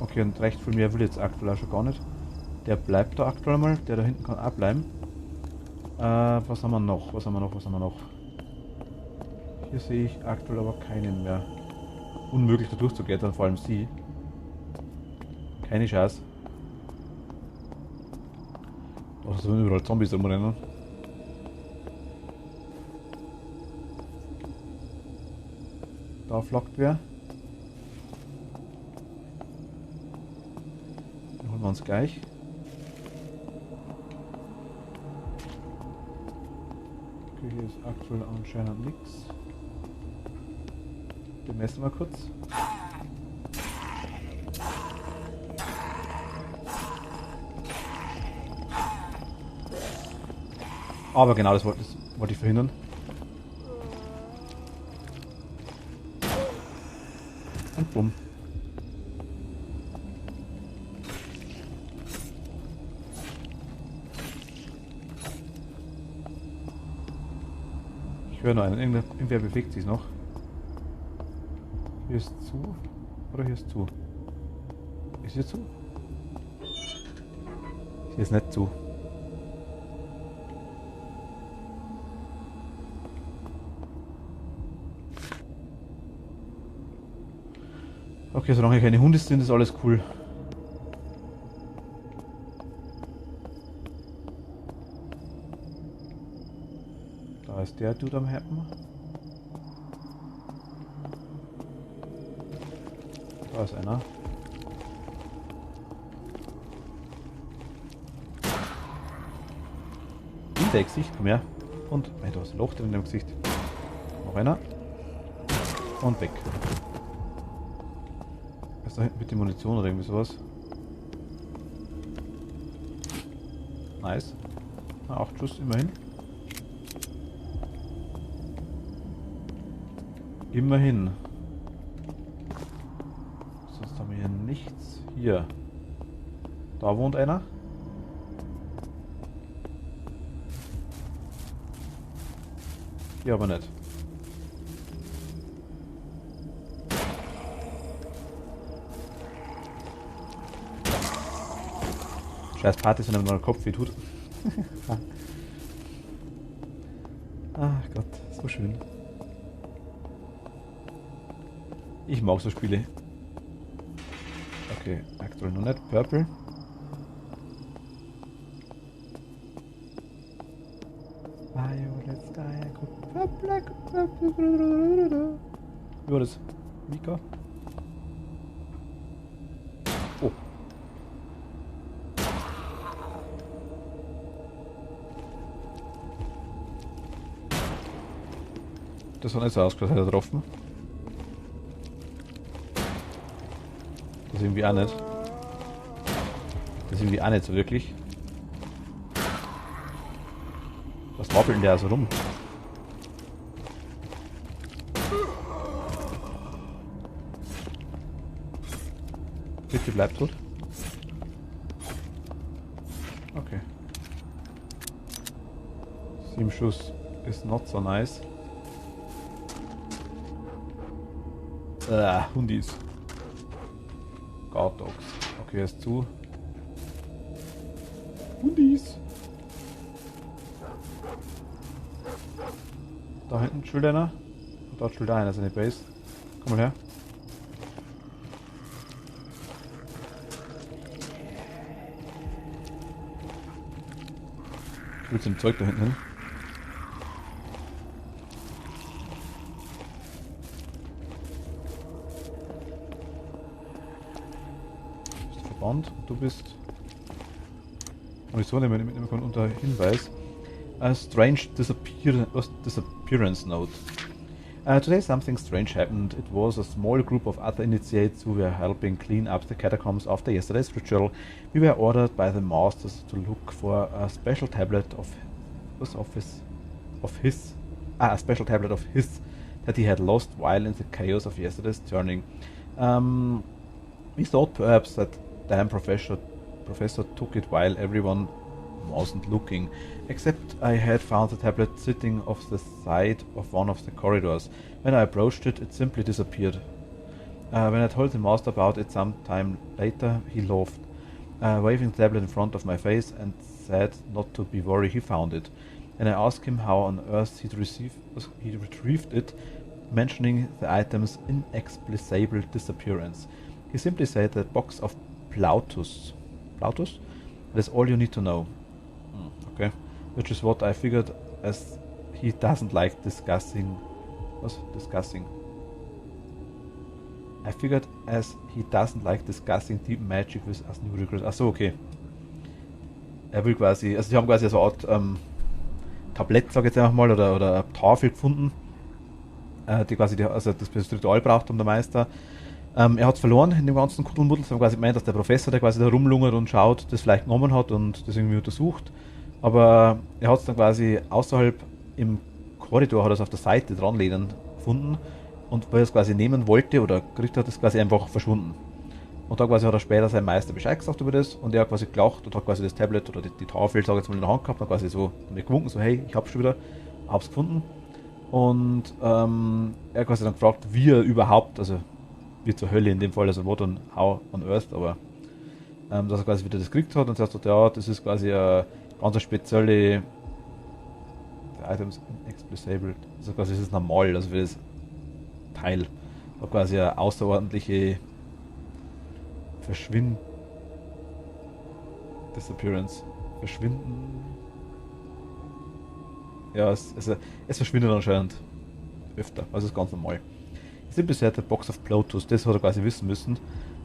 Okay, und recht viel mehr will jetzt aktuell auch schon gar nicht. Der bleibt da aktuell mal. Der da hinten kann auch bleiben. Was haben wir noch? Was haben wir noch? Was haben wir noch? Hier sehe ich aktuell aber keinen mehr. Unmöglich da durchzuklettern, vor allem sie. Keine Chance. Da sind überall Zombies rumrennen. Da flockt wer. Den holen wir uns gleich. Okay, hier ist aktuell anscheinend nichts. Den messen wir kurz. Aber genau das wollte ich verhindern. Und bumm. Ich höre noch einen. Irgendwer bewegt sich noch. Hier ist zu. Oder hier ist zu? Ist hier zu? Hier ist nicht zu. Okay, solange hier keine Hunde sind, ist alles cool. Da ist der Dude am Happen. Da ist einer. In dein Gesicht, komm her. Und, ey, da ist ein Loch drin in dem Gesicht. Noch einer. Und weg. Was ist da hinten mit der Munition oder irgendwie sowas? Nice. 8 Schuss immerhin. Immerhin. Sonst haben wir hier nichts. Hier. Da wohnt einer. Hier aber nicht. Scheiß Partys, wenn er Kopf weh tut. Ach Gott, so schön. Ich mag so Spiele. Okay, aktuell noch nicht. Purple. Violet Sky, Purple. Wie war das? Mika? Oh. Das hat nicht so ausgeschaut, hat er getroffen. Das irgendwie auch nicht. Das irgendwie auch nicht so wirklich. Was wappelt denn der so rum? Bitte bleib tot. Okay. 7 Schuss ist not so nice. Hundis. Guard Dogs. Okay, er ist zu. Hundis. Da hinten chillt einer. Und dort chillt einer, seine Base. Komm mal her. Ich will zum Zeug da hinten hin. Bist du verbannt? Und du bist. Munition nehmen können unter Hinweis. A strange disappearance note. Today something strange happened. It was a small group of other initiates who were helping clean up the catacombs after yesterday's ritual. We were ordered by the masters to look for a special tablet a special tablet of his that he had lost while in the chaos of yesterday's turning. We thought perhaps that damn professor took it while everyone wasn't looking, except I had found the tablet sitting off the side of one of the corridors. When I approached it, it simply disappeared. When I told the master about it some time later, he laughed, waving the tablet in front of my face, and said not to be worried, he found it. And I asked him how on earth he'd retrieved it, mentioning the item's inexplicable disappearance. He simply said that box of Plautus. Plautus? That's all you need to know. Okay. Which is what I figured, as he doesn't like discussing. I figured as he doesn't like discussing deep magic with us new recruits. Achso, okay. Er will quasi, also sie haben quasi so eine Art Tablett, sag ich jetzt einfach mal, oder eine Tafel gefunden, die quasi also das Ritual braucht, um der Meister. Er hat es verloren in dem ganzen Kuddelmuddel. Sie haben quasi gemeint, dass der Professor, der quasi da rumlungert und schaut, das vielleicht genommen hat und das irgendwie untersucht. Aber er hat es dann quasi außerhalb im Korridor, hat er es auf der Seite dran lehnen gefunden. Und weil er es quasi nehmen wollte oder gekriegt hat, ist es quasi einfach verschwunden. Und da quasi hat er später seinem Meister Bescheid gesagt über das und er hat quasi gelacht und hat quasi das Tablet oder die Tafel, sag ich jetzt mal, in der Hand gehabt und quasi so mir gewunken, so hey, ich hab's schon wieder, hab's gefunden. Und er hat quasi dann gefragt, wie er überhaupt, also wie zur Hölle in dem Fall, also what on how on earth, aber dass er quasi wieder das gekriegt hat und sagt, ja, das ist quasi eine ganz spezielle Items inexplicable, also quasi das ist normal, also für das Teil hat quasi eine außerordentliche Disappearance. Verschwinden. Ja, es verschwindet anscheinend öfter, also ist ganz normal. sind bisher der Box of Plotus, das hat er quasi wissen müssen.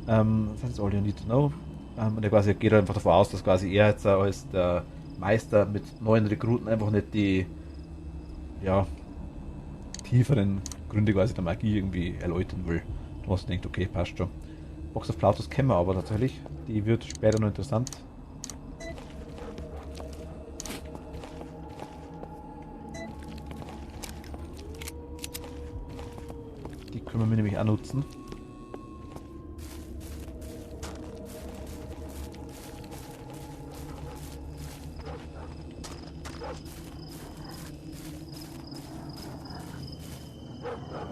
Das ist all you need to know. Und er quasi geht einfach davon aus, dass quasi er jetzt als der Meister mit neuen Rekruten einfach nicht die ja, tieferen Gründe quasi der Magie irgendwie erläutern will. Du hast denkt, okay, passt schon. Box of Plautus kennen wir aber tatsächlich. Die wird später noch interessant. Die können wir nämlich auch nutzen.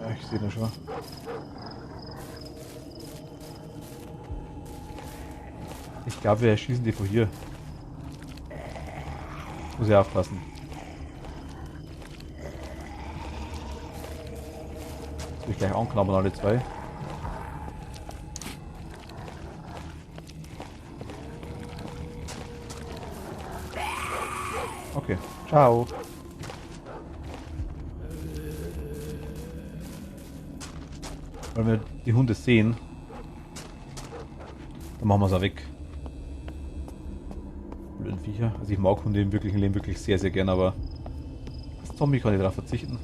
Ja, ich sehe das schon. Ich glaube, wir schießen die von hier. Muss ich aufpassen. Jetzt will ich gleich anknabbern, alle zwei. Okay, ciao. Weil wir die Hunde sehen, dann machen wir es auch weg. Blöden Viecher. Also ich mag Hunde im wirklichen Leben wirklich sehr, sehr gern, aber als Zombie kann ich darauf verzichten.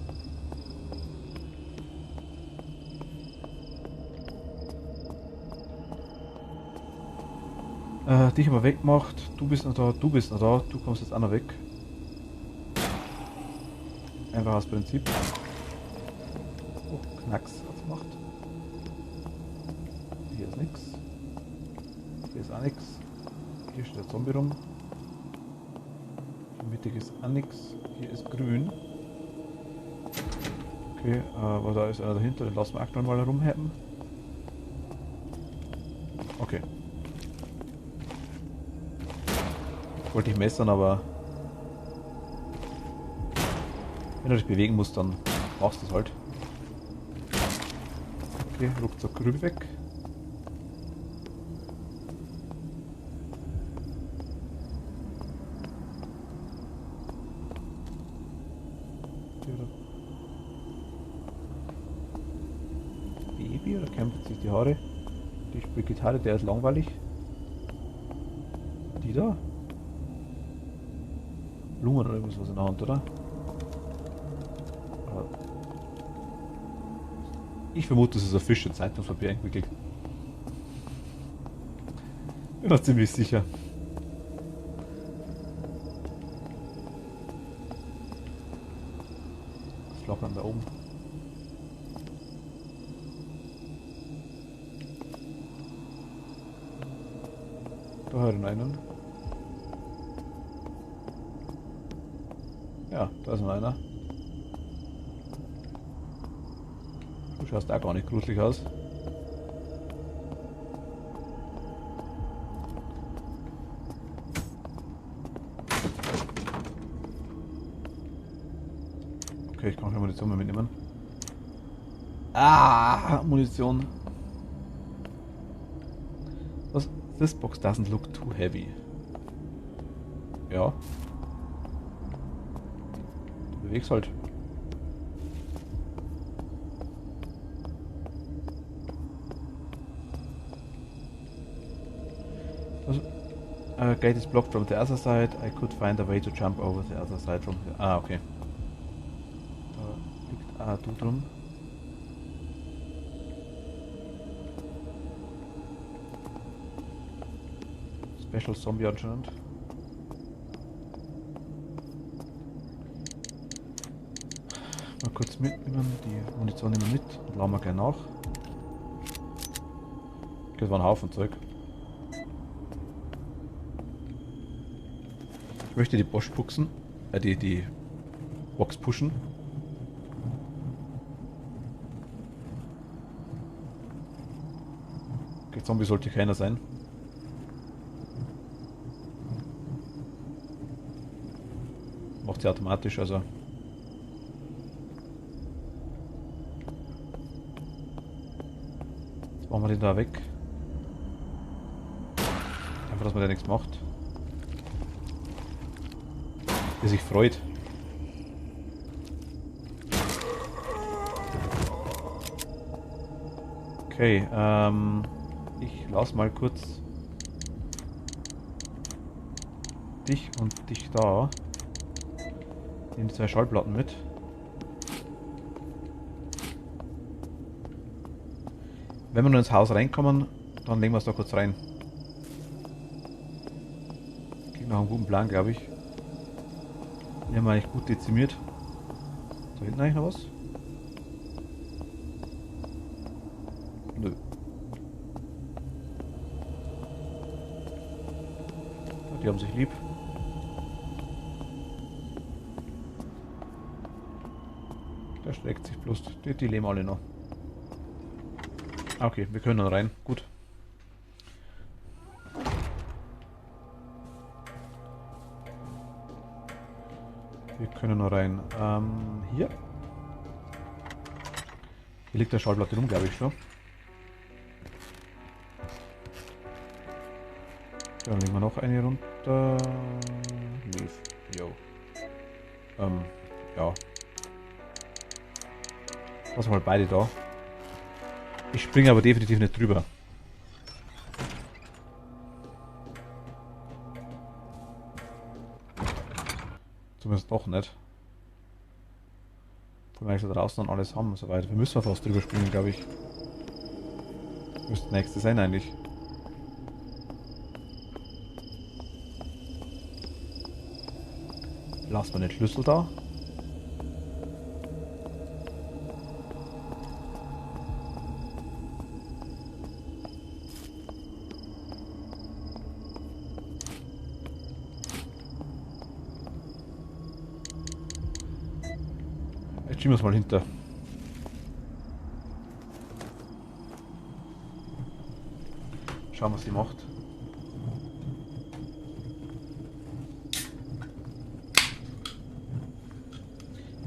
Dich aber weggemacht. Du bist noch da, du bist noch da. Du kommst jetzt auch noch weg. Einfach aus Prinzip. Oh, Knacks hat's gemacht. Hier ist nix. Hier ist auch nix. Hier steht der Zombie rum. Hier mittig ist auch nix. Hier ist grün. Okay, aber da ist einer dahinter. Den lassen wir aktuell mal rumhappen. Okay. Wollte ich messern, aber wenn du dich bewegen musst, dann machst du es halt. Okay, ruckzuck Grün weg. Baby oder kämpft sich die Haare? Die spielt Gitarre, der ist langweilig. Die da? Blumen oder irgendwas in der Hand, oder? Ich vermute, das ist ein Fisch in Zeitungspapier eingewickelt. Bin noch ziemlich sicher. Das Flockern da oben. Da höre ich einen. Ja, da ist noch einer. Du schaust auch gar nicht gruselig aus. Okay, ich kann keine Munition mehr mitnehmen. Ah, Munition. Was? This box doesn't look too heavy. Ja. Du bewegst halt. Gate is blocked from the other side. I could find a way to jump over the other side from here. Ah, okay. Da liegt du drum. Special Zombie anscheinend. Mal kurz mitnehmen, die Munition nehmen wir mit und laden wir gleich nach. Das war ein Haufen Zeug. Ich möchte die Bosch puxen, die Box pushen. Okay, Zombie sollte keiner sein. Macht sie automatisch, also. Jetzt machen wir den da weg. Einfach, dass man der nichts macht. Der sich freut. Okay, ich lass mal kurz dich und dich da. Nehmen die 2 Schallplatten mit. Wenn wir nur ins Haus reinkommen, dann legen wir es da kurz rein. Klingt nach einem guten Plan, glaube ich. Wir haben eigentlich gut dezimiert. Da hinten eigentlich noch was? Nö. Die haben sich lieb. Der streckt sich bloß. Die leben alle noch. Okay, wir können dann rein. Gut. Wir können noch rein. Hier. Hier liegt der Schallplatte rum, glaube ich schon. Dann legen wir noch eine runter. Leave. Jo. Ja. Lassen wir mal beide da. Ich springe aber definitiv nicht drüber. Zumindest noch nicht. Vor allem, da draußen dann alles haben und so weiter. Wir müssen fast drüber springen, glaube ich. Müsste das nächste sein eigentlich. Lassen wir den Schlüssel da. Jetzt schieben wir es mal hinter. Schauen, was sie macht.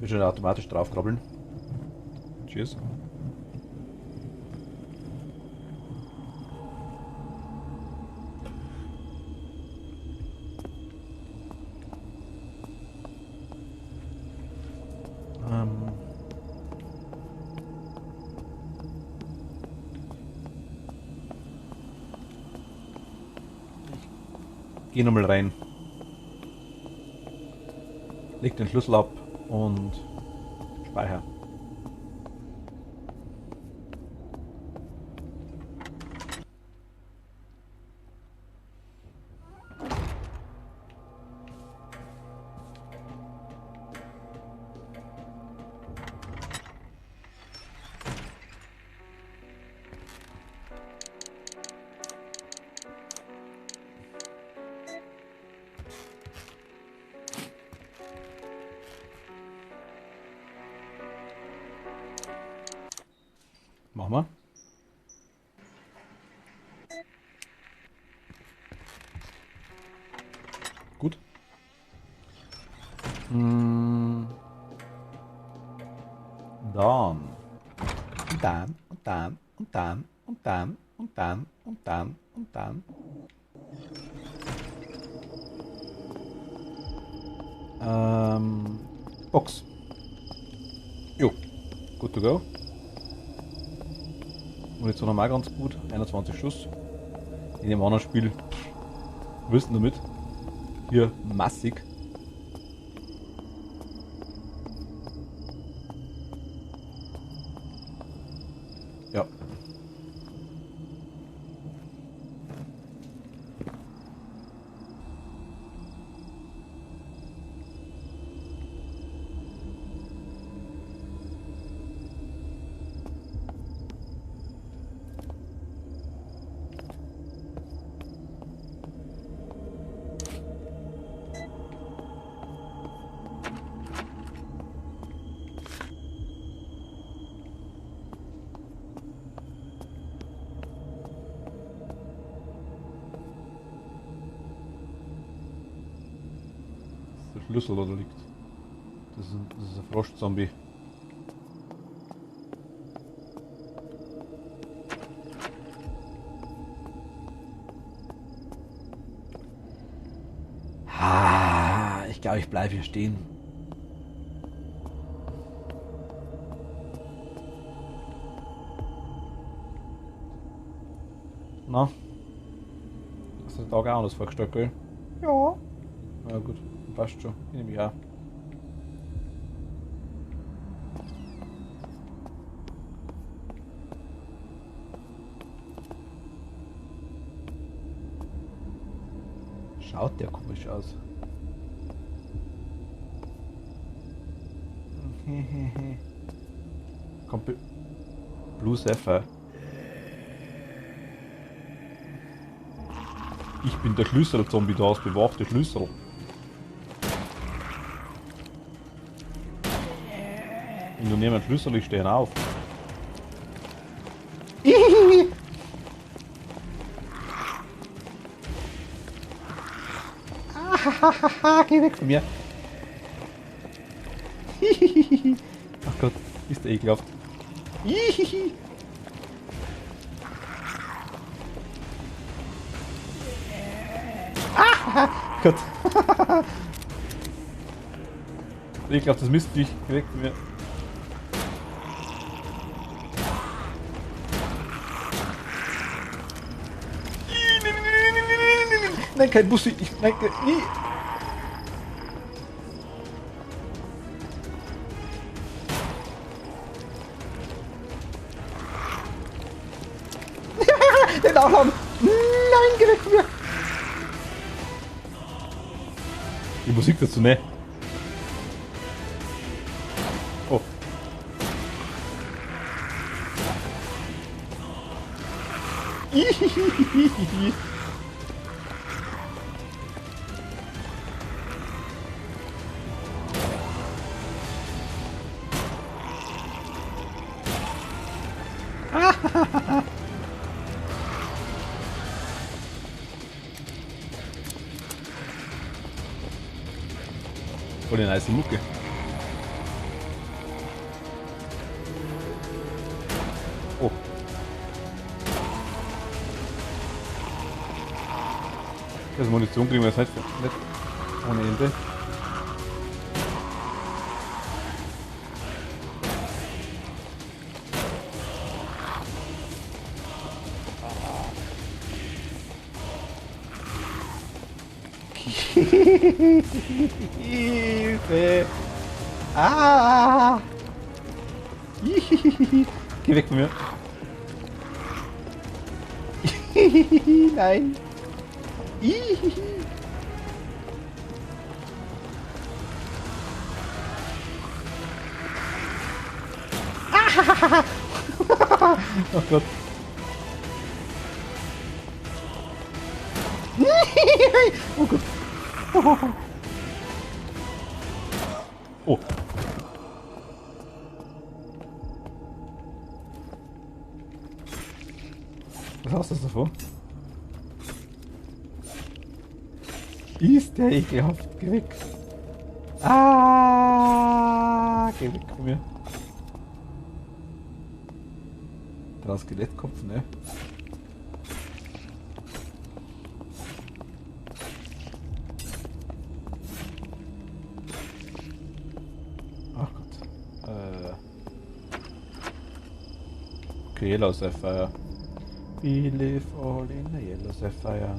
Wir schon automatisch draufkrabbeln. Cheers. Geh nochmal rein. Leg den Schlüssel ab und speicher. Machen wir. Gut. Dann. Und dann. Und dann. Und dann. Und dann. Und dann. Und dann. Und dann. Box. Jo. Good to go. Munition normal ganz gut. 21 Schuss. In dem anderen Spiel. Wissen damit. Hier massig. Ja. Der Schlüssel, oder liegt. Das ist ein Froschzombie. Ich glaube, ich bleibe hier stehen. Na? Hast du den Tag auch anders vorgestellt, gell? Ja. Ja gut, passt schon. Ich nehme mich auch. Schaut der komisch aus. Kommt Blue Sapphire. Ich bin der Schlüssel-Zombie, du hast bewachte Schlüssel. Wenn du niemand Schlüssel, ich stehe auf. Geh weg von mir. Ach Gott, ist der ekelhaft. Gott. Ekelhaft, das Mistviech. Geh weg von mir. Nein, kein Bussi. Nein, nie. Den Nachladen. Nein, geh weg von mir. Die Musik dazu, ne? Oh. Voll die nice Mucke. Oh. Das Munition kriegen wir jetzt nicht ohne Ende. Hilfe! Ah! Geh weg von mir! Nein! Oh Gott! Oh Gott! Oh! Was hast du davon? Ist der ekelhaft? Geh weg! Ah! Geh weg von mir! Da ist Skelettkopf, ne? Ach Gott. Okay, Yellow Sapphire. We live all in the Yellow Sapphire.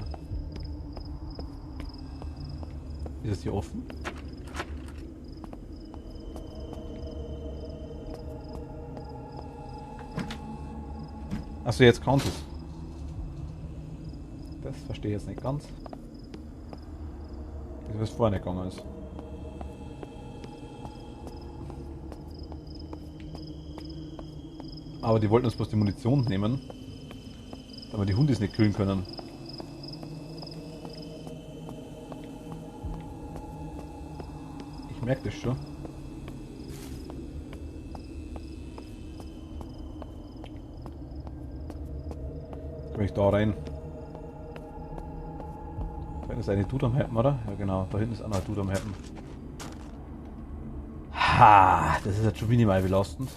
Ist es hier offen? Achso, jetzt kommt es. Das verstehe ich jetzt nicht ganz. Wie es vorne gegangen ist. Aber die wollten uns bloß die Munition nehmen, damit die Hundis nicht kühlen können. Ich merke das schon. Komme ich da rein? Da hinten ist eine Dude am Happen, oder? Ja genau, da hinten ist auch noch ein Dude am Happen. Ha, das ist jetzt schon minimal belastend.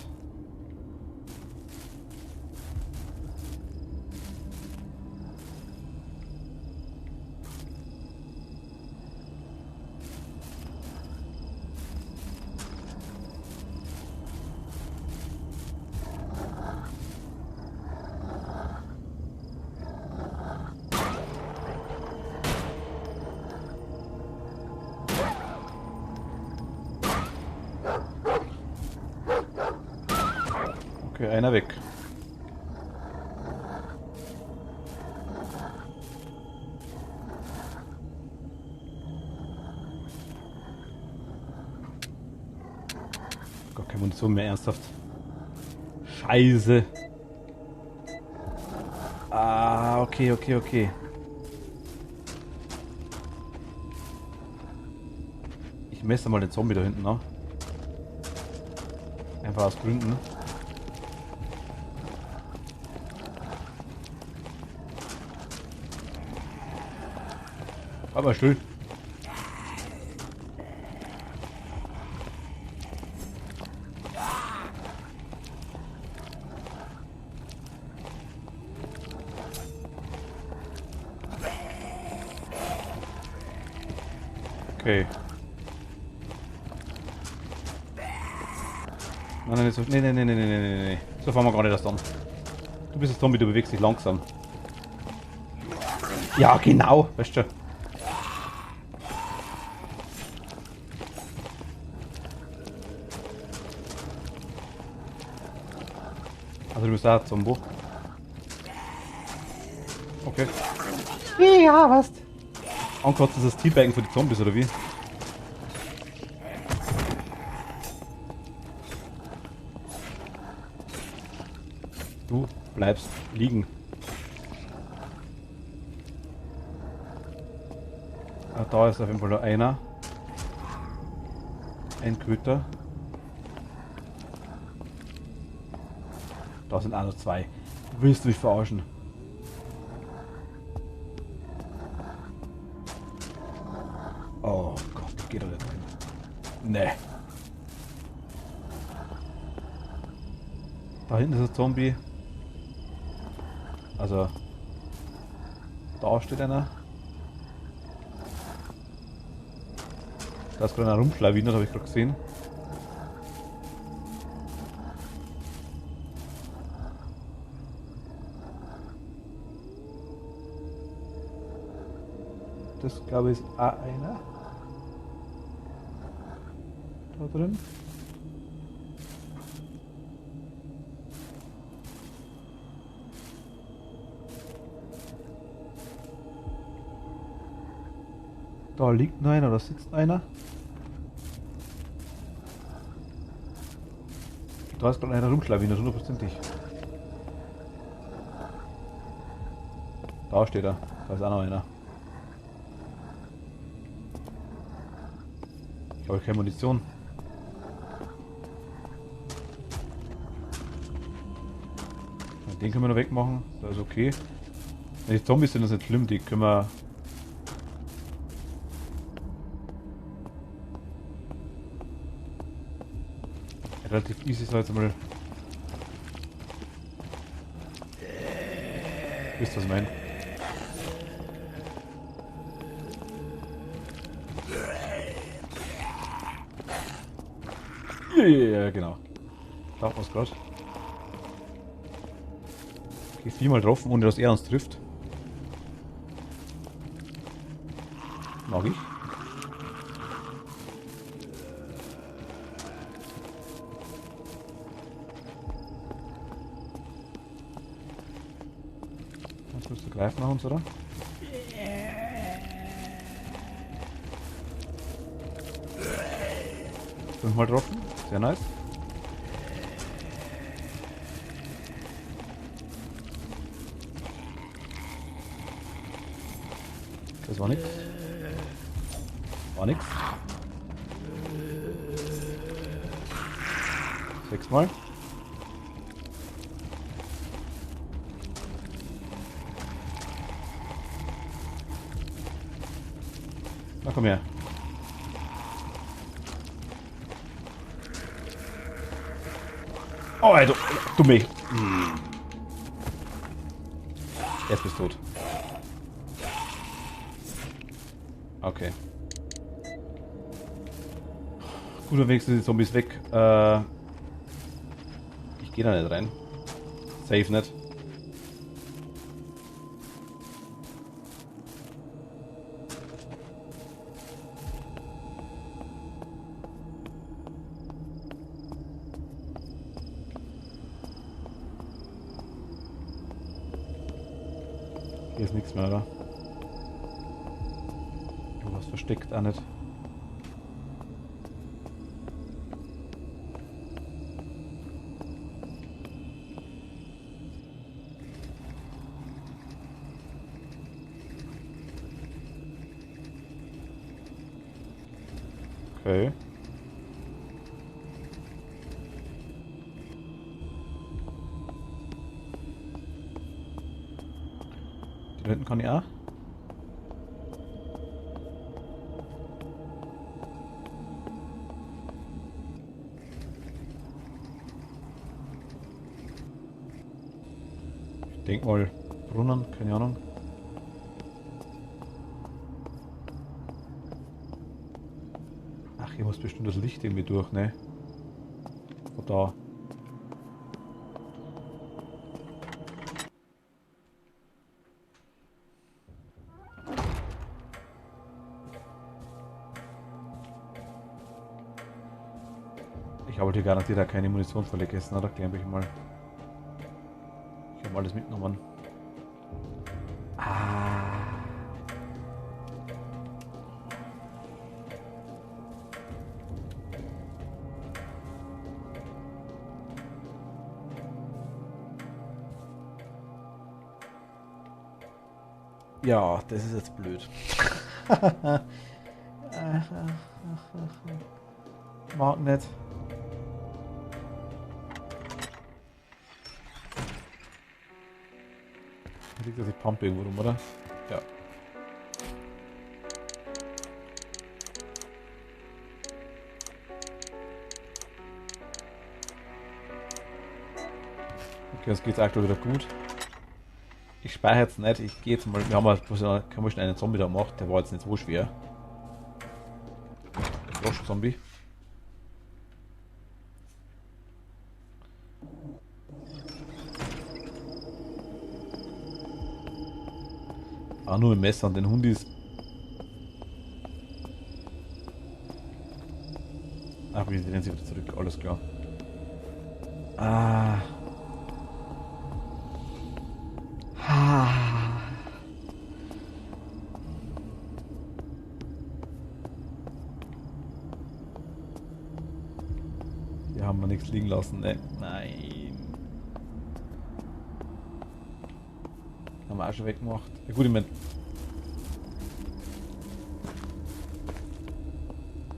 Okay, einer weg. Gar keine Munition mehr, ernsthaft. Scheiße. Ah, okay. Ich messe mal den Zombie da hinten noch. Einfach aus Gründen. Halt mal still. Okay. Nein, so, nee. So fahren wir gar nicht erst an. Du bist ein Zombie, du bewegst dich langsam. Ja, genau, weißt du. Also du bist auch Zombo. Okay. Ja, was? Ankotzt ist das Teabaggen für die Zombies, oder wie? Du bleibst liegen. Ah, da ist auf jeden Fall noch einer. Ein Köter. Da sind auch noch zwei. Willst du mich verarschen? Oh Gott, das geht doch nicht rein. Nee. Da hinten ist ein Zombie. Also, da steht einer. Da ist gerade einer rumschlawinert, habe ich gerade gesehen. Das glaube ich ist auch einer. Da drin. Da liegt noch einer, da sitzt einer. Da ist gerade einer rumschlawinert, hundertprozentig. Da steht er. Da ist auch noch einer. Ich habe keine Munition. Den können wir noch wegmachen. Das ist okay. Die Zombies sind das nicht schlimm, die können wir. Relativ easy so jetzt mal. Wisst ihr, was ich meine? Ja, genau. Da haben wir es gerade. Okay, 4-mal getroffen, ohne dass er uns trifft. Mag ich. Jetzt willst du greifen nach uns, oder? Fünfmal getroffen. Sehr nice. Das war nix. War nix. 6-mal. Na komm her. Oh, ey, du mich. Jetzt bist du tot. Okay. Gut, dann wenigstens die Zombies weg. Ich gehe da nicht rein. Safe nicht. Hier ist nichts mehr, oder? Irgendwas versteckt auch nicht. Okay. Die da hinten kann ich auch. Ich denke mal Brunnen, keine Ahnung. Ach, hier muss bestimmt das Licht irgendwie durch, ne? Von da. Ich habe hier garantiert auch keine Munition vergessen, oder? Glaube ich mal. Ich habe alles mitgenommen. Ah. Ja, das ist jetzt blöd. Mag nicht. Hier liegt das die Pumpe irgendwo rum, oder? Ja. Okay, jetzt geht's aktuell wieder gut. Ich speichere jetzt nicht, ich gehe jetzt mal. Wir haben schon einen Zombie da gemacht, der war jetzt nicht so schwer. Frosch-Zombie. Ah, nur mit Messer und den Hundis. Ach, wir drehen sie wieder zurück, alles klar. Ah. Hier haben wir nichts liegen lassen, ne? Nein. Haben wir auch schon weggemacht. Ja gut, ich meine.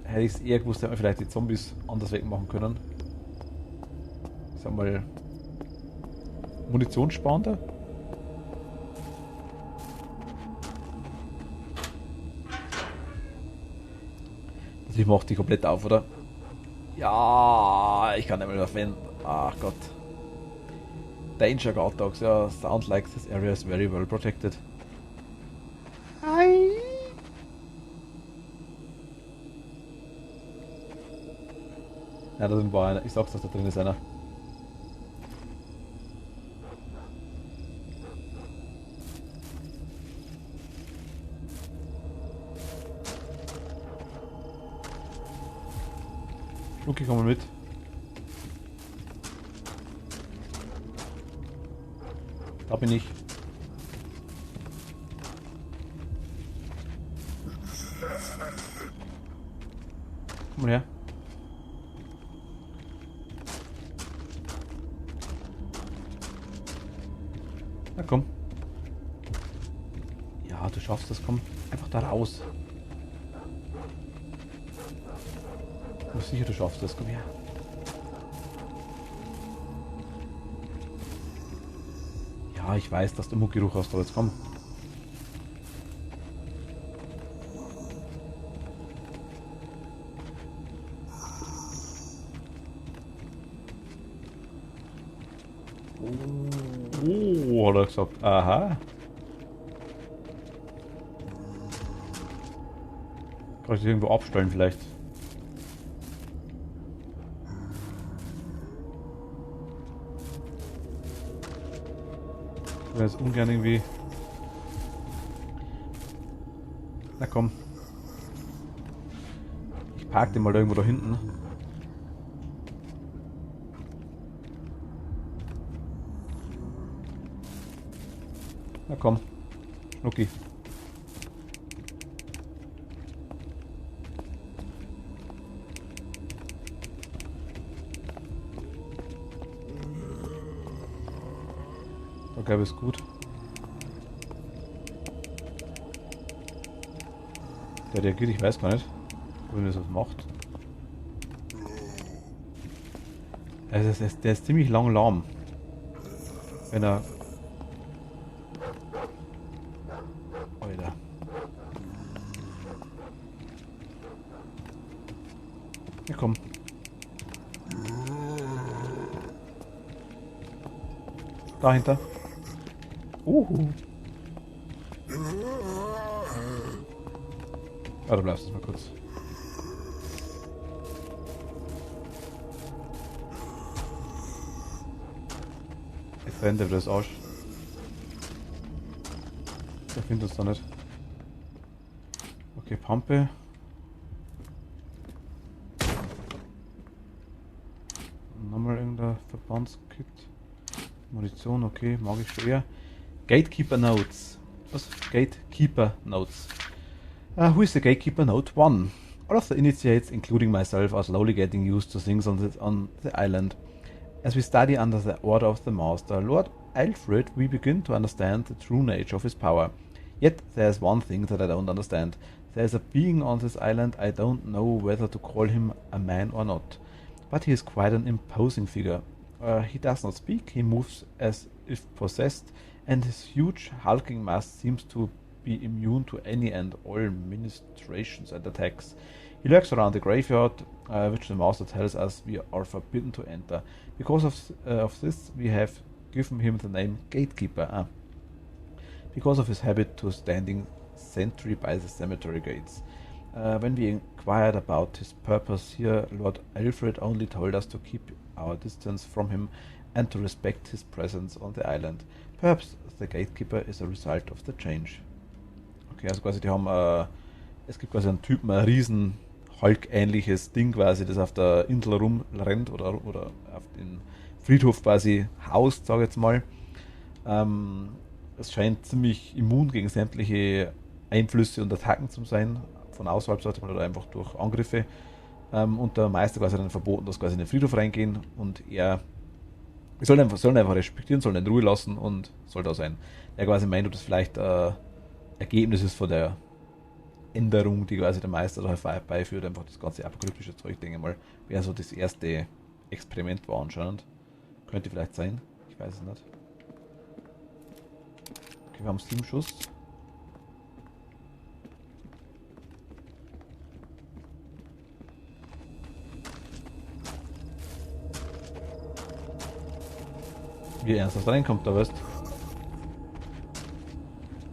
Hätte ich es eher gewusst, hätte man vielleicht die Zombies anders wegmachen können. Ich sag mal. Munitionssparender? Also ich mach die komplett auf, oder? Ja, ich kann nicht mehr verwenden. Ach Gott. Danger Guard Dogs, ja, sounds like this area is very well protected. Hi. Ja, da drin war einer. Ich sag's, dass da drin ist einer. Schnucki, komm mal mit. Da bin ich. Komm mal her. Na komm. Ja, du schaffst das, komm. Einfach da raus. Ich bin sicher, du schaffst das, komm her. Ja, ich weiß, dass du Muckgeruch hast, aber jetzt komm. Oh, hat er gesagt. Aha. Kann ich dich irgendwo abstellen vielleicht? Ich will jetzt ungern irgendwie... Na komm. Ich park den mal irgendwo da hinten. Na komm. Okay. Da gäbe es gut. Der reagiert, ich weiß gar nicht, wenn er das macht. Also der ist ziemlich lang lahm. Wenn er... Alter. Ja komm. Dahinter. Ah, du bleibst jetzt mal kurz. Jetzt rennt er wieder das Arsch. Der findet uns da nicht. Okay, Pampe. Nochmal irgendein Verbandskit. Munition, okay, mag ich schon eher. Gatekeeper Notes. Was? Gatekeeper Notes. Who is the Gatekeeper Note 1? All of the initiates, including myself, are slowly getting used to things on the island. As we study under the order of the Master, Lord Alfred, we begin to understand the true nature of his power. Yet there is one thing that I don't understand. There is a being on this island, I don't know whether to call him a man or not. But he is quite an imposing figure. He does not speak, he moves as if possessed, and his huge hulking mass seems to be immune to any and all ministrations and attacks. He lurks around the graveyard, which the Master tells us we are forbidden to enter. Because of this, we have given him the name Gatekeeper. Because of his habit to standing sentry by the cemetery gates. When we inquired about his purpose here, Lord Alfred only told us to keep our distance from him and to respect his presence on the island. Perhaps the Gatekeeper is a result of the change. Okay, also quasi die haben, es gibt quasi einen Typen, ein riesen Hulk-ähnliches Ding quasi, das auf der Insel rumrennt oder auf den Friedhof quasi haust, sage ich jetzt mal. Es scheint ziemlich immun gegen sämtliche Einflüsse und Attacken zu sein, von außerhalb sollte man oder einfach durch Angriffe. Und der Meister quasi dann verboten, dass quasi in den Friedhof reingehen und er sollen einfach respektieren, sollen in Ruhe lassen und soll da sein. Er quasi meint, ob das vielleicht Ergebnis ist von der Änderung, die quasi der Meister da herbeiführt, einfach das ganze apokalyptische Zeug, denke ich mal, wäre so das erste Experiment war anscheinend. Könnte vielleicht sein, ich weiß es nicht. Okay, wir haben 7 Schuss. Wie ernst das reinkommt, da weißt du.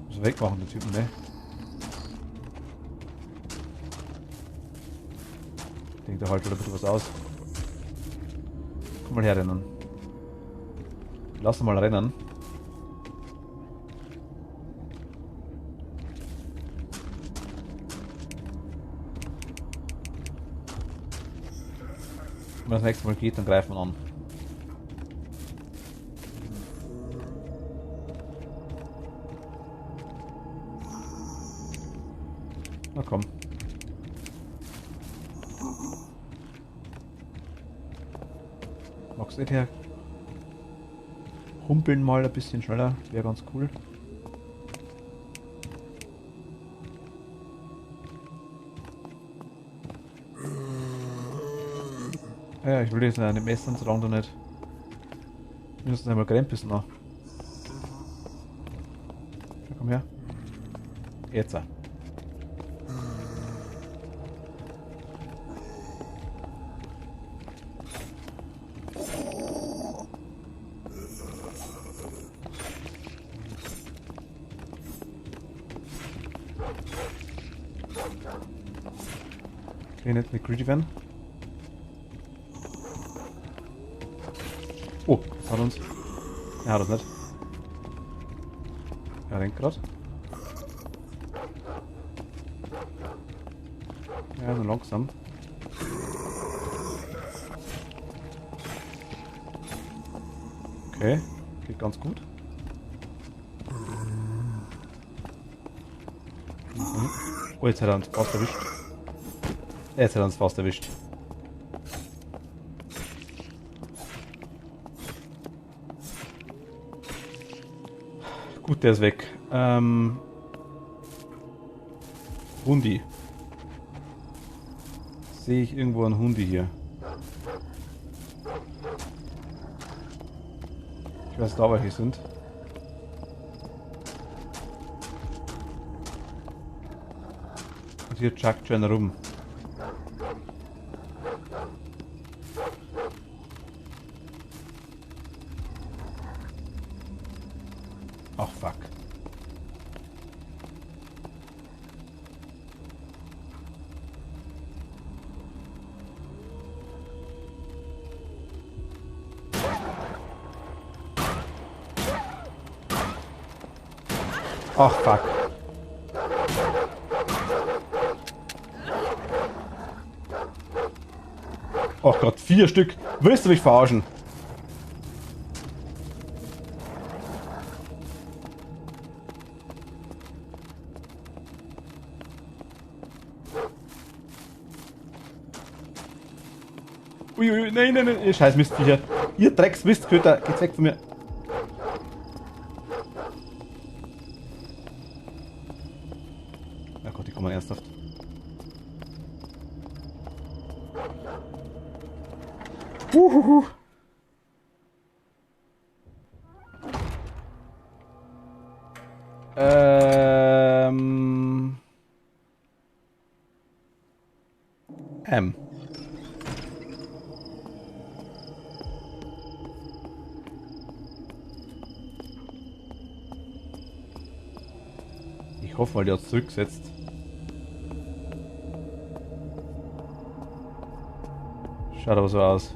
Muss wegmachen, den Typen, ne? Ich denke, der hält wieder ein bisschen was aus. Komm mal her, rennen. Lass ihn mal rennen. Wenn das nächste Mal geht, dann greifen wir an. Na komm. Magst du nicht her? Humpeln mal ein bisschen schneller, wäre ganz cool. Ja, ich will jetzt nicht messen, solange du nicht. Wir müssen einmal krempeln noch. Ja, komm her. Jetzt. Okay, nicht mit greedy werden. Oh, das hat uns. Er hat es nicht. Er rennt gerade. Ja, nur langsam. Okay, geht ganz gut. Oh, jetzt hat er uns fast erwischt. Jetzt hat er uns fast erwischt. Gut, der ist weg. Hundi. Sehe ich irgendwo einen Hundi hier? Ich weiß da, welche sind. Und hier chuckt schon rum. Ach, fuck. Ach, fuck. Oh Gott, 4 Stück. Willst du mich verarschen? Uiui, nein, nein, nein, ihr scheiß Mistviecher. Ihr Drecksmistköter, geht's weg von mir. Na Gott, die kommen ernsthaft. Uhuhu. Ich hoffe mal, der hat es zurückgesetzt. Schaut aber so aus.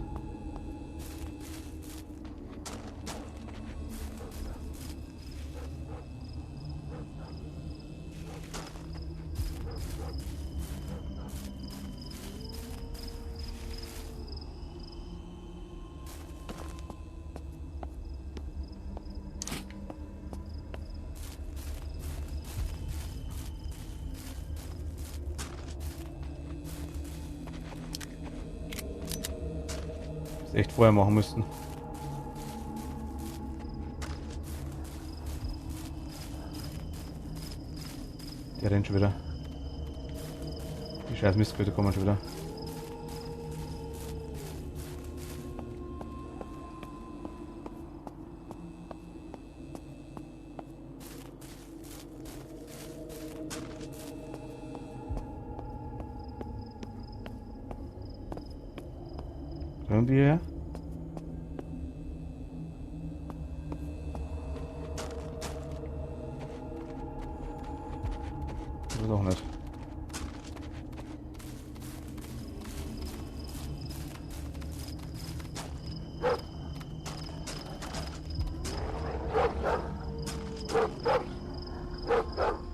Das echt vorher machen müssten. Der rennt schon wieder. Die scheiß Mistköter kommen schon wieder. Hören die her? Oder doch nicht.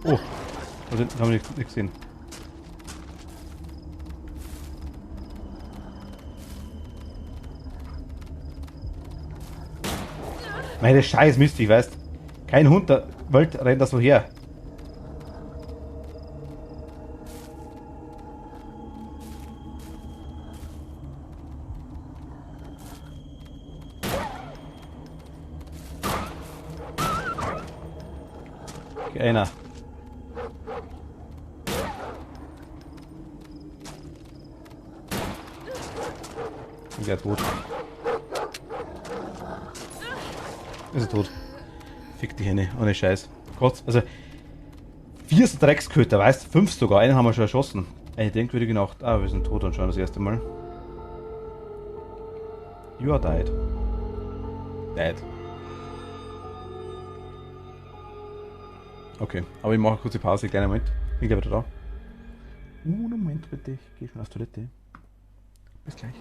Oh, da hinten haben wir nichts gesehen. Meine scheiß Mist, ich weiß. Kein Hund der Welt rennt da so her. Okay, einer. Ist er tot? Ist er tot? Fick die Hände, ohne Scheiß. Gott, also 4 Drecksköter, weißt du? 5 sogar, einen haben wir schon erschossen. Eine denkwürdige Nacht. Ah, wir sind tot anscheinend das erste Mal. You are died. Dead. Okay, aber ich mache eine kurze Pause, kleinen Moment. Bin gleich wieder da. Moment bitte, ich gehe schon auf Toilette. Bis gleich.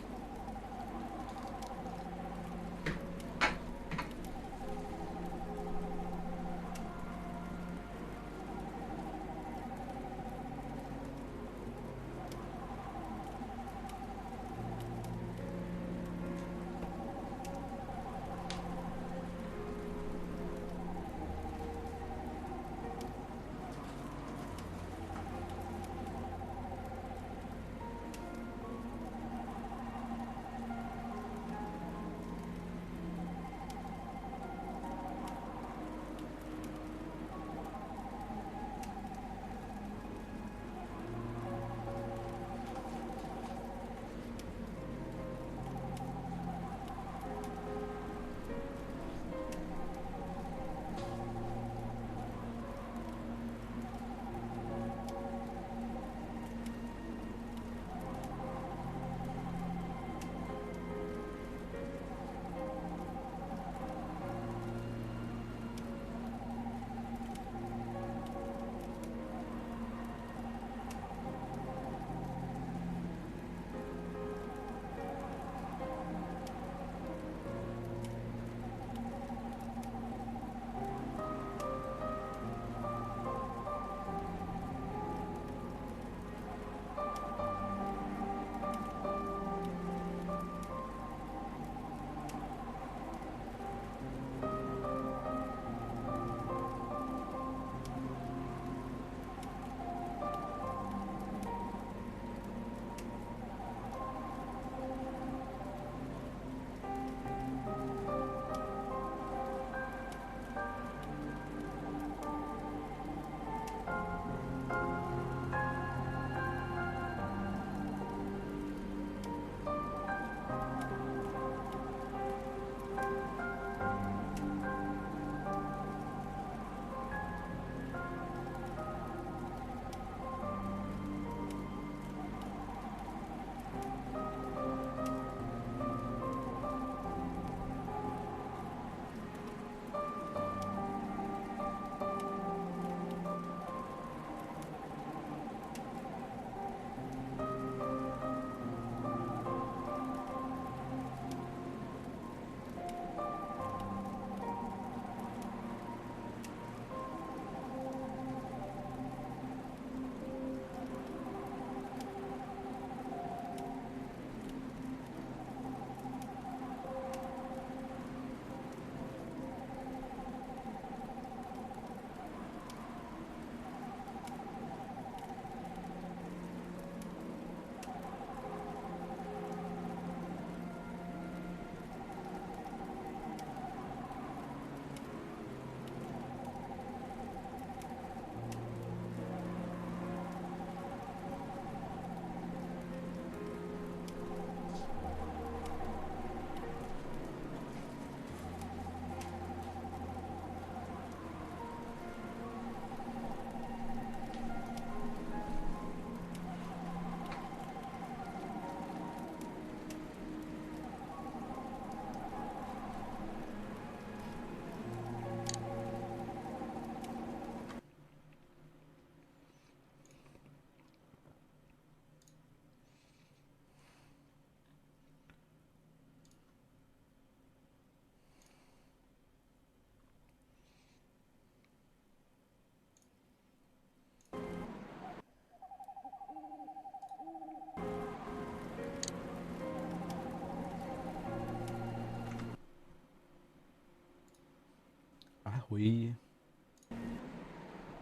Hui.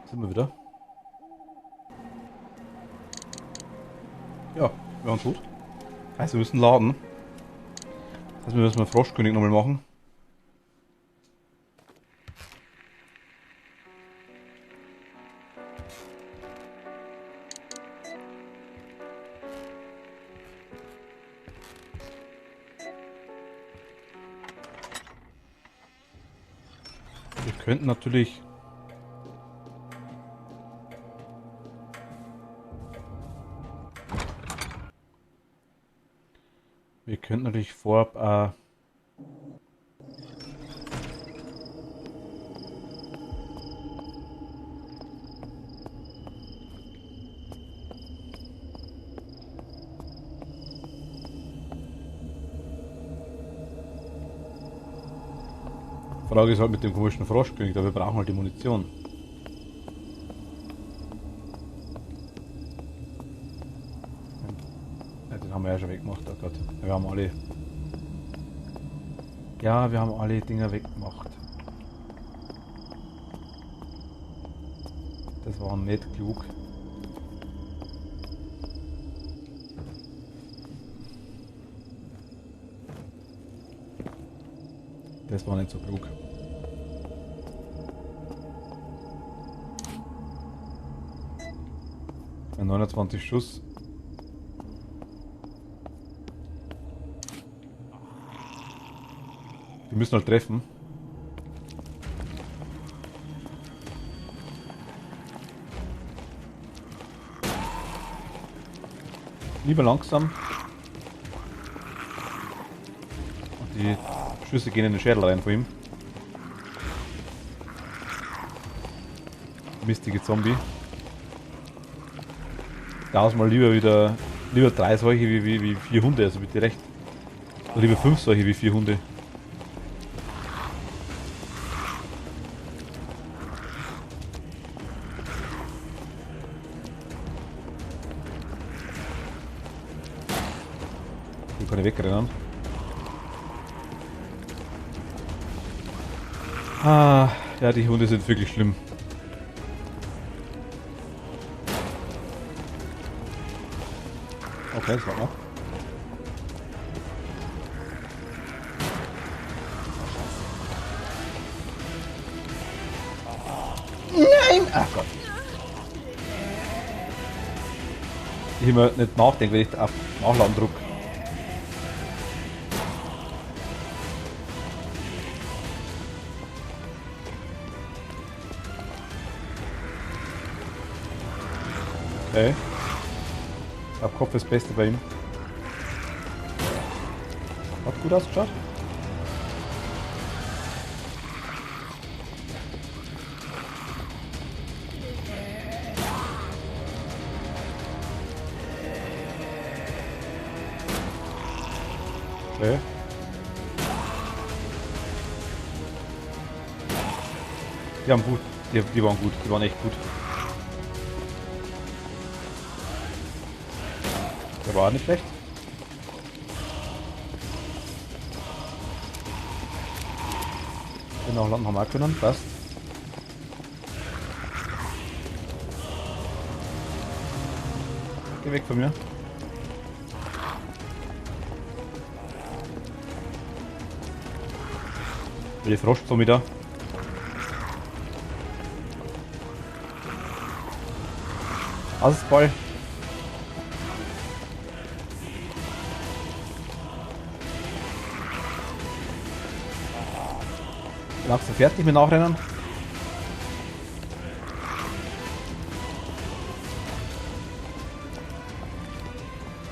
Sind wir wieder? Ja, wir waren tot. Heißt, wir müssen laden. Das heißt, wir müssen mal Froschkönig nochmal machen. Wir könnten natürlich... Wir könnten natürlich vorab Frage ist halt mit dem komischen Froschkönig, aber wir brauchen halt die Munition. Ja, den haben wir ja schon weggemacht, oh Gott. Ja, wir haben alle... Ja, wir haben alle Dinger weggemacht. Das war nicht klug. Das war nicht so klug. Ein 29 Schuss. Die müssen halt treffen. Lieber langsam. Und die Schüsse gehen in den Schädel rein von ihm. Mistige Zombie. Da mal lieber 3 solche wie 4 Hunde, also bitte recht. Oder lieber 5 solche wie 4 Hunde. Die kann ich wegrennen. Ah, ja, die Hunde sind wirklich schlimm. Okay, das war noch. Nein! Ach Gott. Ich immer nicht nachdenken, wenn ich auf Nachladen drücke. Okay. Auf Kopf ist das Beste bei ihm. Hat gut ausgeschaut. Okay. Die haben gut. Die waren gut. Die waren echt gut. Der war nicht schlecht. Den auch landen haben wir können. Passt. Geh weg von mir. Die Froschzombie da. Ball. Langsam fertig mit Nachrennen.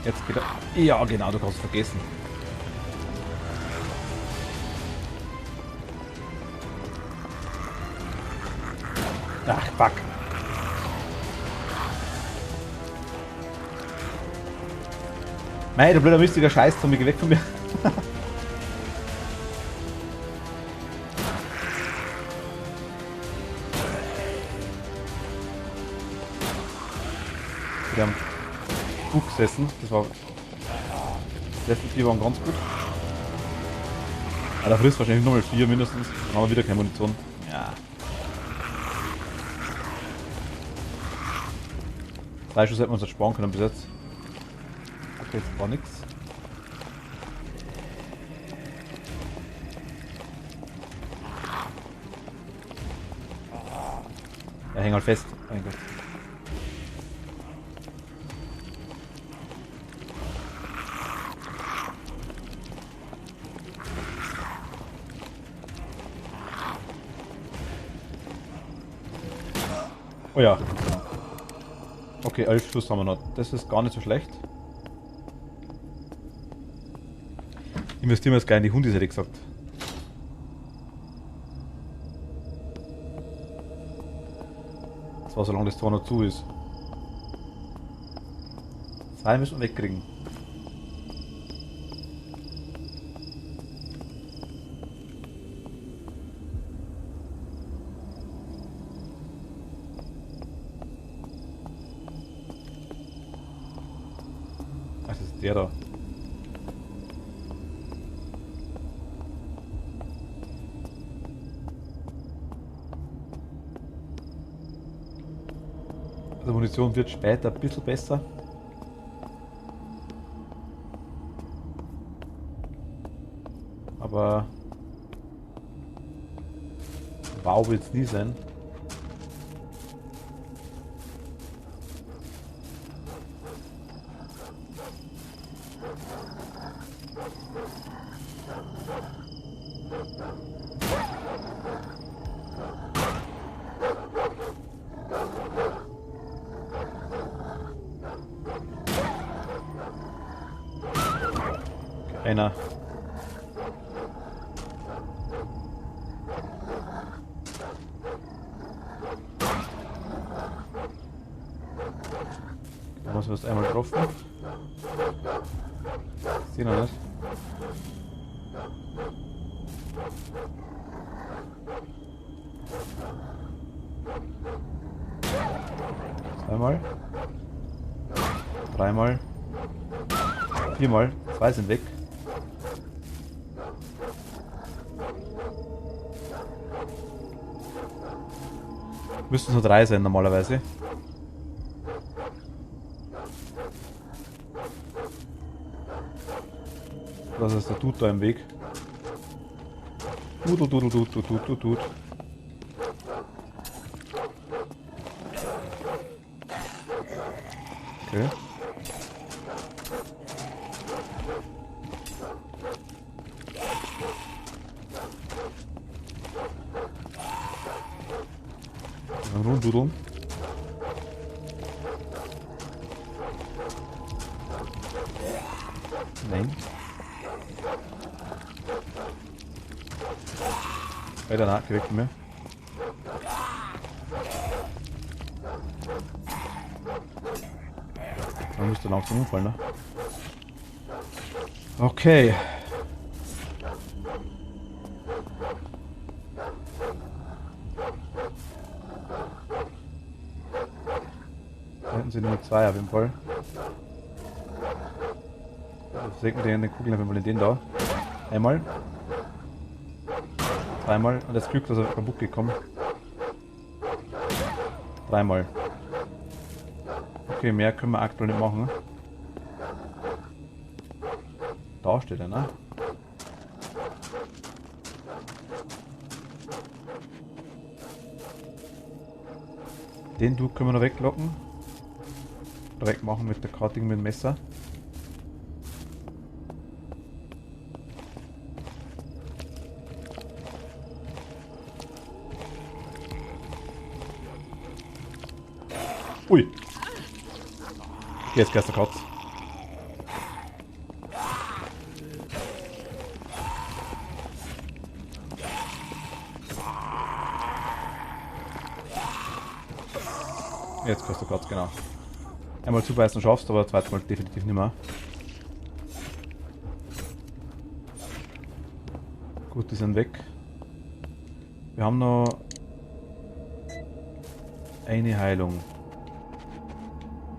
Jetzt geht er. Ja, genau, du kannst es vergessen. Ach, fuck. Mei, du blöder mystiger Scheiß-Zombie, geh weg von mir. Wir haben gut gesessen, das war... Die letzten 4 waren ganz gut. Aber da frisst wahrscheinlich nochmal 4 mindestens, dann haben wir wieder keine Munition. Ja. 3 Schuss hätten wir uns jetzt sparen können bis jetzt. Okay, jetzt war nix. Ja, häng halt fest. Mein Gott. Oh ja. Okay, 11 Schuss haben wir noch. Das ist gar nicht so schlecht. Investieren wir jetzt gleich in die Hundis, hätte ich gesagt. Das war, solange das Tor noch zu ist. 2 müssen wir wegkriegen. Ach, das ist der da. Also Munition wird später ein bisschen besser. Aber wow wird es nie sein. Einer. Da muss man erst einmal getroffen. Ich sehe noch nicht. Zweimal. Dreimal. Viermal. 2 sind weg. Müssten nur 3 sein normalerweise. Das ist der Dude da im Weg. Dudel, dudel, dudel, dudel, dudel. Okay. Rumdudeln. Nein. Weiter nach, geh weg von mir. Man müsste langsam umfallen, ne? Okay. Da hinten sind nur 2 auf jeden Fall. Senken den Kugeln auf jeden Fall in den da. Einmal. Zweimal. Und das Glück, dass er kaputt gekommen. 3-mal. Okay, mehr können wir aktuell nicht machen. Da steht er, ne? Den Dude können wir noch weglocken. Direkt machen mit der Karting mit dem Messer. Ui. Jetzt gehst du Katz. Jetzt gehst du Katz, genau. Einmal zubeißen schaffst, aber zweites Mal definitiv nicht mehr. Gut, die sind weg. Wir haben noch eine Heilung.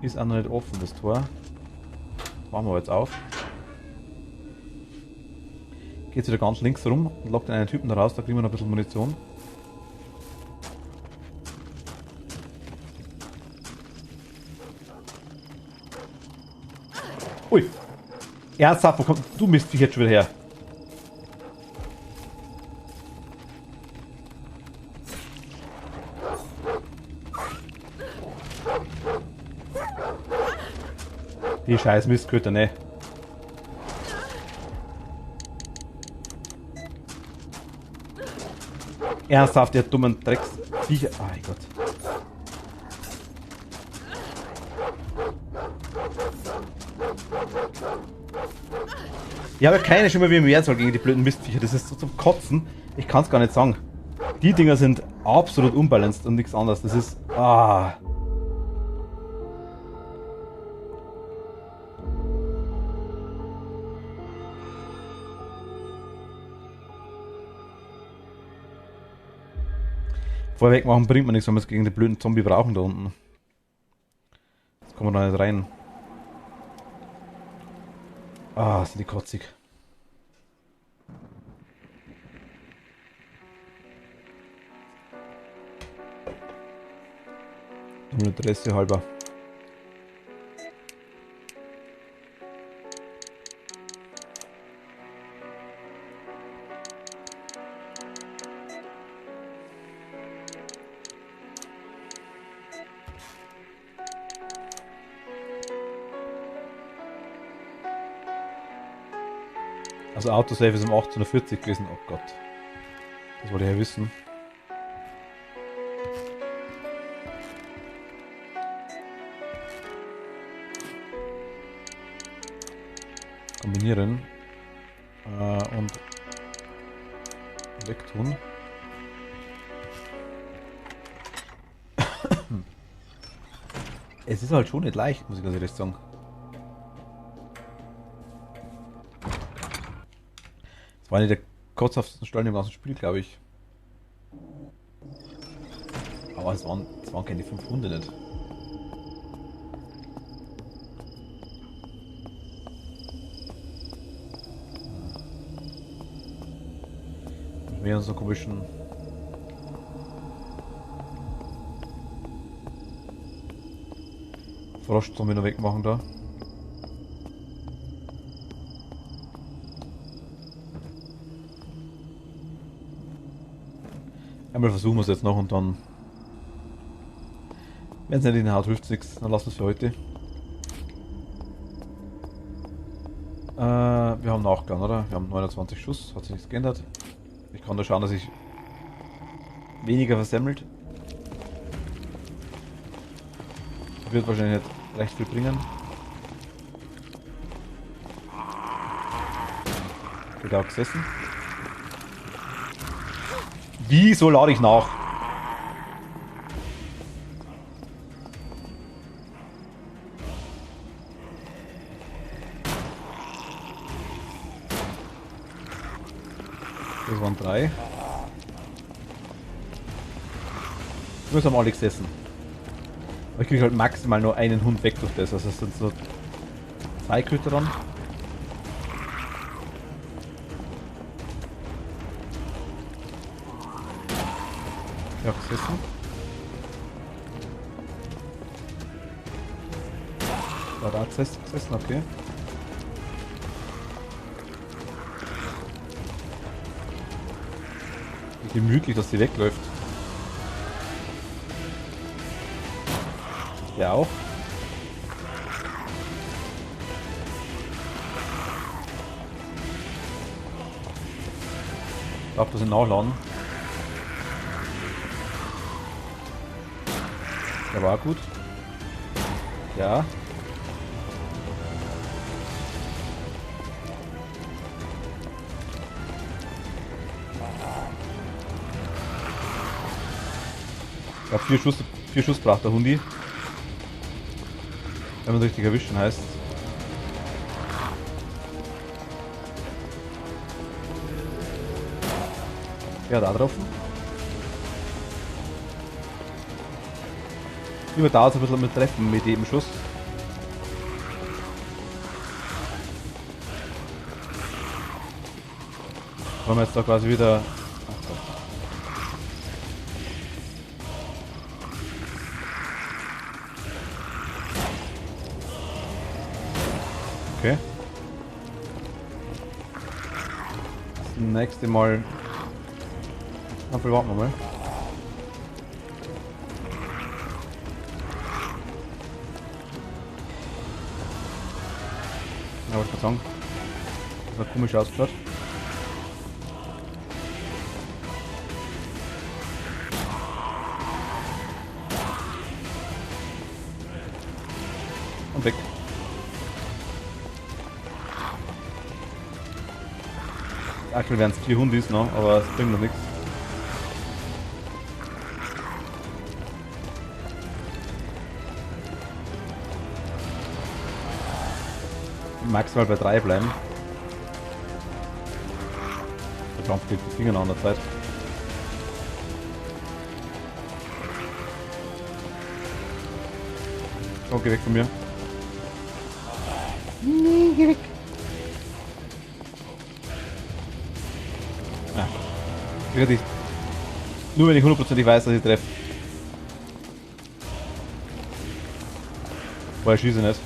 Ist auch noch nicht offen, das Tor. Machen wir jetzt auf. Geht wieder ganz links rum und lockt einen Typen da raus, da kriegen wir noch ein bisschen Munition. Ui. Ernsthaft, wo kommt du Mistviech jetzt schon wieder her? Die scheiß Mistköter, ne? Ernsthaft, ihr dummen Drecksviecher. Oh mein Gott. Ich habe keine schon mal wie im Mehrzahl gegen die blöden Mistviecher. Das ist so zum Kotzen. Ich kann es gar nicht sagen. Die Dinger sind absolut unbalanced und nichts anderes. Das ist... Ah... Vorher wegmachen bringt man nichts, wenn wir es gegen den blöden Zombie brauchen da unten. Jetzt kommen wir da nicht rein. Ah, sind die kotzig. Nur Interesse halber. Also Autosave ist um 18:40 gewesen. Oh Gott. Das wollte ich ja wissen. Kombinieren. Und wegtun. Es ist halt schon nicht leicht, muss ich ganz ehrlich sagen. Das war eine der kotzhaftesten Stellen im ganzen Spiel, glaube ich. Aber es waren keine 500 nicht. Mehr so komischen Froschzombie noch wegmachen da. Einmal versuchen wir es jetzt noch und dann, wenn es nicht in den Haut hilft, nichts, dann lassen wir es für heute. Wir haben Nachgang, oder? Wir haben 29 Schuss, hat sich nichts geändert. Ich kann da schauen, dass ich weniger versemmelt. Wird wahrscheinlich nicht recht viel bringen. Wird auch gesessen. Wieso lade ich nach? Das waren 3. Wir haben alle gesessen. Aber ich kriege halt maximal nur einen Hund weg durch das. Also es sind so 2 Köter dran. Ja, gesessen. War da gesessen, okay. Wie gemütlich, dass sie wegläuft. Der auch. Ich darf das nachladen. Der war gut. Ja. Ich habe 4 Schuss braucht der Hundi. Wenn man richtig erwischen heißt. Ja, da drauf. Immer dauert es ein bisschen mit Treffen mit jedem Schuss. Wollen wir jetzt da quasi wieder. Okay. Das nächste Mal. Na, warten wir mal. Ja, wollte ich gerade sagen. Das hat komisch ausgeschaut. Und weg. Aktuell wären es 4 Hundis noch, aber es bringt noch nichts. Maximal bei 3 bleiben. Der Kampf gibt die Finger noch an der Zeit. So, geh weg von mir. Nee, geh weg. Ah. Wirklich. Nur wenn ich 100% weiß, dass ich treffe. Vorher schieße ich nicht.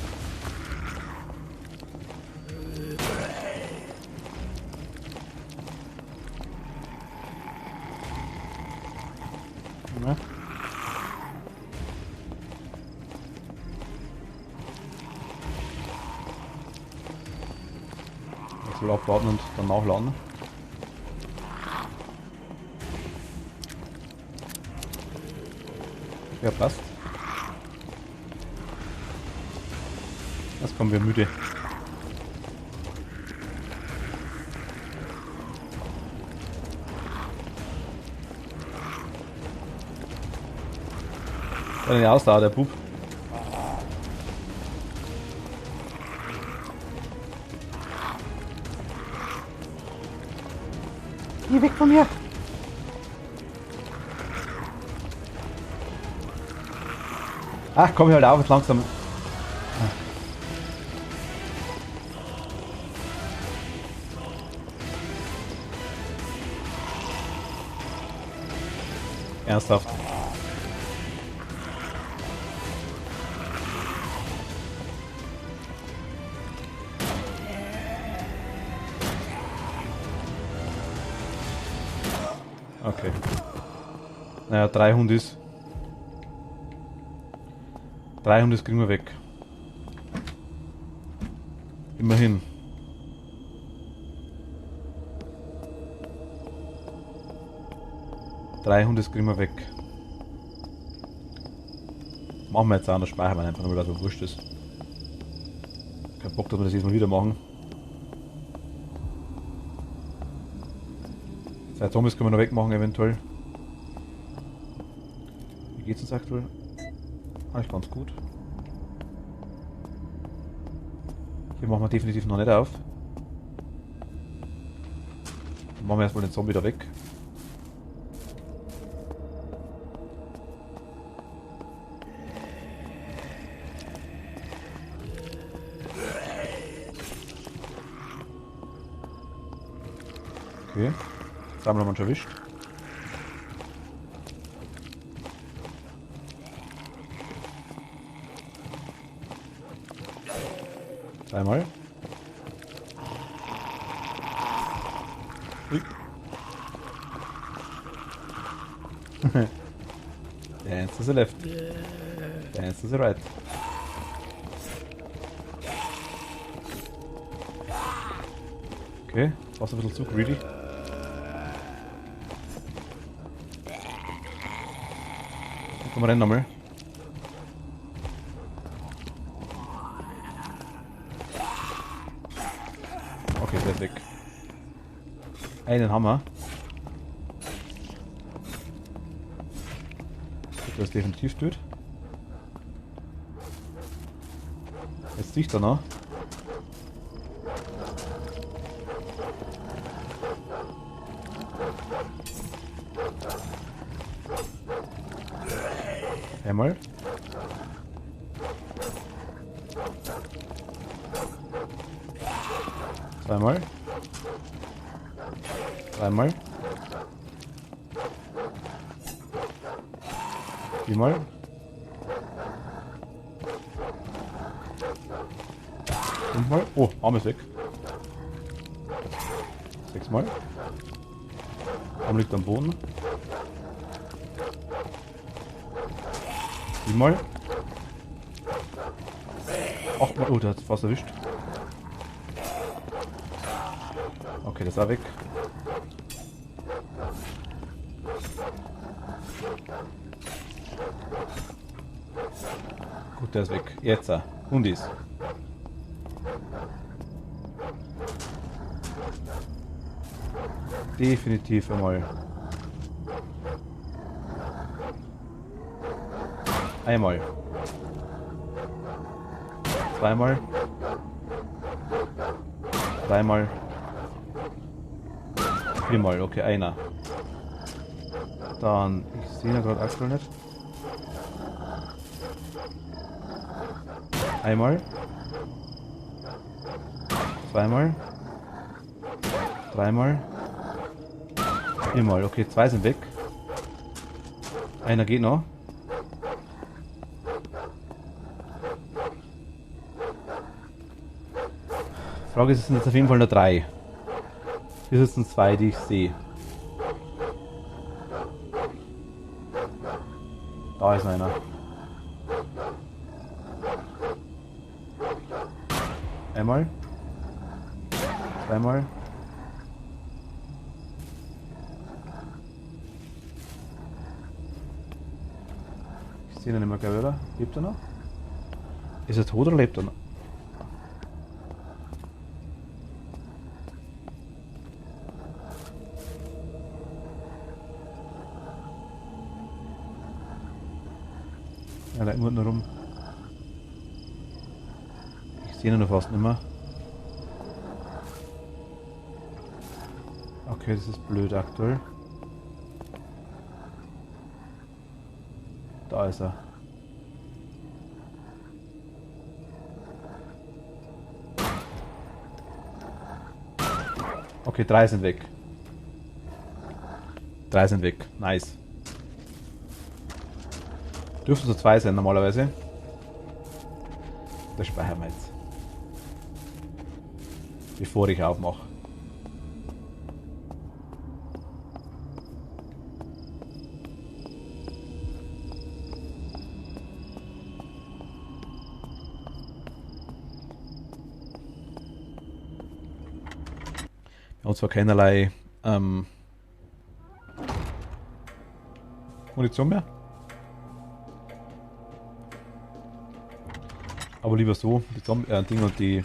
Ja. Ich soll abwarten und dann nachladen. Ja, passt. Jetzt kommen wir müde. Eine Ausdauer, der Bub. Geh weg von mir! Ach, komm hier halt auf, jetzt langsam. Ernsthaft. Okay. Naja, 3 Hundis. 3 Hundis kriegen wir weg. Immerhin. Drei Hundis kriegen wir weg. Machen wir jetzt auch, das speichern wir einfach nur, weil das so wurscht ist. Kein Bock, dass wir das jetzt mal wieder machen. 2 Zombies können wir noch wegmachen, eventuell. Wie geht's uns aktuell? Eigentlich ganz gut. Hier machen wir definitiv noch nicht auf. Dann machen wir erstmal den Zombie da weg. Okay. Jetzt haben wir ihn schon erwischt. Zweimal. Ui. Dance to the left. Dance to the right. Okay, warst du ein bisschen zu greedy. Komm mal rein nochmal. Okay, der ist weg. Einen Hammer. Das ist definitiv tot. Jetzt dicht er noch. Einmal. Zweimal. Dreimal. Viermal. 5-mal. Oh, Arm ist weg. 6-mal. Arm liegt am Boden. 7-mal. 8-mal. Oh, der hat fast erwischt. Okay, das ist auch weg. Gut, der ist weg. Jetzt. Hundis. Definitiv einmal. Einmal. Zweimal. Dreimal. Viermal. Okay, einer. Dann, ich sehe ihn gerade aktuell nicht. Einmal. Zweimal. Dreimal. Viermal. Okay, 2 sind weg. Einer geht noch. Frage ist, es sind jetzt auf jeden Fall nur 3. Hier sitzen 2, die ich sehe. Da ist einer. Einmal. Zweimal. Ich sehe ihn nicht mehr, glaube ich, oder? Lebt er noch? Ist er tot oder lebt er noch? Ja, da irgendwo nur rum. Ich sehe ihn noch fast nicht mehr. Okay, das ist blöd aktuell. Da ist er. Okay, 3 sind weg. 3 sind weg. Nice. Dürften so 2 sein normalerweise. Das speichern wir jetzt. Bevor ich aufmache. Wir haben zwar keinerlei Munition mehr. Aber lieber so, die Ding und die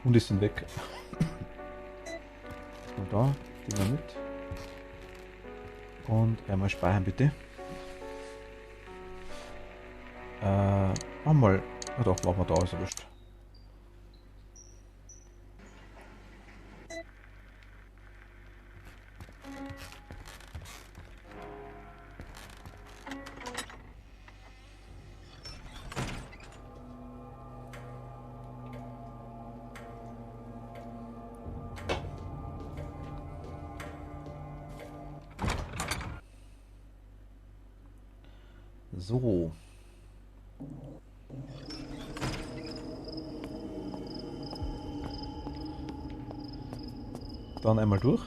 Hunde sind weg. Und da, die mal mit. Und einmal speichern bitte. Einmal. Ja doch, machen wir da, ist erwischt. So. Dann einmal durch.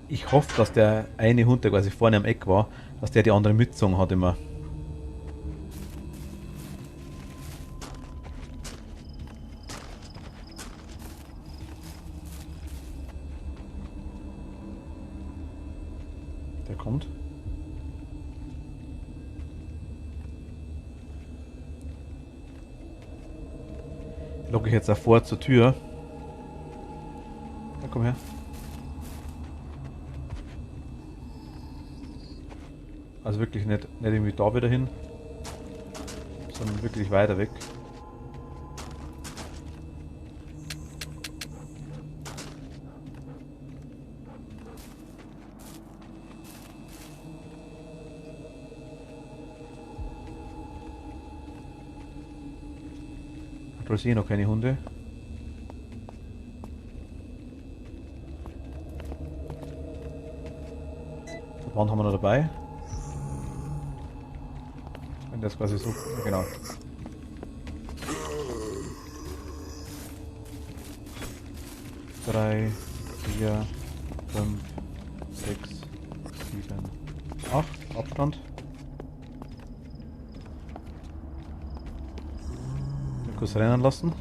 Ich hoffe, dass der eine Hund, der quasi vorne am Eck war, dass der die andere mitgezogen hat immer. Der kommt. Locke ich jetzt davor zur Tür. Ja, komm her. Also wirklich nicht irgendwie da wieder hin, sondern wirklich weiter weg. Aktuell sehe ich noch keine Hunde. Verband haben wir noch dabei. Wenn das quasi so... Ja, genau. Drei, 4, 5, 6, 7, 8. Abstand. Kurz rennen lassen.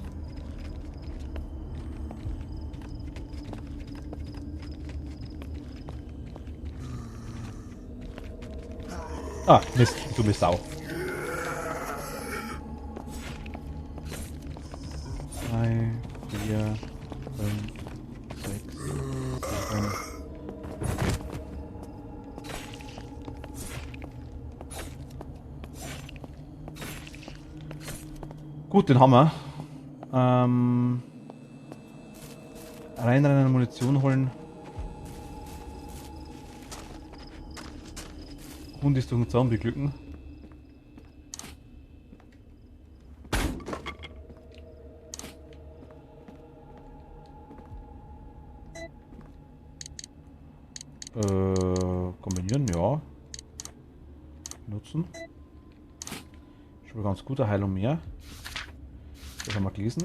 Ah, Mist, du bist Sau. 3, 4, 5, 6, 7. Gut, den haben wir. Reinrennen, Munition holen. Hund ist durch den Zaun beglücken. Kombinieren, ja. Nutzen. Schon ganz guter Heilung mehr. Das haben wir gelesen.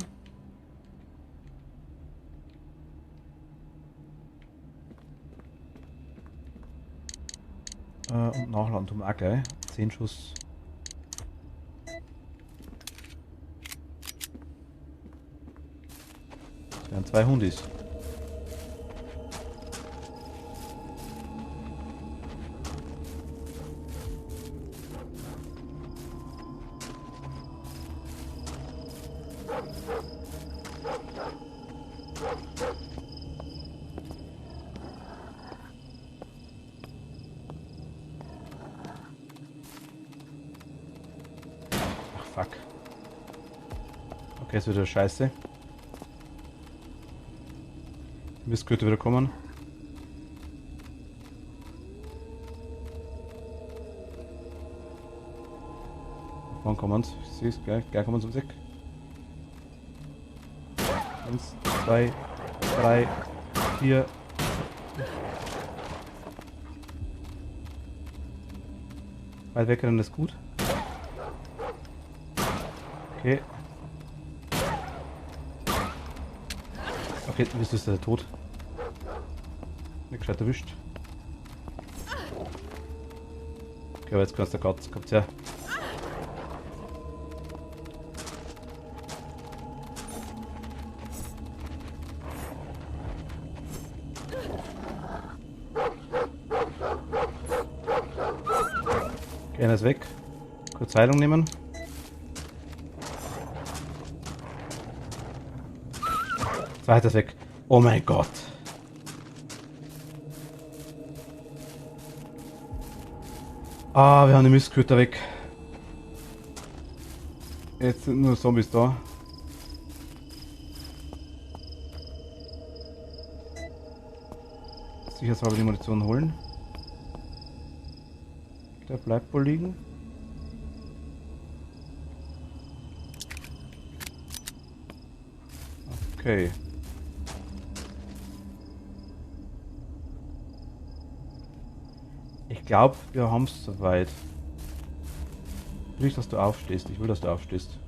Und nachladen tun wir auch gleich. 10 Schuss. Das wären 2 Hundis. Fuck. Okay, ist wieder scheiße. Die Mist könnte wieder kommen. Wann kommen sie? Ich sehe es gleich. Gleich kommen sie ums Eck. 1, 2, 3, 4. Weit wegrennen ist gut. Okay. Okay, bist du tot? Nicht gescheit erwischt. Okay, aber jetzt kannst du gerade, kommt's her. Okay, einer ist weg. Kurz Heilung nehmen. Zweiter ist weg. Oh mein Gott. Ah, wir haben die Mistköter weg. Jetzt sind nur Zombies da. Sicherheitshalber die Munition holen. Der bleibt wohl liegen. Okay. Ich glaube, wir haben es soweit. Will ich, dass du aufstehst. Ich will, dass du aufstehst.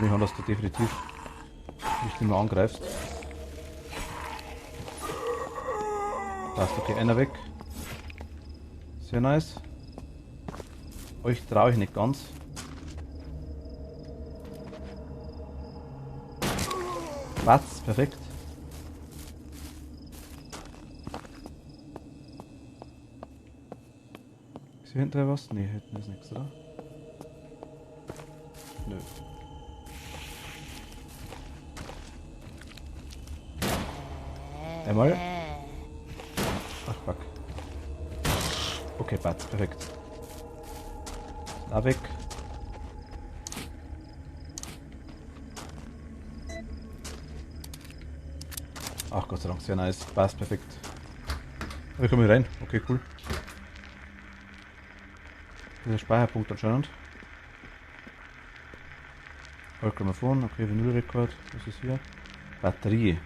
Wir haben, dass du definitiv nicht mehr angreifst. Passt, okay, einer weg. Sehr nice. Euch traue ich nicht ganz. Was? Perfekt. Ist hier hinten was? Ne, hinten ist nichts, oder? Nö. Einmal. Ach fuck. Okay, passt, perfekt. Da weg. Ach Gott sei Dank, sehr nice. Passt, perfekt. Wir kommen hier rein. Okay, cool. Dieser Speicherpunkt anscheinend. Oil Grammophon, okay, Vinyl Record. Was ist hier? Batterie.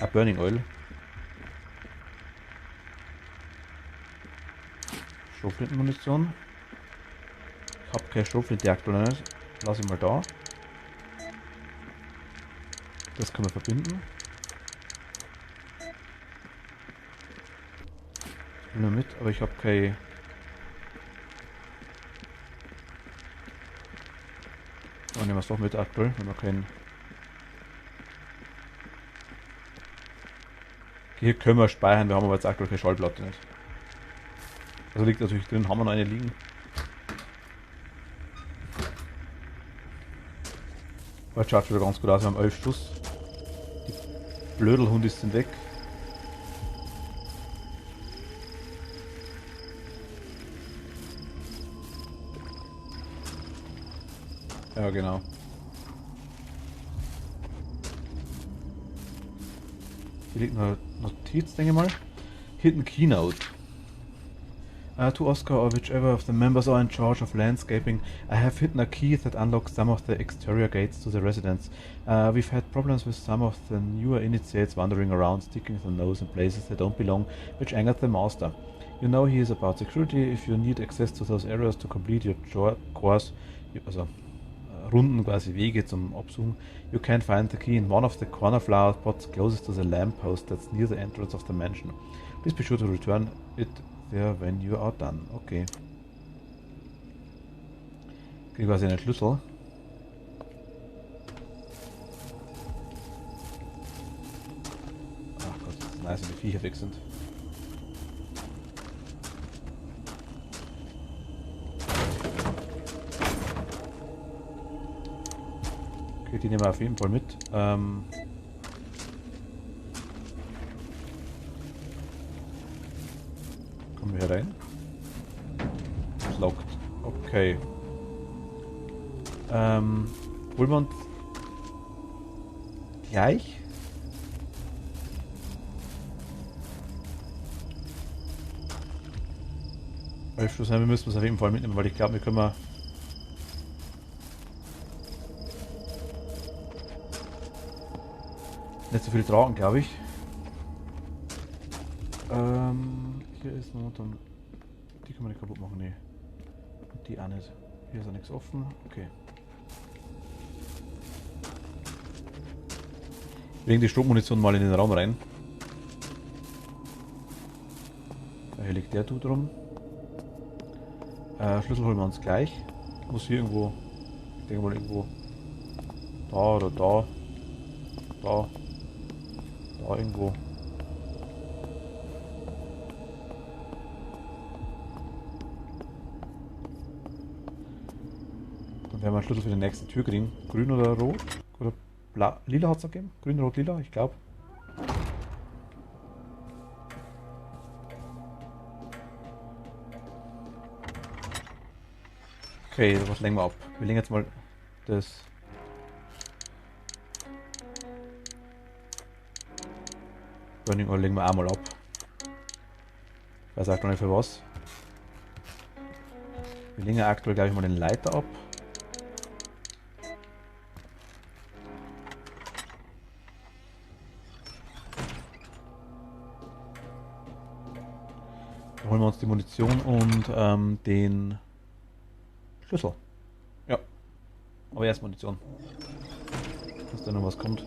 Ah, Burning Oil. Schrotflintenmunition. Ich habe keine Schrotflinte aktuell nicht. Lass ich mal da. Das können wir verbinden. Ich will nur mit, aber ich habe keine. Oh, nehmen wir es doch mit aktuell, wenn wir keinen. Hier können wir speichern, wir haben aber jetzt aktuell keine Schallplatte nicht. Also liegt natürlich drin, haben wir noch eine liegen. Heute schaut schon wieder ganz gut aus, wir haben 11 Schuss. Die Blödelhundis sind weg. Ja, genau. Hier liegt eine Notiz, denke ich mal. Hidden Keynote. To Oscar or whichever of the members are in charge of landscaping, I have hidden a key that unlocks some of the exterior gates to the residence. We've had problems with some of the newer initiates wandering around, sticking their nose in places they don't belong, which angered the master. You know he is about security. If you need access to those areas to complete your course, also Runden, quasi Wege zum Absuchen, you can find the key in one of the corner flower pots closest to the lamppost that's near the entrance of the mansion. Please be sure to return it there when you are done. Okay. Krieg quasi einen Schlüssel. Ach Gott, das ist nice, wenn die Viecher weg sind. Okay, die nehmen wir auf jeden Fall mit. Kommen wir hier rein? Das lockt. Okay. Holen wir uns gleich. Wir müssen es auf jeden Fall mitnehmen, weil ich glaube, wir können mal. Nicht so viel tragen, glaube ich. Hier ist momentan. Die kann man nicht kaputt machen, nee. Und die auch nicht. Hier ist ja nichts offen. Okay. Wir legen die Strommunition mal in den Raum rein. Hier liegt der Dude rum. Schlüssel holen wir uns gleich. Muss hier irgendwo. Ich denke mal irgendwo. Da oder da. Da. Da irgendwo. Dann werden wir einen Schlüssel für die nächste Tür kriegen. Grün oder rot? Oder lila hat es noch gegeben? Grün, rot, lila, ich glaube. Okay, was legen wir ab? Wir legen jetzt mal das. Burning Oil legen wir auch mal ab. Ich weiß auch noch nicht für was. Wir legen ja aktuell, glaube ich, mal den Leiter ab. Dann holen wir uns die Munition und den Schlüssel. Ja. Aber erst Munition. Dass da noch was kommt.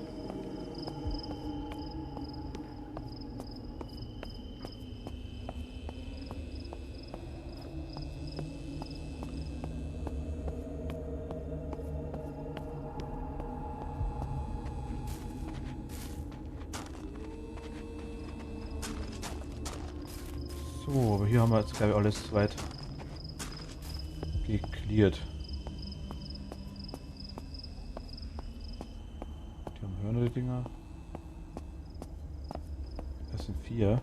So, aber hier haben wir jetzt, glaube ich, alles soweit geklärt. Die haben Hörner, die Dinger. Das sind 4.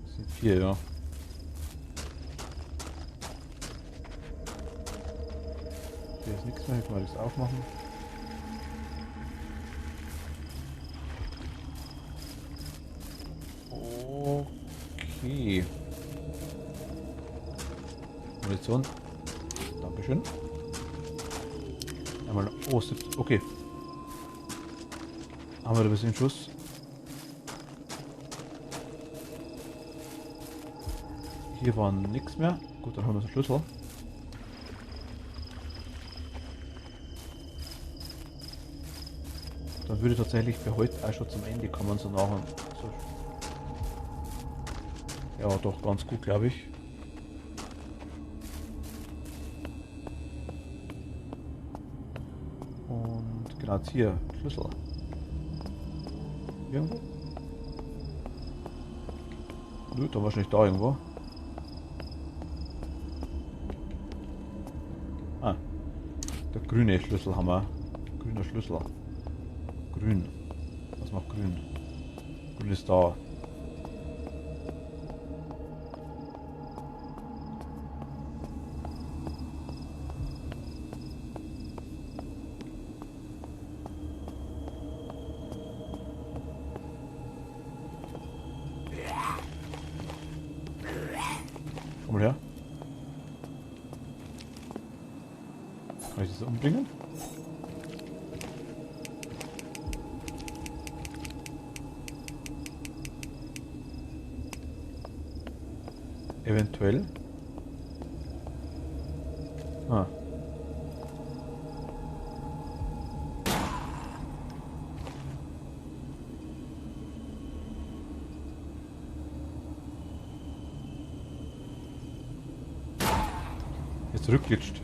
Das sind 4, ja. Hier ist nichts mehr, hier kann man das aufmachen. Okay. Munition. Dankeschön. Einmal. Oh, okay. Haben wir da ein bisschen Schuss? Hier war nichts mehr. Gut, dann haben wir den Schlüssel. Dann würde tatsächlich für heute auch schon zum Ende kommen, so nachher. So. Ja, doch ganz gut, glaube ich. Und genau jetzt hier, Schlüssel. Irgendwo? Nö, da wahrscheinlich da irgendwo. Ah, der grüne Schlüssel haben wir. Grüner Schlüssel. Grün. Was macht grün? Grün ist da. Komm mal her. Kann ich das umbringen? Eventuell. Ah. Jetzt zurückglitscht.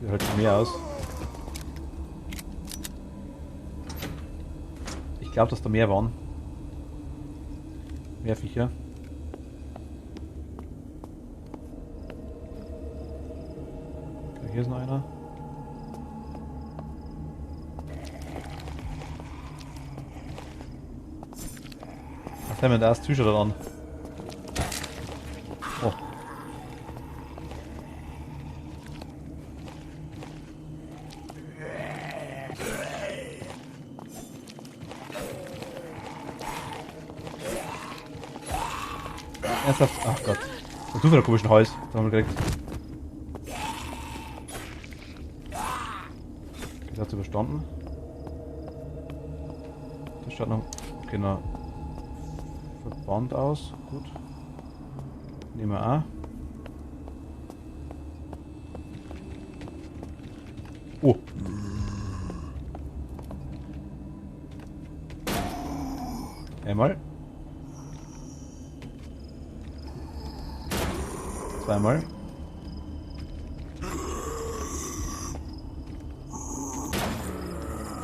Sieht halt mehr aus. Ich glaube, dass da mehr waren. Mehr Viecher. Okay, hier ist noch einer. Was haben wir da als Zuschauer dran? Oh. Ernsthaft? Ach Gott. Was tust du für einen komischen Hals? Das haben wir gekriegt. Okay, das hat's überstanden. Das schaut noch genau verbannt aus. Gut. Nehmen wir auch. Oh. Einmal. Zweimal.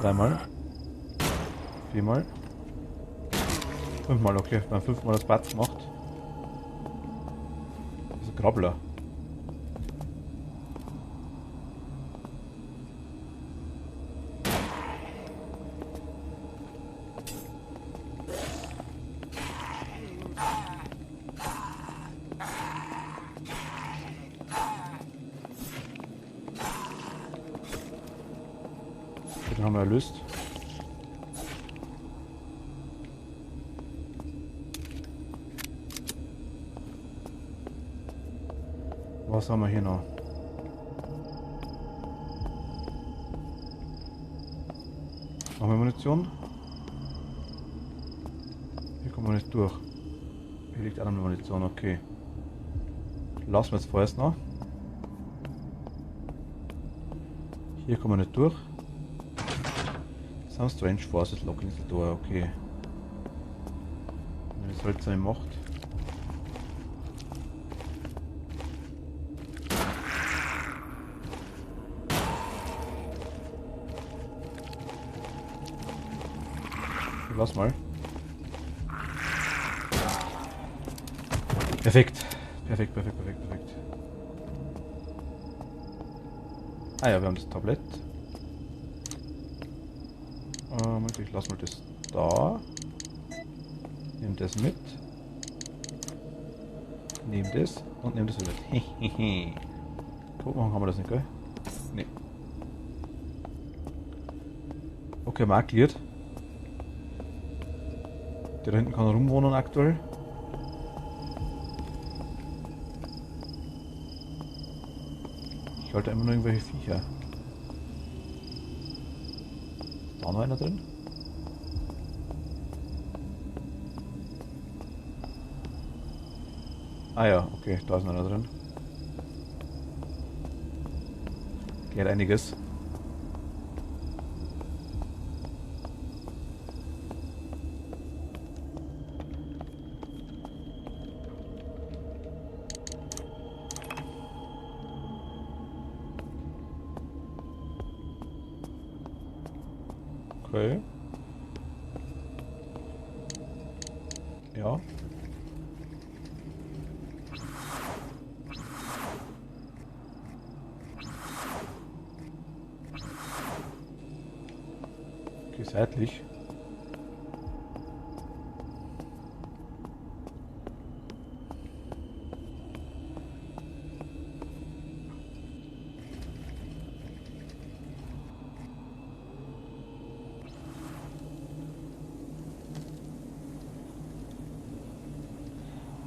Dreimal. Viermal. Fünfmal, okay. Beim fünfmal das Platz macht. Das ist ein Krabbler. Den haben wir erlöst. Was haben wir hier noch? Noch mehr Munition? Hier kommen wir nicht durch. Hier liegt auch noch mehr Munition, okay. Lassen wir jetzt vorerst noch. Hier kommen wir nicht durch. Some strange forces locking the door, okay. Wenn das seltsam macht. Lass mal. Perfekt. Perfekt, perfekt, perfekt, perfekt. Ah ja, wir haben das Tablett. Ich lasse mal das da. Nehme das mit. Nehme das und nehme das mit. Gut machen haben wir das nicht, gell? Nee. Okay, markiert. Der da hinten kann rumwohnen aktuell. Ich halte immer nur irgendwelche Viecher. Ist da noch einer drin? Ah ja, okay, da ist noch einer drin. Geht einiges. Okay. Ja. Okay, seitlich.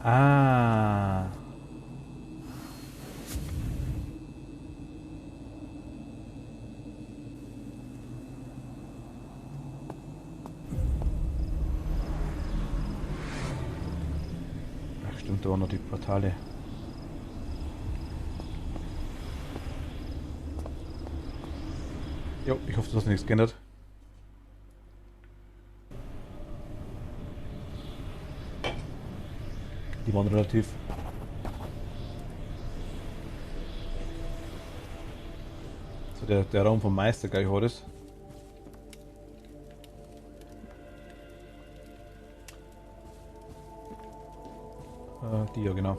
Ah. Ach stimmt, da waren noch die Portale. Jo, ich hoffe, du hast nichts geändert. Die waren relativ. So, der Raum vom Meister gleich war das. Die, ja, genau.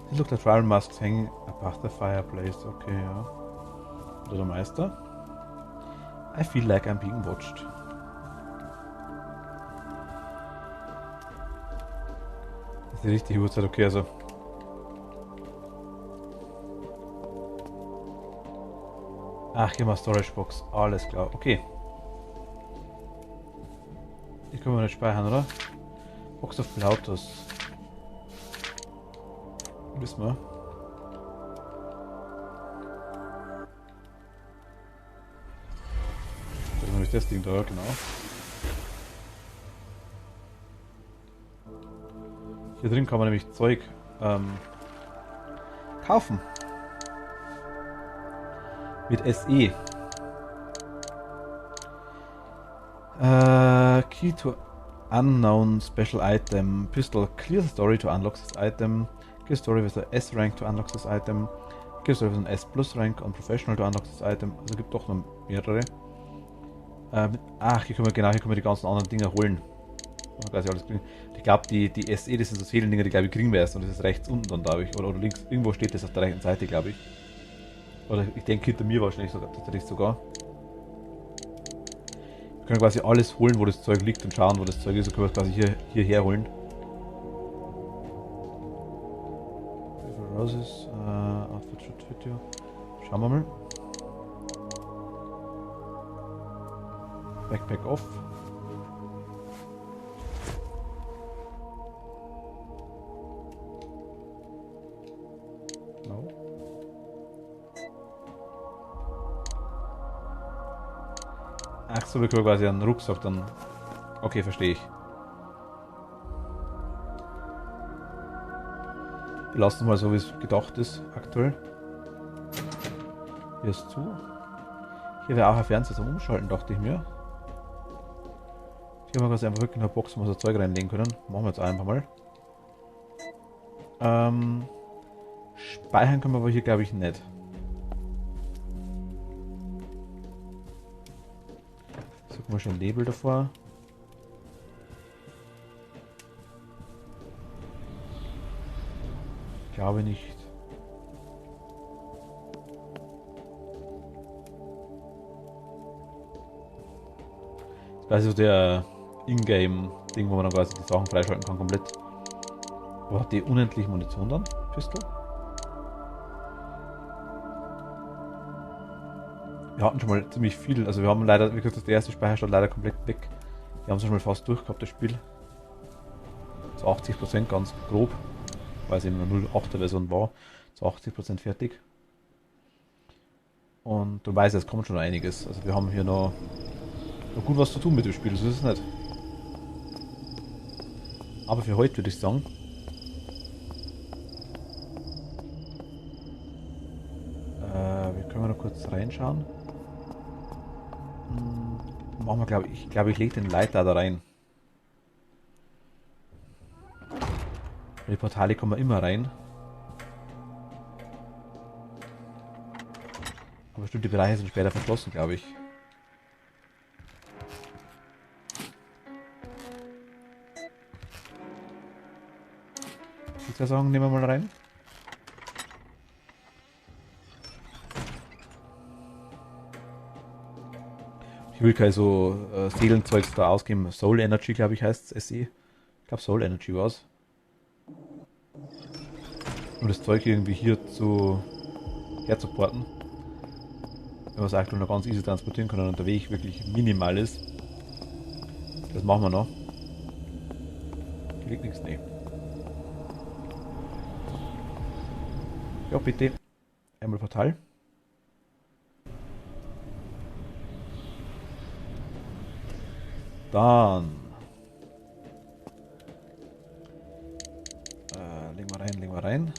This look the trial masks hanging above the fireplace. Okay, ja. Oder der Meister. I feel like I'm being watched. Das ist die richtige Uhrzeit, okay, also. Ach, hier mal Storage Box. Alles klar, okay. Die können wir nicht speichern, oder? Box of Plautus. Wissen wir. Das ist nämlich das Ding da, genau. Hier drin kann man nämlich Zeug kaufen. Mit SE. Key to unknown special item. Pistol. Clear the story to unlock this item. Clear story with a S rank to unlock this item. Clear story with an S plus rank on professional to unlock this item. Also gibt doch noch mehrere. Hier können wir die ganzen anderen Dinge holen. Ich glaube, die SE, das sind so Seelendinger, die glaube ich kriegen wir erst. Und das ist rechts unten dann, glaube ich. Oder links. Irgendwo steht das auf der rechten Seite, glaube ich. Oder ich denke hinter mir wahrscheinlich sogar. Wir können quasi alles holen, wo das Zeug liegt und schauen, wo das Zeug ist. So können wir es quasi hierher holen. Roses, Outfit Shot Video. Schauen wir mal. Backpack off. No. Ach so, wir können quasi einen Rucksack dann. Okay, verstehe ich. Wir lassen es mal so, wie es gedacht ist, aktuell. Hier ist zu. Hier wäre auch ein Fernseher zum Umschalten, dachte ich mir. Hier haben wir quasi einfach wirklich in der Box, wo wir so Zeug reinlegen können. Machen wir jetzt einfach mal. Speichern können wir aber hier, glaube ich, nicht. So, gucken wir schon ein Label davor. Glaube nicht. Das ist so der Ingame-Ding, wo man dann quasi die Sachen freischalten kann komplett. Aber hat die unendlich Munition dann? Pistol? Wir hatten schon mal ziemlich viel, also wir haben leider, wie gesagt, der erste Speicherstand leider komplett weg. Wir haben es schon mal fast durch gehabt, das Spiel. zu 80% ganz grob, weil es eben eine 0.8er Version war, zu 80% fertig. Und du weißt, es kommt schon einiges. Also wir haben hier noch gut was zu tun mit dem Spiel, so ist es nicht. Aber für heute würde ich sagen, wir können noch kurz reinschauen. Machen wir, glaube ich lege den Leiter da rein. Die Portale kommen wir immer rein. Aber bestimmte Bereiche sind später verschlossen, glaube ich. Die zwei Sachen nehmen wir mal rein. Ich will kein so Seelenzeugs da ausgeben. Soul Energy, glaube ich, heißt es SE. Ich glaube Soul Energy war es. Um das Zeug irgendwie hier herzuporten. Wenn wir es aktuell noch ganz easy transportieren können und der Weg wirklich minimal ist. Das machen wir noch. Hier liegt nichts, nee. Ja, bitte. Einmal Portal. Dann. Legen wir rein.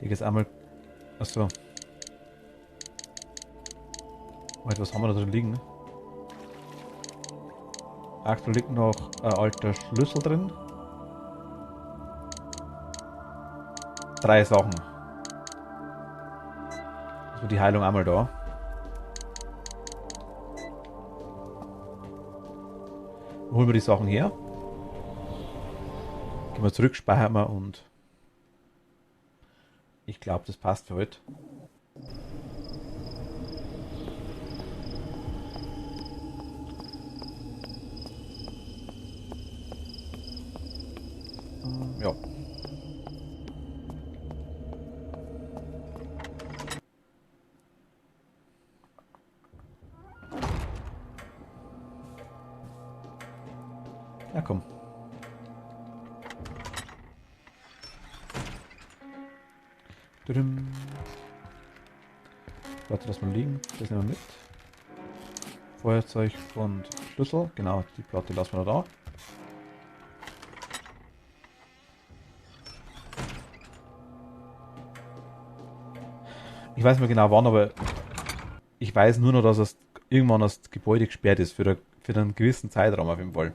Leg jetzt einmal. Achso. Warte, was haben wir da drin liegen? Aktuell liegt noch ein alter Schlüssel drin. 3 Sachen. Also die Heilung einmal da. Holen wir die Sachen her. Gehen wir zurück, speichern wir und ich glaube, das passt für heute. Ja. Ja, komm. Warte, lass mal liegen. Das nehmen wir mit. Feuerzeug und Schlüssel. Genau, die Platte lassen wir da. Ich weiß nicht mehr genau wann, aber ich weiß nur noch, dass es irgendwann das Gebäude gesperrt ist. Für einen gewissen Zeitraum auf jeden Fall.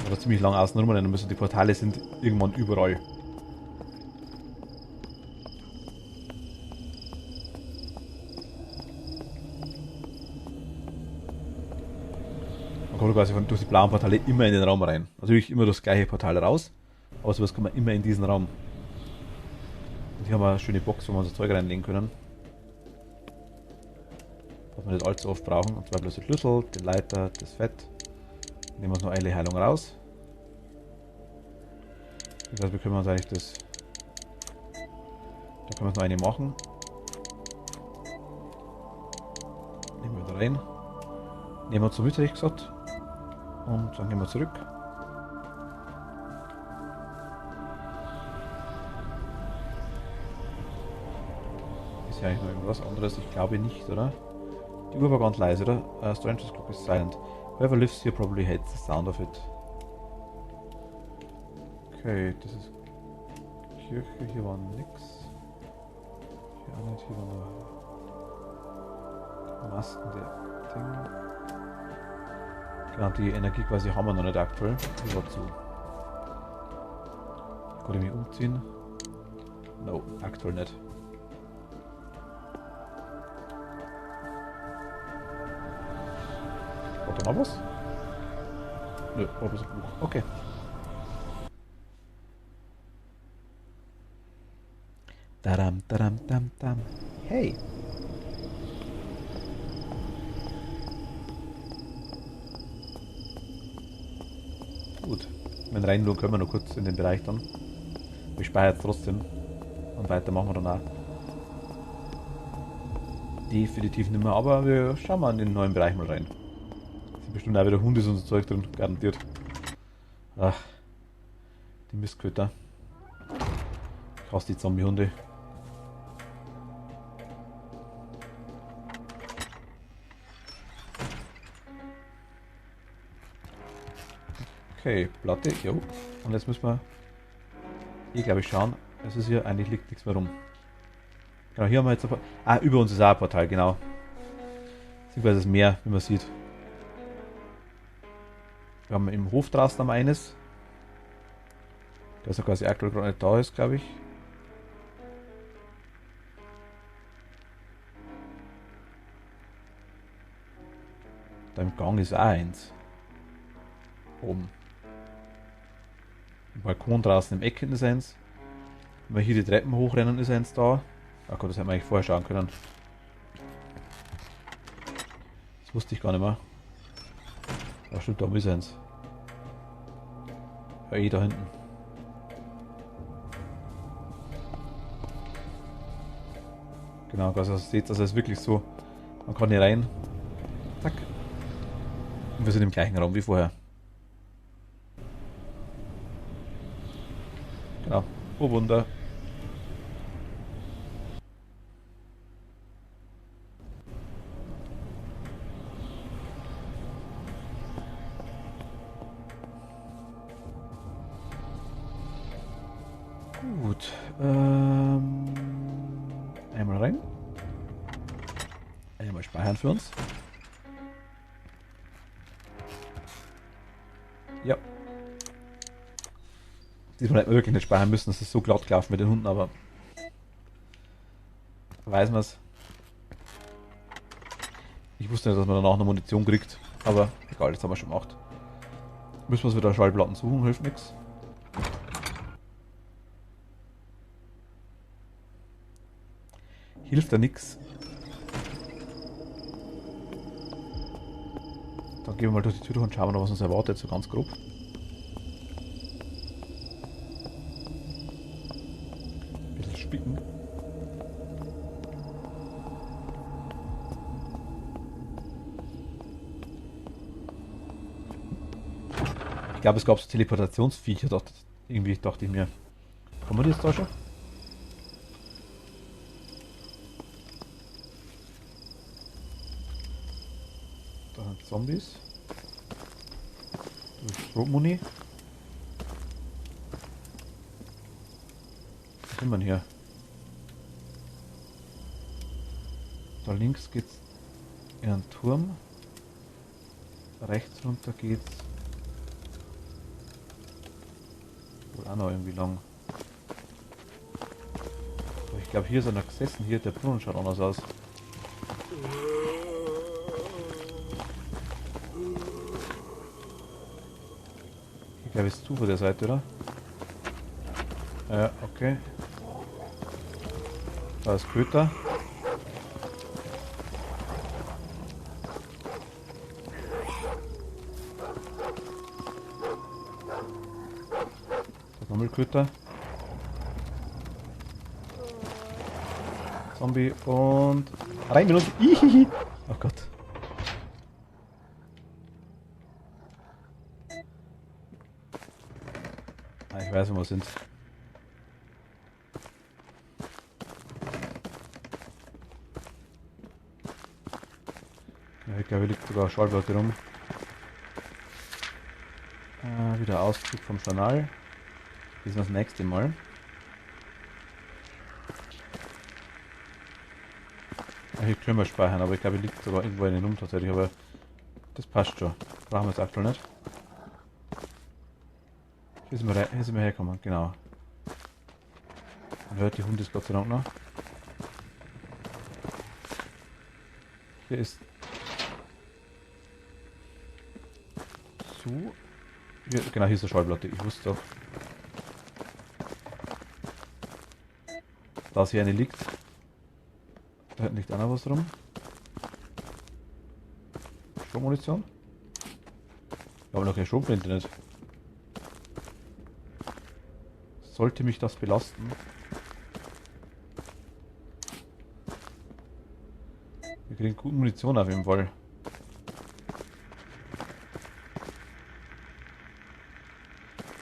Oder ziemlich lang außen rumrennen müssen. Die Portale sind irgendwann überall. Man kommt quasi durch die blauen Portale immer in den Raum rein. Natürlich immer das gleiche Portal raus. Aber sowas kommt man immer in diesen Raum. Und hier haben wir eine schöne Box, wo wir unser Zeug reinlegen können. Was wir nicht allzu oft brauchen. Und zwar bloß den Schlüssel, den Leiter, das Fett. Nehmen wir uns noch eine Heilung raus. Das heißt, wir können uns eigentlich das. Da können wir uns noch eine machen. Nehmen wir da rein. Nehmen wir uns so mit, hätte ich gesagt. Und dann gehen wir zurück. Ist ja eigentlich noch irgendwas anderes? Ich glaube nicht, oder? Die Uhr war ganz leise, oder? Stranger's clock is silent. Whoever lives here probably hates the sound of it. Okay, das ist Kirche, hier war nix. Hier auch nicht, hier war nur Masken der Ding. Genau, die Energie quasi haben wir noch nicht aktuell. Die war zu. Kann ich mich umziehen? No, aktuell nicht. War da noch was? Nö, war bloß ein Buch. Okay. Tadam, tadam, tam, tam. Hey! Gut. Wenn reinschauen können wir noch kurz in den Bereich dann. Wir speichern jetzt trotzdem. Und weiter machen wir dann auch. Definitiv nicht mehr, aber wir schauen mal in den neuen Bereich mal rein. Sind bestimmt auch wieder Hunde und so Zeug drin, garantiert. Ach, die Mistköter. Ich hasse die Zombie-Hunde. Okay, Platte, jo. Und jetzt müssen wir hier, glaube ich, schauen. Es ist hier, eigentlich liegt nichts mehr rum. Genau, hier haben wir jetzt ein paar. Ah, über uns ist auch ein Portal, genau. Beziehungsweise das Meer, wie man sieht. Wir haben im Hof draußen am eines. Der ist ja quasi aktuell gerade nicht da ist, glaube ich. Da im Gang ist auch eins. Oben. Im Balkon draußen im Eck ist eins. Wenn wir hier die Treppen hochrennen, ist eins da. Ach Gott, das hätten wir eigentlich vorher schauen können. Das wusste ich gar nicht mehr. Ach stimmt, da ist eins. Ja, da hinten. Genau, also ihr seht, also es ist wirklich so. Man kann hier rein. Zack. Und wir sind im gleichen Raum wie vorher. Genau. Oh Wunder. Gut. Einmal rein. Einmal speichern für uns. Ja. Diesmal hätten wir wirklich nicht speichern müssen, das ist so glatt gelaufen mit den Hunden, aber weiß man es. Ich wusste nicht, dass man danach noch Munition kriegt, aber egal, das haben wir schon gemacht. Müssen wir uns wieder Schallplatten suchen, hilft nichts. Hilft ja nichts. Dann gehen wir mal durch die Tür durch und schauen wir noch, was uns erwartet, so ganz grob. Ein bisschen spicken. Ich glaube, es gab so Teleportationsviecher, dachte ich mir. Kommen die jetzt da schon? Da sind Zombies. Da ist Schrotmuni. Was sind wir denn hier? Da links geht's in einen Turm. Rechts runter geht's wohl auch noch irgendwie lang. Aber ich glaube, hier ist einer gesessen. Hier, der Brunnen schaut anders aus. Ich glaube, es ist zu von der Seite, oder? Ja, okay. Da ist Köter. Köter. Zombie und rein mit uns. Ihihi. Oh Gott. Ah, ich weiß, wo wir sind. Ja, ich glaube, hier liegt sogar eine Schallplatte rum. Wieder Auszug vom Journal. Das ist das nächste Mal. Ja, hier können wir speichern, aber ich glaube, hier liegt sogar irgendwo in den Rum tatsächlich, aber das passt schon. Brauchen wir jetzt aktuell nicht. Hier sind wir hergekommen, genau. Man hört die Hunde Gott sei Dank noch. Hier ist zu. Hier, genau, hier ist der Schallplatte, ich wusste doch. Da hier eine liegt. Da hinten liegt auch noch was rum. Strommunition? Wir haben noch keine Stromflinte nicht. Sollte mich das belasten? Wir kriegen gute Munition auf jeden Fall.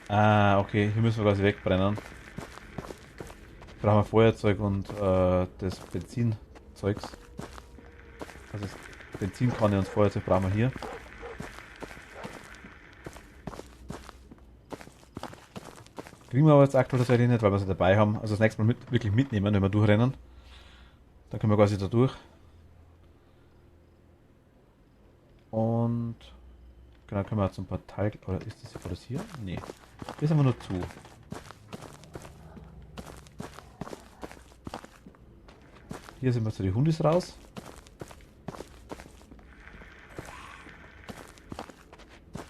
Ah, okay, hier müssen wir quasi wegbrennen. Brauchen wir Feuerzeug und das Benzinzeugs. Also das Benzinkanne und das Feuerzeug brauchen wir hier. Kriegen wir aber jetzt aktuell tatsächlich nicht, weil wir sie dabei haben. Also das nächste Mal wirklich mitnehmen, wenn wir durchrennen. Dann können wir quasi da durch. Und genau, können wir zum Portal. Oder war das hier? Nee. Hier ist einfach nur zu. Hier sind wir zu den Hundis raus.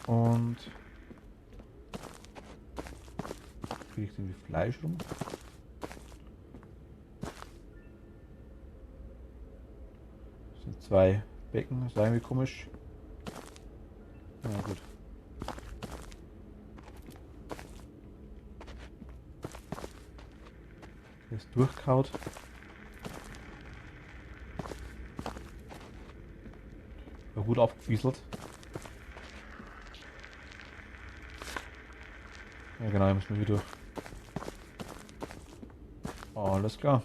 Und kriege ich irgendwie Fleisch rum? Das sind 2 Becken, das ist irgendwie komisch. Na gut. Der ist durchkaut. War gut abgefieselt. Ja genau, hier müssen wir wieder durch. Alles klar.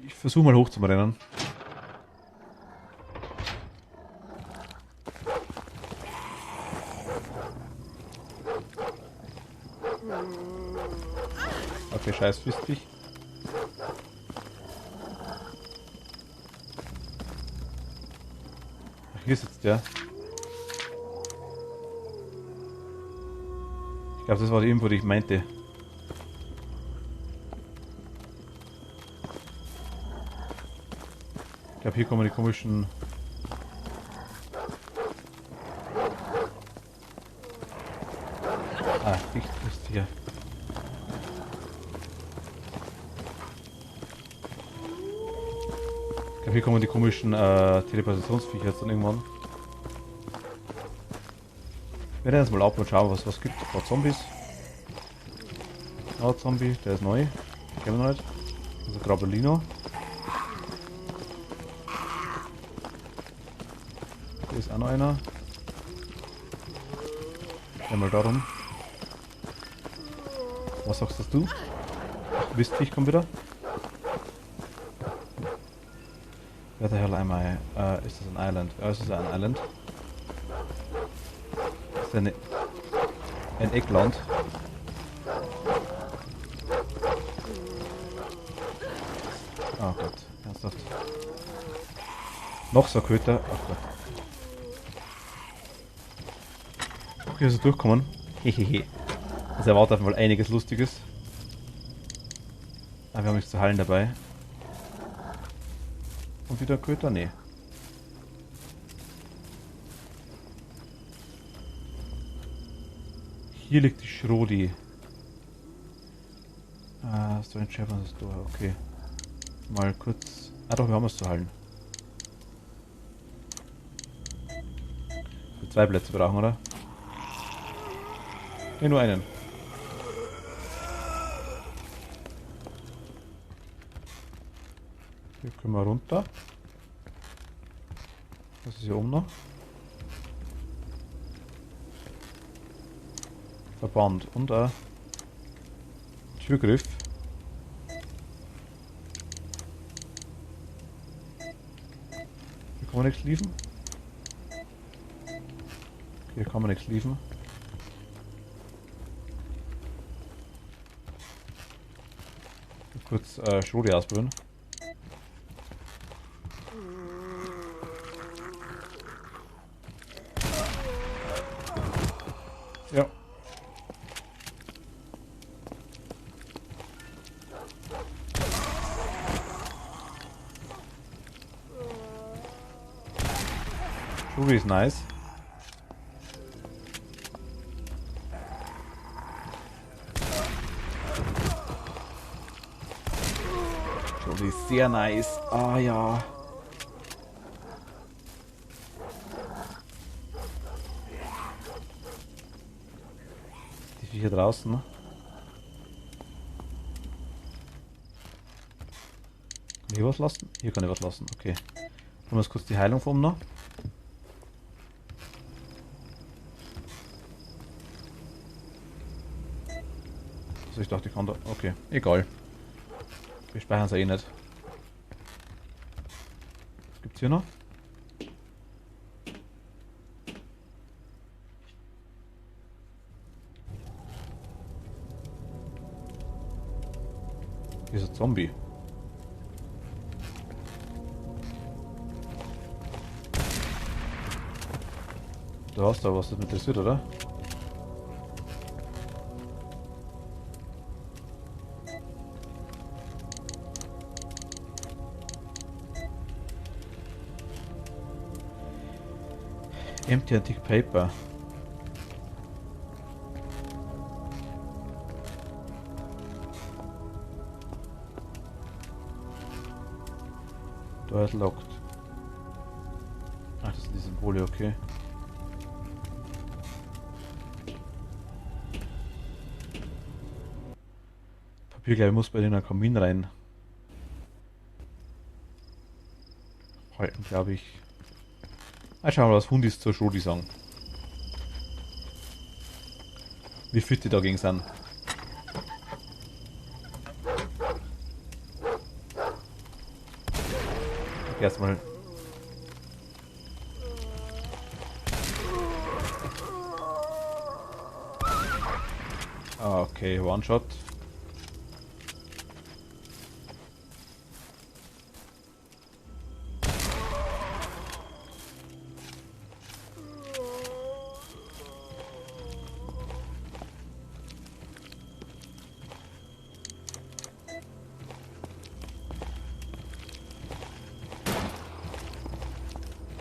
Ich versuche mal hoch zu rennen. Okay, scheiß Fistviech. Ach, hier sitzt der. Ich glaube, das war die Info, die ich meinte. Ich glaube, hier kommen die komischen... Ah, dicht ist hier. Ich glaube, hier kommen die komischen Teleportationsviecher jetzt dann irgendwann. Wir werden jetzt mal ab und schauen, was es gibt. Ein paar Zombies. Ah, Zombie, der ist neu. Kennen wir noch nicht. Also Grabellino. Hier ist auch noch einer. Einmal darum. Was sagst du? Ach, Mistviech kommt wieder. Wer der Hell einmal? Ist das ein Island? Ja, es ist ein Island. Das ist ein Eckland. Oh Gott, ernsthaft. Noch so ein Köter. Ach Gott. Okay, also durchkommen. Hehehe. Es erwartet mal einiges Lustiges. Aber wir haben nichts zu heilen dabei. Und wieder Köter? Nee. Hier liegt die Schrodi. Ah, Strange Shepard ist da, okay. Mal kurz. Ah doch, wir haben es zu heilen. Für 2 Plätze brauchen, oder? Ne, nur einen. Hier können wir runter. Was ist hier oben noch? Verband und Türgriff. Hier kann man nichts liefen. Hier kann man nichts liefen. Kurz Schrodi ausprobieren. Ja. Schrodi ist nice. Schrodi ist sehr nice. Ah ja. Die Viecher draußen. Kann ich hier was lassen? Hier kann ich was lassen, okay. Schauen wir uns kurz die Heilung vom noch. Also ich dachte, ich kann da... Okay, egal. Wir speichern es ja eh nicht. Was gibt's hier noch? Hier ist ein Zombie. Du hast da was, das mich interessiert, oder? Empty Antique Paper. Door locked. Ach, das sind die Symbole, okay. Papier, glaube ich, muss bei den Kamin rein. Halten, glaube ich. Ah, schauen wir mal, was Hundis zur Schodi sagen. Wie fit die dagegen sind. Okay, erstmal. Okay, One-Shot.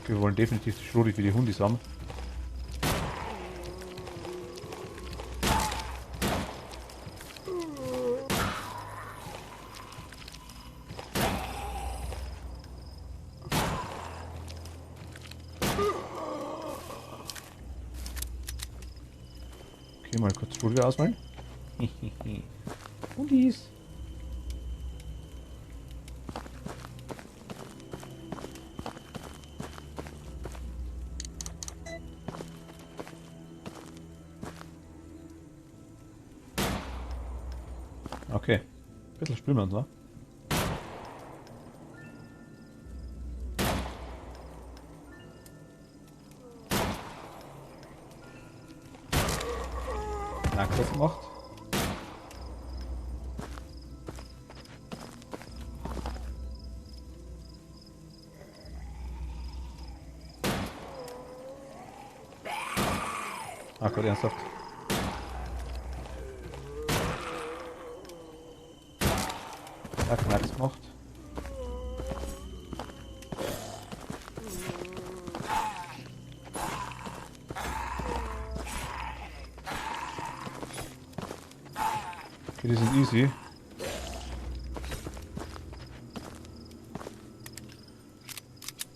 Wir wollen definitiv die Schrodi für die Hundis haben. Okay, mal kurz Schrodi auswählen. Hundis. Okay. Ein bisschen spüren wir uns, ne? Knackers gemacht. Ah, Gott, ernsthaft. Ja, Knacks gemacht. Okay, die sind easy.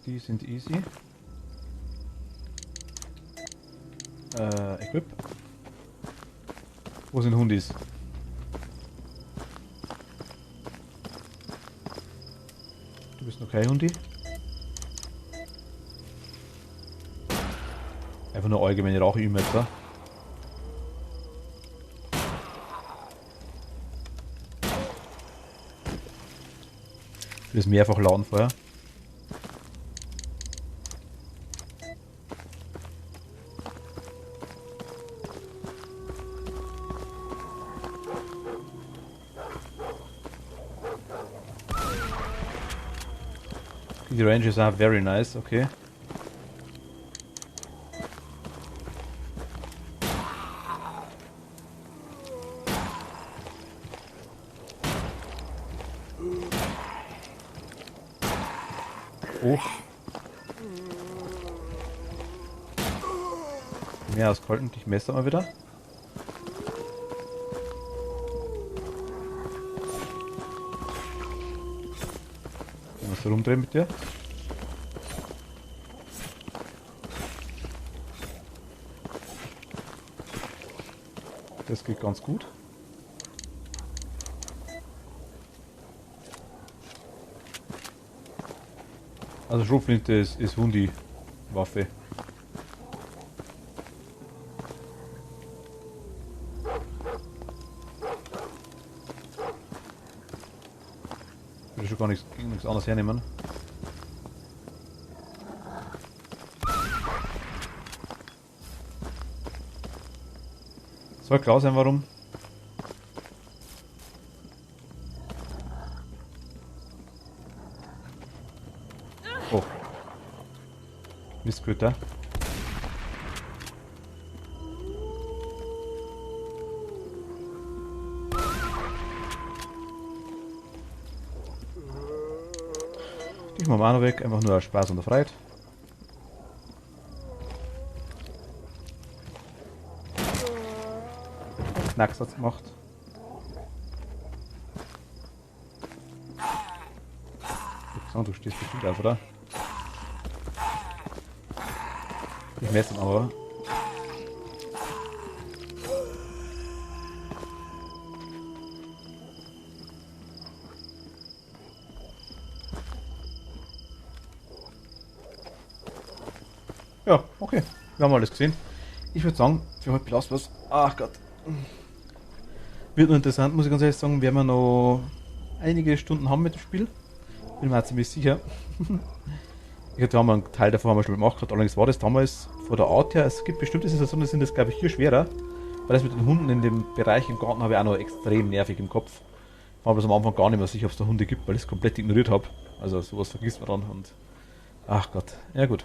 Die sind easy. Equip. Wo sind Hundis? Du bist noch kein Hundi? Einfach nur allgemeine Rauche-E-Messer. Für das mehrfach laden vorher. Die Ranges are very nice, okay. Oh. Mehr ausgehalten, ich messe mal wieder. Was rumdrehen mit dir? Das geht ganz gut. Also Schrotflinte ist Hundi-Waffe. Ich würde schon gar nichts anderes hernehmen. Soll klar sein, warum? Oh. Mistköter. Die machen wir auch noch weg, einfach nur Spaß und der Freude. Knacks hat's gemacht. Du stehst bestimmt auf, oder? Ich messe ihn aber. Ja, okay. Wir haben alles gesehen. Ich würde sagen, für heute belassen wir es. Ach Gott. Wird nur interessant, muss ich ganz ehrlich sagen. Werden wir noch einige Stunden haben mit dem Spiel. Bin mir auch ziemlich sicher. Ich hatte einen Teil davon haben wir schon gemacht gehabt. Allerdings war das damals von der Art her, es gibt bestimmte Situationen, die sind das glaube ich hier schwerer. Weil das mit den Hunden in dem Bereich im Garten habe ich auch noch extrem nervig im Kopf. War aber am Anfang gar nicht mehr sicher, ob es da Hunde gibt, weil ich es komplett ignoriert habe. Also sowas vergisst man dann und ach Gott. Ja gut.